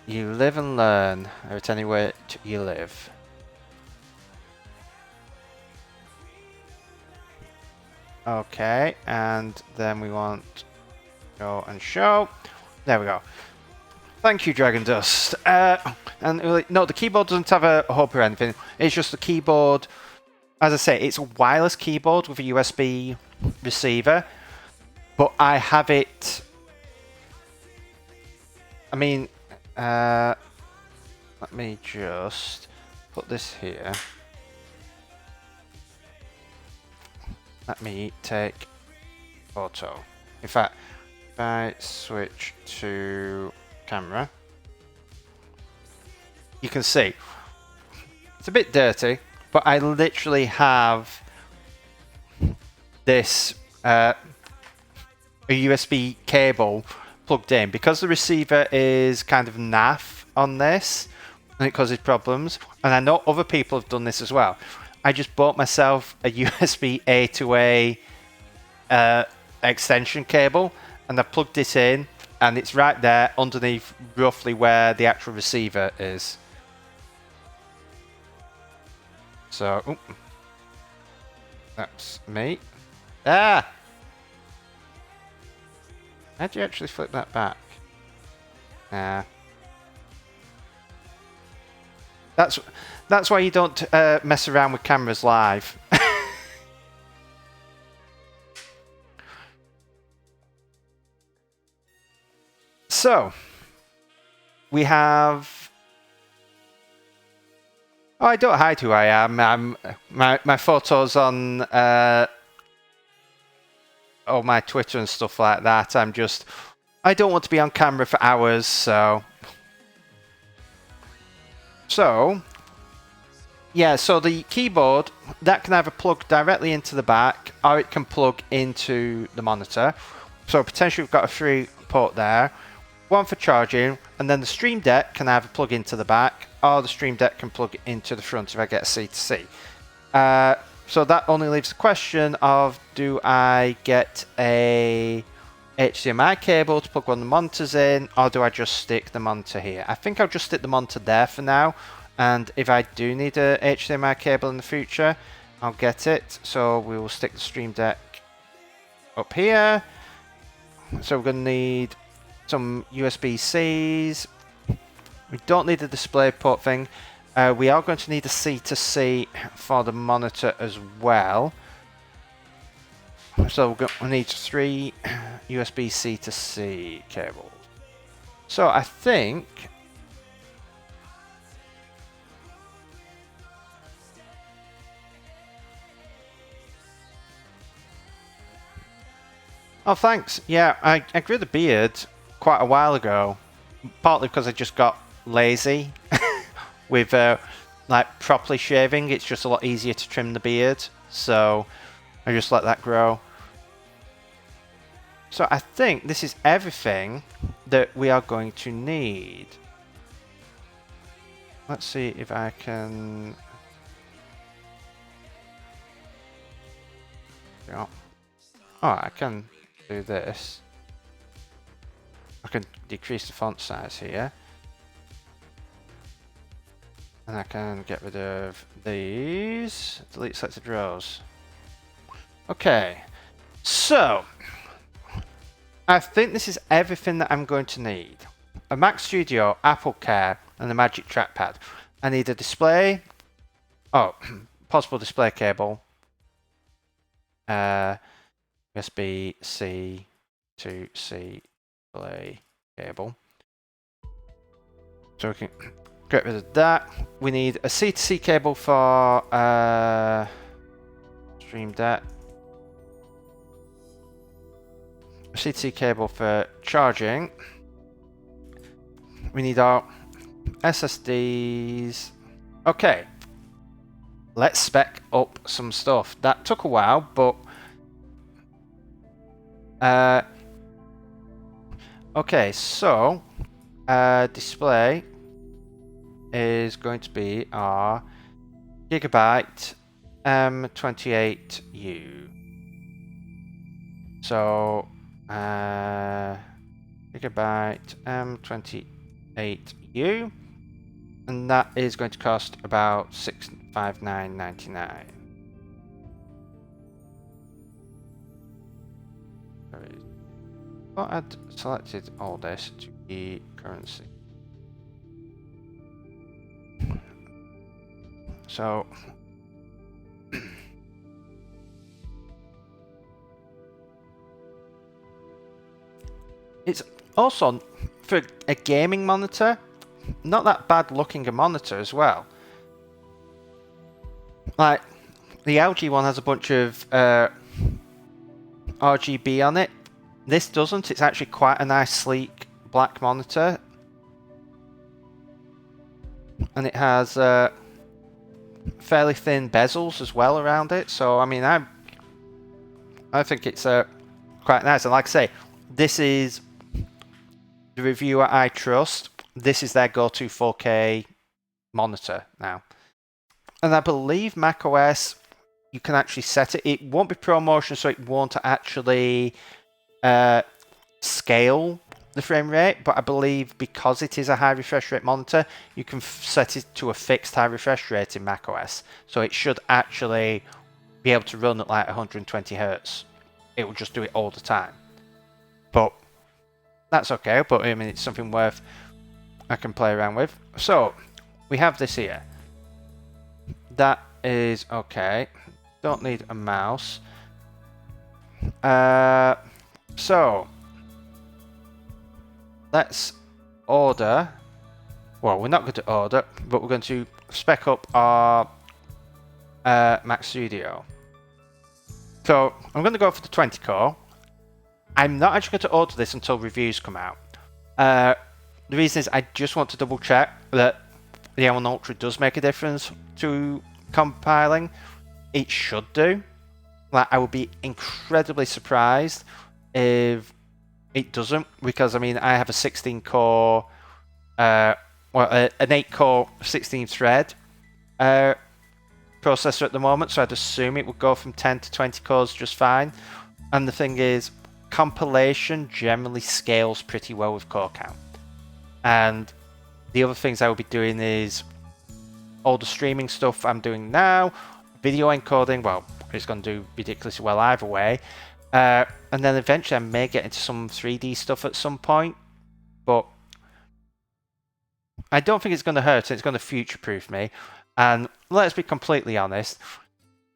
You live and learn. Or anywhere you live. Okay, and then we want go and show. There we go. Thank you, Dragon Dust. And no, the keyboard doesn't have a hub or anything. It's just the keyboard. As I say, it's a wireless keyboard with a USB receiver, but I have it. I mean, let me just put this here. Let me take photo. In fact, if I switch to camera, you can see it's a bit dirty, but I literally have this a USB cable plugged in, because the receiver is kind of naff on this and it causes problems, and I know other people have done this as well. I just bought myself a USB A to A extension cable, and I plugged it in, and it's right there underneath roughly where the actual receiver is. So, that's me. Ah! How'd you actually flip that back? Nah. That's why you don't mess around with cameras live. So, we have... Oh, I don't hide who I am. My photos on all my Twitter and stuff like that. I don't want to be on camera for hours, so... Yeah, so the keyboard, that can either plug directly into the back, or it can plug into the monitor. So potentially we've got a 3 port there, one for charging, and then the Stream Deck can either plug into the back, or the Stream Deck can plug into the front if I get a C2C. So that only leaves the question of, do I get a HDMI cable to plug one of the monitors in, or do I just stick the monitor here? I think I'll just stick the monitor there for now. And if I do need a HDMI cable in the future, I'll get it. So we will stick the Stream Deck up here. So we're going to need some USB-Cs. We don't need a display port thing. We are going to need a C2C for the monitor as well. So we'll need 3 USB-C to C cables. So I think... Oh, thanks. Yeah, I grew the beard quite a while ago. Partly because I just got lazy with like properly shaving. It's just a lot easier to trim the beard. So I just let that grow. So I think this is everything that we are going to need. Let's see if I can... Yeah. Oh, I can do this. I can decrease the font size here. And I can get rid of these. Delete selected rows. Okay. So, I think this is everything that I'm going to need. A Mac Studio, Apple Care, and a Magic Trackpad. I need a display. Oh, possible display cable. USB-C to C display cable. So we can get rid of that. We need a C to C cable for Stream Deck. A C to C cable for charging. We need our SSDs. Okay. Let's spec up some stuff. That took a while, but okay, so display is going to be our Gigabyte M28U. So Gigabyte M28U, and that is going to cost about $659.99. I thought I'd selected all this to be currency. So it's also, for a gaming monitor, not that bad looking a monitor as well. Like, the LG one has a bunch of RGB on it. This doesn't. It's actually quite a nice, sleek black monitor. And it has fairly thin bezels as well around it. So, I mean, I think it's quite nice. And like I say, this is the reviewer I trust. This is their go-to 4K monitor now. And I believe macOS, you can actually set it. It won't be ProMotion, so it won't actually scale the frame rate. But I believe because it is a high refresh rate monitor, you can set it to a fixed high refresh rate in macOS. So it should actually be able to run at like 120 Hz. It will just do it all the time. But that's okay. But I mean, it's something worth I can play around with. So we have this here. That is okay. Don't need a mouse. So let's order. Well, we're not going to order, but we're going to spec up our Mac Studio. So I'm going to go for the 20 core. I'm not actually going to order this until reviews come out. The reason is I just want to double check that the M1 Ultra does make a difference to compiling. It should do. Like, I would be incredibly surprised if it doesn't, because I mean, I have a 16 core, an 8 core 16 thread processor at the moment, so I'd assume it would go from 10 to 20 cores just fine. And the thing is, compilation generally scales pretty well with core count. And the other things I will be doing is all the streaming stuff I'm doing now, video encoding, well, it's going to do ridiculously well either way. and then eventually I may get into some 3D stuff at some point, but I don't think it's going to hurt. It's going to future-proof me. And let's be completely honest,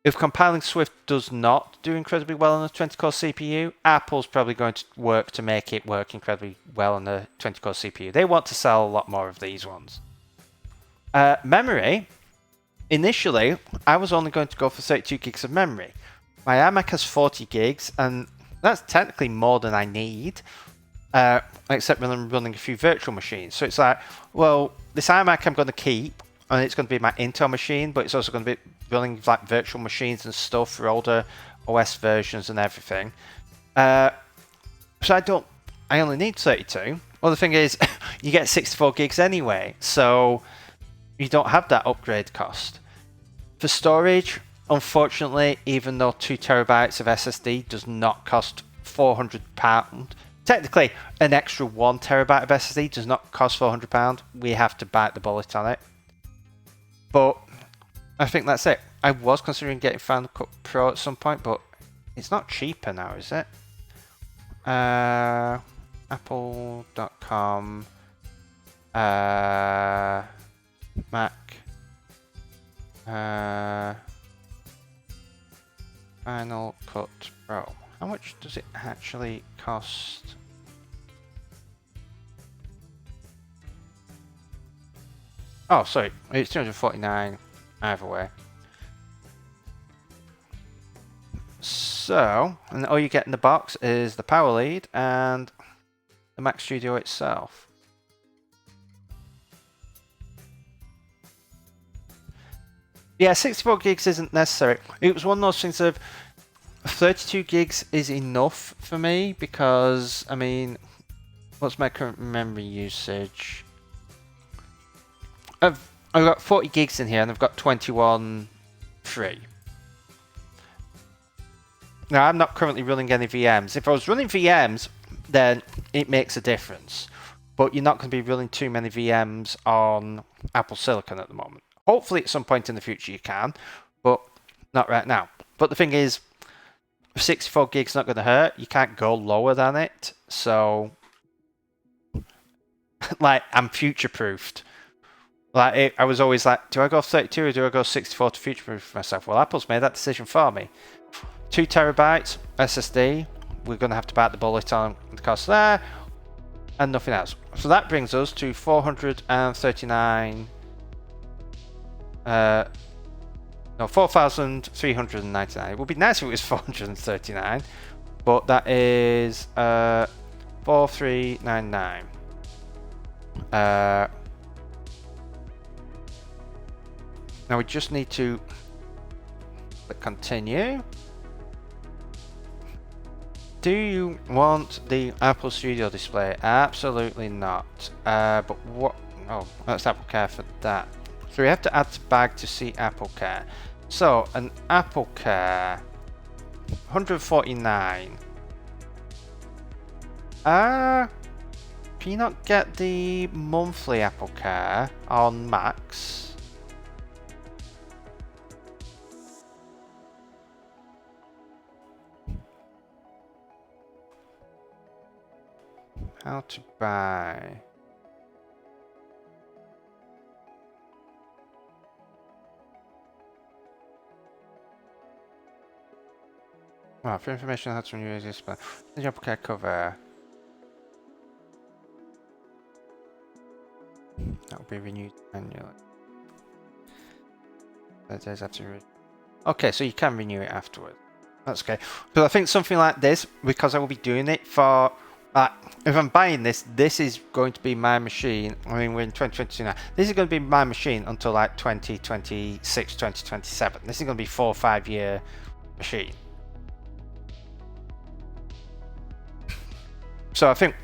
if compiling Swift does not do incredibly well on a 20-core CPU, Apple's probably going to work to make it work incredibly well on a 20-core CPU. They want to sell a lot more of these ones. Memory, initially, I was only going to go for 32 gigs of memory. My iMac has 40 gigs, and that's technically more than I need, except when I'm running a few virtual machines. So it's like, well, this iMac I'm going to keep, and it's going to be my Intel machine, but it's also going to be running like virtual machines and stuff for older OS versions and everything. So I only need 32. Well, the thing is, you get 64 gigs anyway, so you don't have that upgrade cost. For storage, unfortunately, even though 2 terabytes of SSD does not cost £400, technically an extra 1 terabyte of SSD does not cost £400, we have to bite the bullet on it. But I think that's it. I was considering getting Final Cut Pro at some point, but it's not cheaper now, is it? Apple.com Mac Final Cut Pro. How much does it actually cost? Oh, sorry, it's $249 either way. So, and all you get in the box is the power lead and the Mac Studio itself. Yeah, 64 gigs isn't necessary. It was one of those things of 32 gigs is enough for me because, I mean, what's my current memory usage? I've got 40 gigs in here and I've got 21 free. Now, I'm not currently running any VMs. If I was running VMs, then it makes a difference. But you're not going to be running too many VMs on Apple Silicon at the moment. Hopefully at some point in the future you can, but not right now. But the thing is, 64 gigs not going to hurt. You can't go lower than it. So, like, I'm future-proofed. Like, I was always like, do I go 32 or do I go 64 to future-proof myself? Well, Apple's made that decision for me. 2 terabytes SSD. We're going to have to bite the bullet on the cost there. And nothing else. So that brings us to 439... no, 4,399. It would be nice if it was 439, but that is 4,399. Now we just need to click continue. Do you want the Apple Studio display? Absolutely not. But what? Oh, that's Apple Care for that. So we have to add to bag to see Apple Care. So an Apple Care, 149. Can you not get the monthly Apple Care on Macs? How to buy? Well, for information on how to renew this, but the Apple Care cover that will be renewed annually. Days after. Okay, so you can renew it afterwards. That's okay. But I think something like this, because I will be doing it for. If I'm buying this, this is going to be my machine. I mean, we're in 2022 now. This is going to be my machine until like 2026, 2027. This is going to be a 4 or 5 year machine. So I think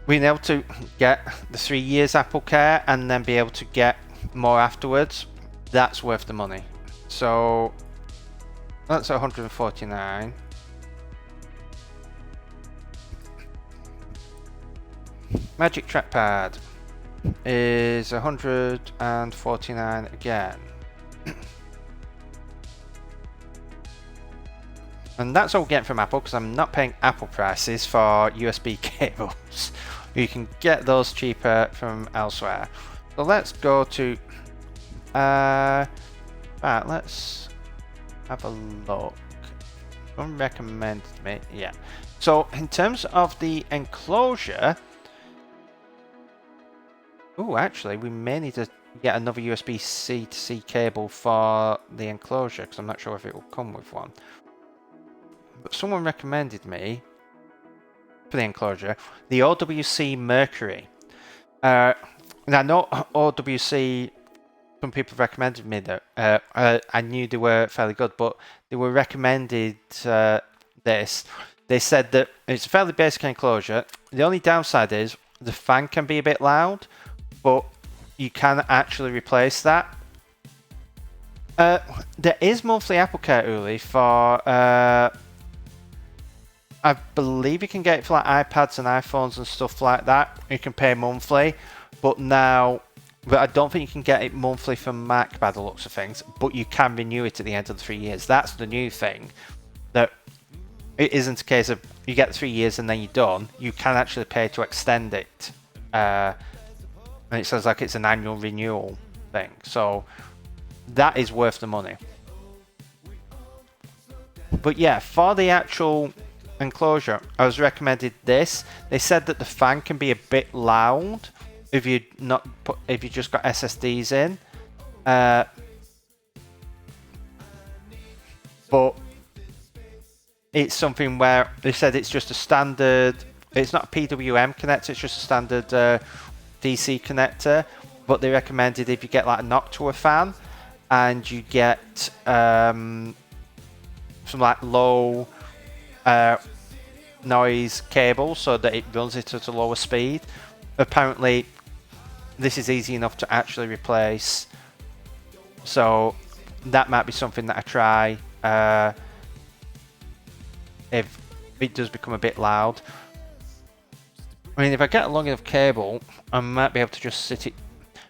being able to get the 3 years Apple Care and then be able to get more afterwards, that's worth the money. So that's 149. Magic Trackpad is 149 again. And that's all we're getting from Apple, because I'm not paying Apple prices for USB cables. You can get those cheaper from elsewhere. So let's go to... right, let's have a look. Someone recommended me, yeah. So in terms of the enclosure... Oh, actually, we may need to get another USB-C to C cable for the enclosure, because I'm not sure if it will come with one. But someone recommended me, for the enclosure, the OWC Mercury. And I know OWC, some people recommended me that. I knew they were fairly good, but they were recommended this. They said that it's a fairly basic enclosure. The only downside is the fan can be a bit loud, but you can actually replace that. There is monthly Apple Care, Uli, for... I believe you can get it for like iPads and iPhones and stuff like that. You can pay monthly, but I don't think you can get it monthly for Mac by the looks of things, but you can renew it at the end of the 3 years. That's the new thing, that it isn't a case of you get 3 years and then you're done. You can actually pay to extend it. And it sounds like it's an annual renewal thing. So that is worth the money. But yeah, for the actual enclosure, I was recommended this. They said that the fan can be a bit loud if you just got SSDs in, but it's something where they said it's just a standard. It's not a PWM connector. It's just a standard DC connector. But they recommended if you get like a Noctua fan and you get some like low noise cable so that it runs it at a lower speed. Apparently this is easy enough to actually replace, so that might be something that I try if it does become a bit loud. I mean, if I get a long enough cable, I might be able to just sit it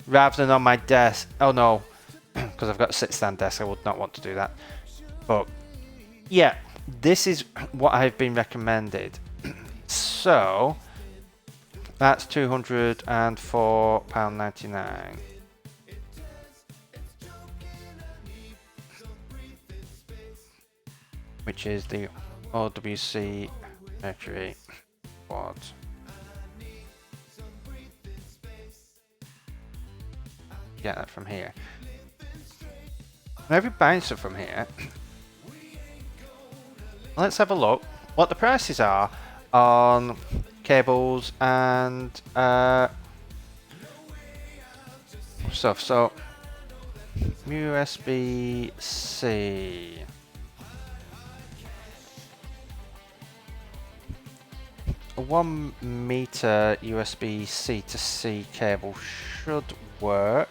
rather than on my desk. Oh no, because I've got a sit-stand desk, I would not want to do that. But yeah, this is what I've been recommended. So that's £204.99. Which is the OWC Mercury quad. Get that from here. Now if you're buying stuff from here, let's have a look what the prices are on cables and stuff. So USB-C. A 1 meter USB-C to C cable should work.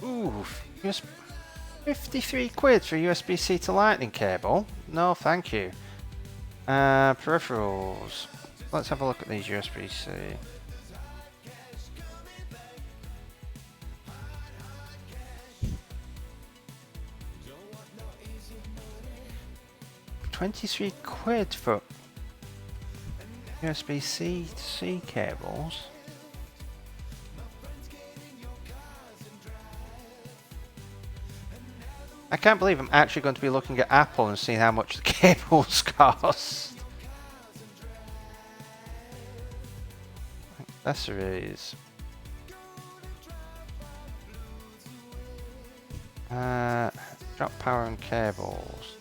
Ooh, just 53 quid for USB-C to Lightning cable? No, thank you. Peripherals. Let's have a look at these USB-C. £23 for USB-C to C cables. I can't believe I'm actually going to be looking at Apple and seeing how much the cables cost. Accessories. Drop power and cables.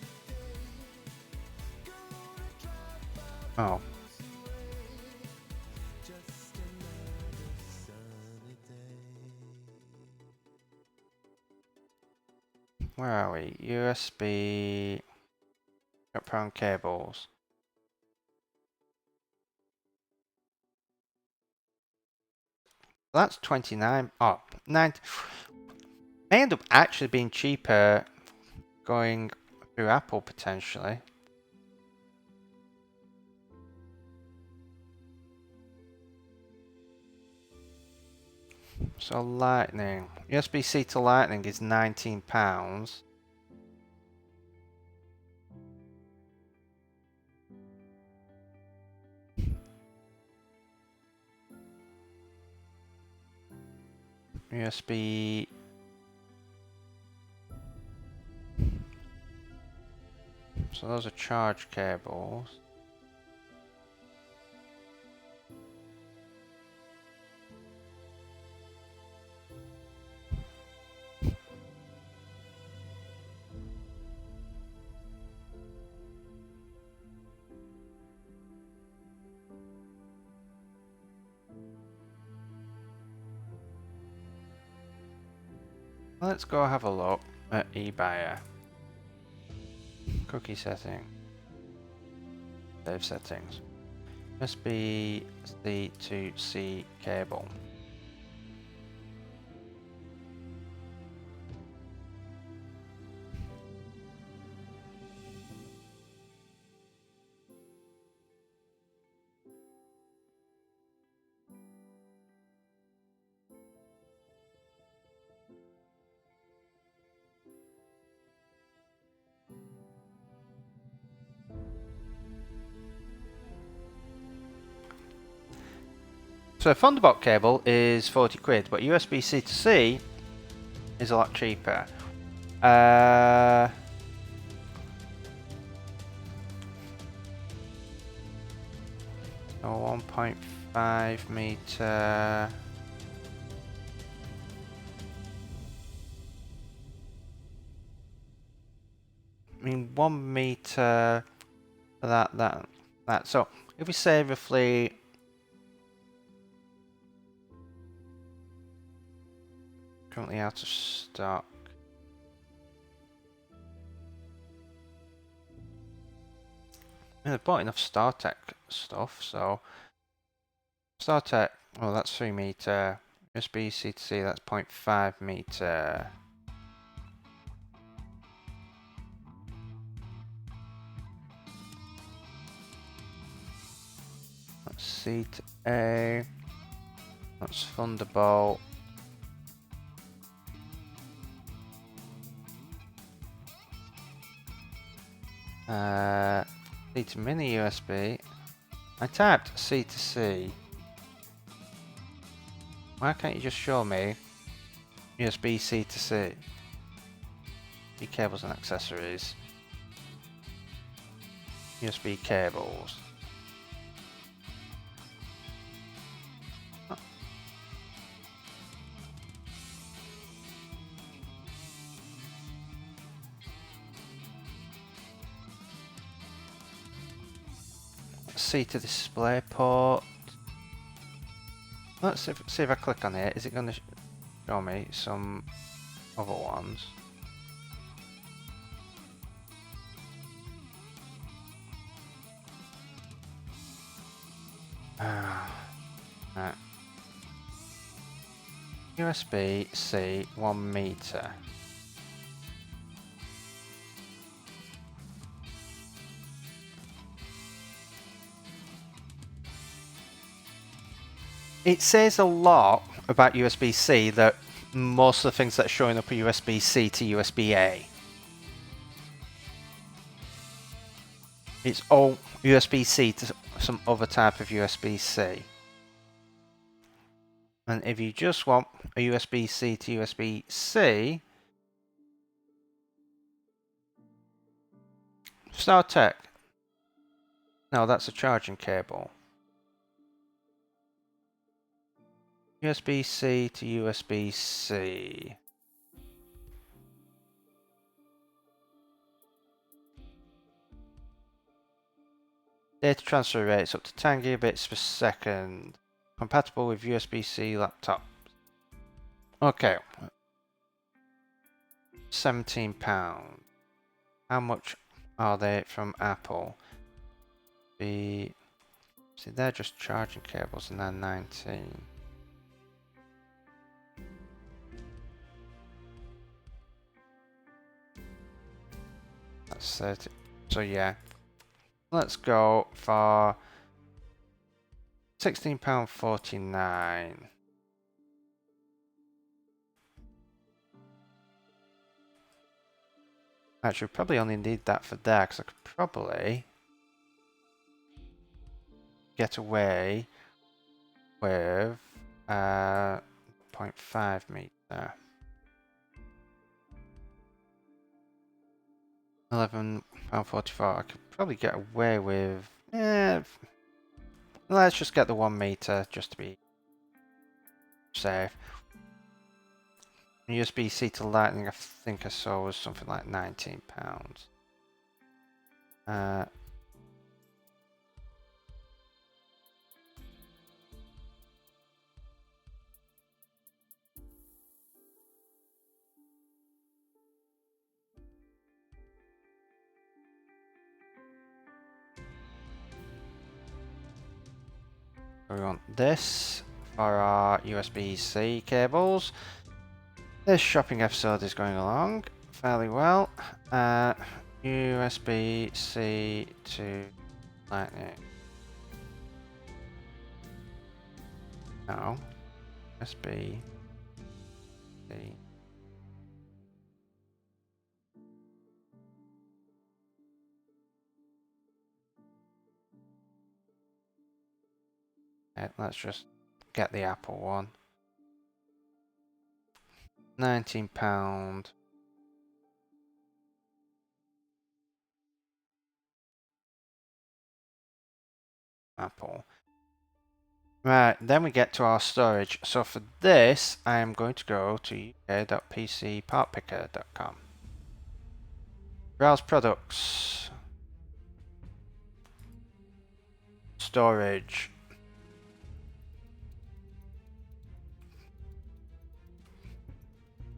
Oh. Where are we? USB power and cables. That's 29. Oh, 9. May end up actually being cheaper going through Apple potentially. So Lightning, USB-C to Lightning is £19. USB. So those are charge cables. Let's go have a look at eBuyer. Cookie setting. Save settings. USB-C to C cable. So a Thunderbolt cable is 40 quid, but USB-C to C is a lot cheaper. So 1.5 meter. I mean 1 meter for that. So if we say roughly currently out of stock. I mean, they've bought enough StarTech stuff, so StarTech, well that's 3 meter, USB-C to C, that's 0.5 meter. That's C to A, that's Thunderbolt. C to mini USB. I typed C to C. Why can't you just show me USB-C to C? USB cables and accessories. USB cables. C to display port. Let's see if I click on it. Is it going to show me some other ones? Right. USB-C 1 meter. It says a lot about USB-C that most of the things that are showing up are USB-C to USB-A. It's all USB-C to some other type of USB-C. And if you just want a USB-C to USB-C, StarTech. No, that's a charging cable. USB-C to USB-C. Data transfer rates up to 10 gigabits per second. Compatible with USB-C laptop. Okay. £17. How much are they from Apple? See, they're just charging cables and they're 19. That's 30. So yeah, let's go for £16.49. Actually, probably only need that for there because I could probably get away with 0.5 meter. £11.44. I could probably get away with. Let's just get the 1 meter just to be safe. USB-C to Lightning, I think I saw was something like £19. We want this for our USB-C cables. This shopping episode is going along fairly well. USB-C to Lightning. No. USB-C. Let's just get the Apple one. £19. Apple. Right, then we get to our storage. So for this, I am going to go to uk.pcpartpicker.com. Browse products. Storage.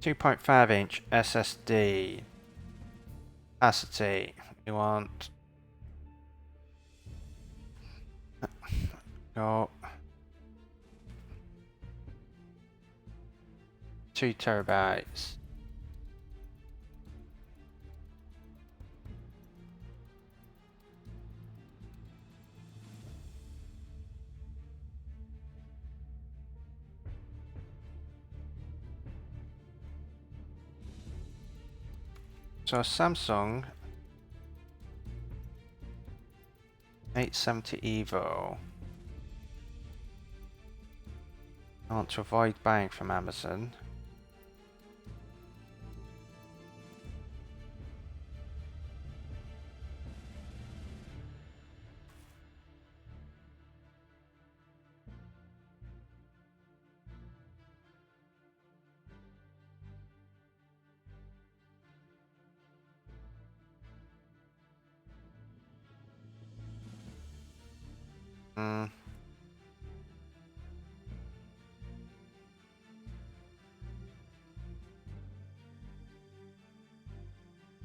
.5-inch SSD. Capacity. You want. Go. 2 terabytes. So Samsung 870 Evo. I want to avoid buying from Amazon.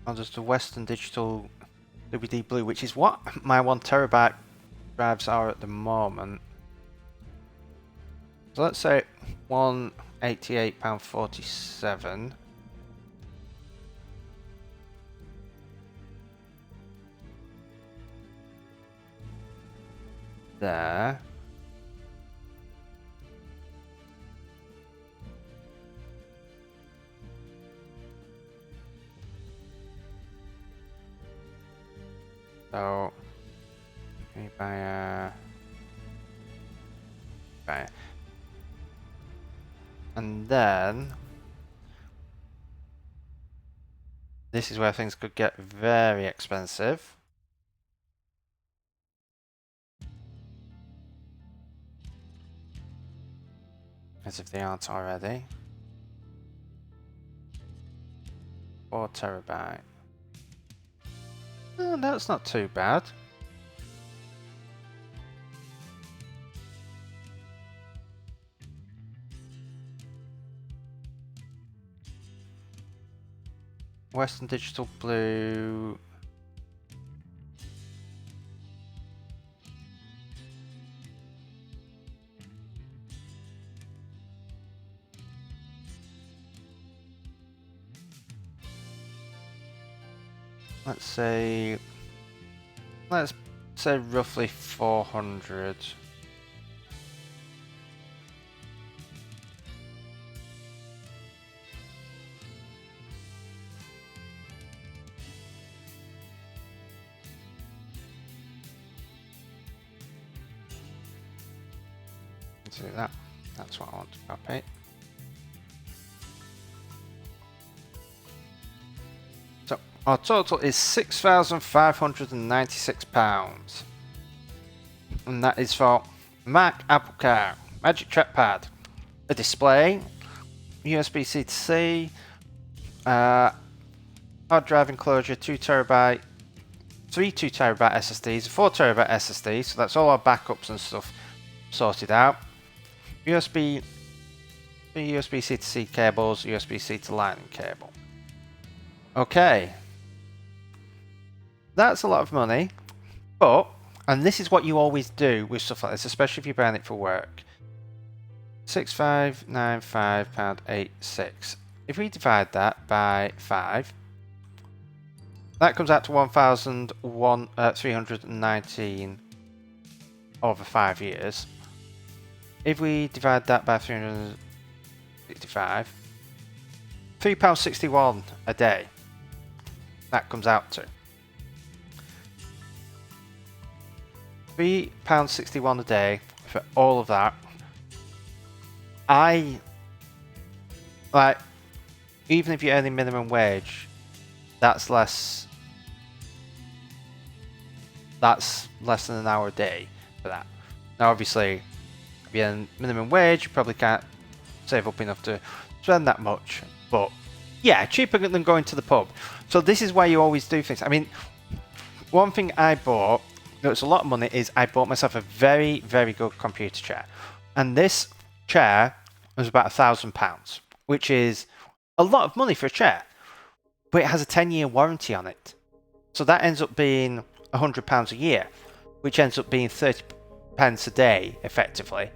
I'll just the Western Digital WD Blue, which is what my 1 terabyte drives are at the moment. So let's say £188.47. There. So, can you buy a... And then... This is where things could get very expensive. As if they aren't already. 4 terabyte. Oh, that's not too bad. Western Digital Blue. let's say roughly 400. Do that. That's what I want to copy. So our total is £6,596, and that is for Mac, Apple Car, Magic Trackpad, a display, USB-C to C, hard drive enclosure, 2TB, 3 2TB SSDs, 4TB SSD. So that's all our backups and stuff sorted out. USB-C to C cables, USB-C to Lightning cable. Okay, that's a lot of money, but, and this is what you always do with stuff like this, especially if you're buying it for work. £6,595.86. If we divide that by 5, that comes out to 1,319 over 5 years. If we divide that by 365, £3.61 a day. That comes out to £3.61 a day for all of that. Even if you're earning minimum wage, that's less than an hour a day for that. Now obviously, if you're earning minimum wage, you probably can't save up enough to spend that much, but yeah, cheaper than going to the pub. So this is why you always do things. I mean, one thing I bought that was a lot of money is I bought myself a very, very good computer chair, and this chair was about £1,000, which is a lot of money for a chair, but it has a 10-year warranty on it. So that ends up being £100 a year, which ends up being 30 pence a day, effectively.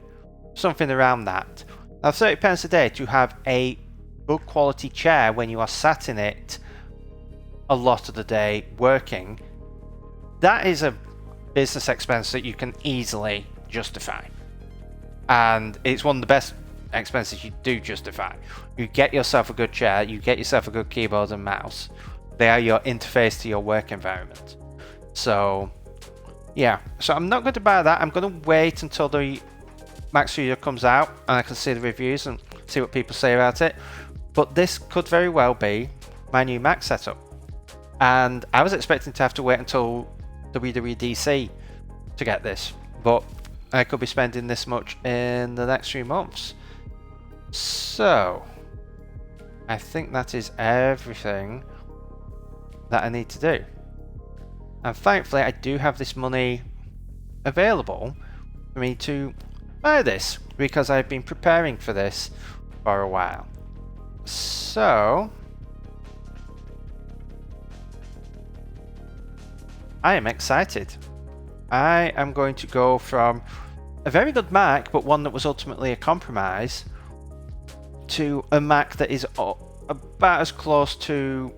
Something around that. Now 30 pence a day to have a good quality chair when you are sat in it a lot of the day working, that is a business expense that you can easily justify. And it's one of the best expenses you do justify. You get yourself a good chair, you get yourself a good keyboard and mouse. They are your interface to your work environment. So yeah, so I'm not going to buy that. I'm going to wait until the Mac Studio comes out and I can see the reviews and see what people say about it. But this could very well be my new Mac setup. And I was expecting to have to wait until WWDC to get this, but I could be spending this much in the next 3 months. So I think that is everything that I need to do. And thankfully I do have this money available for me to buy this, because I've been preparing for this for a while. So I am excited. I am going to go from a very good Mac, but one that was ultimately a compromise, to a Mac that is about as close to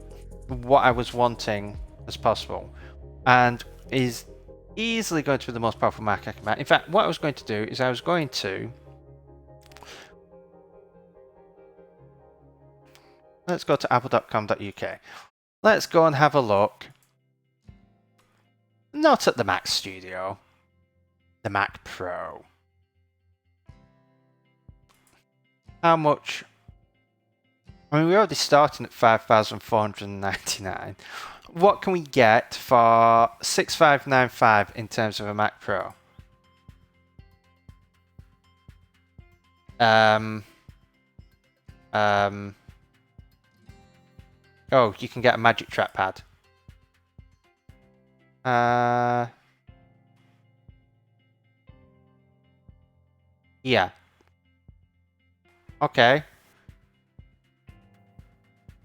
what I was wanting as possible, and is easily going to be the most powerful Mac I can buy. In fact, what I was going to do is I was going to... Let's go to apple.com.uk. Let's go and have a look. Not at the Mac Studio. The Mac Pro. How much? I mean, we're already starting at $5,499. What can we get for $6,595 in terms of a Mac Pro? Oh, you can get a Magic Trackpad. Yeah. Okay.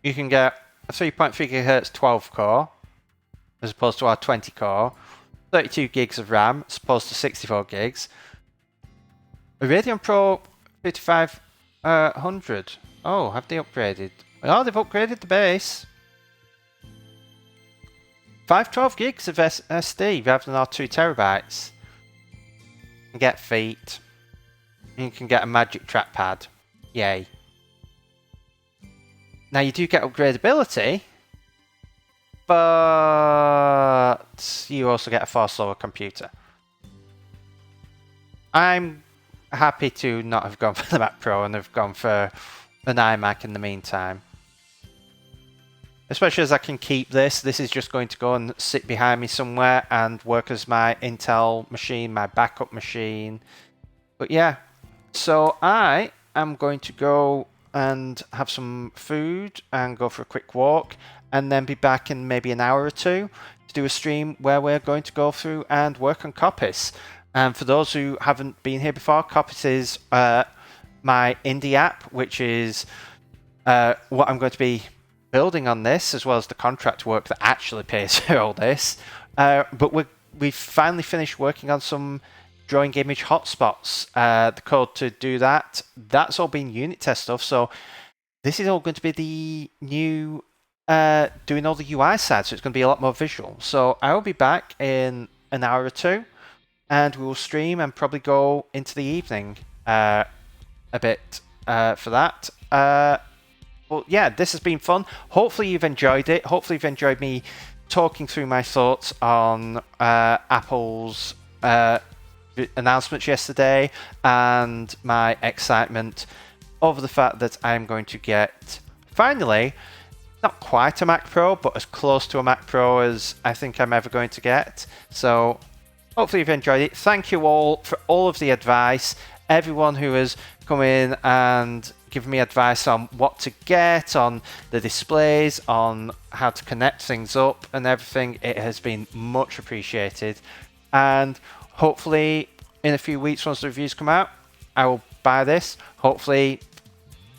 You can get a 3.3 GHz 12 core as opposed to our 20 core, 32 gigs of RAM as opposed to 64 gigs. A Radeon Pro 5500. Oh, have they upgraded? Oh, they've upgraded the base. 512 gigs of SD rather than our 2 terabytes. You can get feet. And you can get a magic trackpad. Yay. Now you do get upgradability, but you also get a far slower computer. I'm happy to not have gone for the Mac Pro and have gone for an iMac in the meantime. Especially as I can keep this. This is just going to go and sit behind me somewhere and work as my Intel machine, my backup machine. But yeah, so I am going to go and have some food and go for a quick walk and then be back in maybe an hour or two to do a stream where we're going to go through and work on Coppice. And for those who haven't been here before, Coppice is my indie app, which is what I'm going to be building on this, as well as the contract work that actually pays for all this. But we've finally finished working on some drawing image hotspots. The code to do that's all been unit test stuff. So this is all going to be the new doing all the UI side. So it's going to be a lot more visual. So I will be back in an hour or two, and we will stream and probably go into the evening a bit for that. Well, yeah, this has been fun. Hopefully you've enjoyed it. Hopefully you've enjoyed me talking through my thoughts on Apple's announcements yesterday and my excitement over the fact that I'm going to get, finally, not quite a Mac Pro, but as close to a Mac Pro as I think I'm ever going to get. So hopefully you've enjoyed it. Thank you all for all of the advice. Everyone who has come in and given me advice on what to get, on the displays, on how to connect things up and everything. It has been much appreciated. And hopefully in a few weeks, once the reviews come out, I will buy this. Hopefully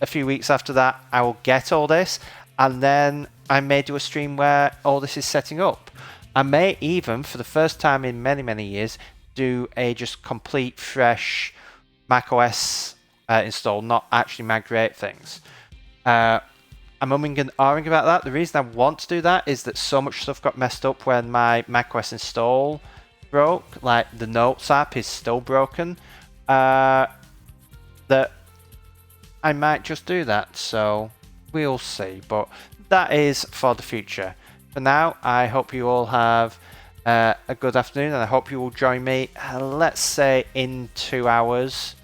a few weeks after that, I will get all this. And then I may do a stream where all this is setting up. I may even, for the first time in many, many years, do a just complete fresh macOS install, not actually migrate things. I'm umming and ahhing about that. The reason I want to do that is that so much stuff got messed up when my macOS install broke. Like the Notes app is still broken. That I might just do that. So we'll see. But that is for the future. For now, I hope you all have a good afternoon, and I hope you will join me, let's say in 2 hours,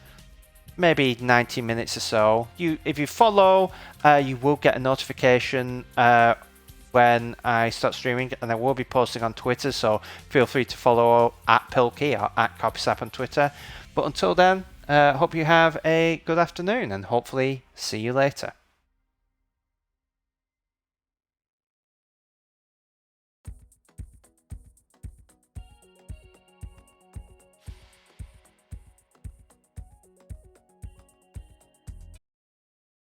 maybe 90 minutes or so. If you follow, you will get a notification when I start streaming, and I will be posting on Twitter, so feel free to follow at Pilkey or at Coppice on Twitter. But until then, hope you have a good afternoon, and hopefully see you later.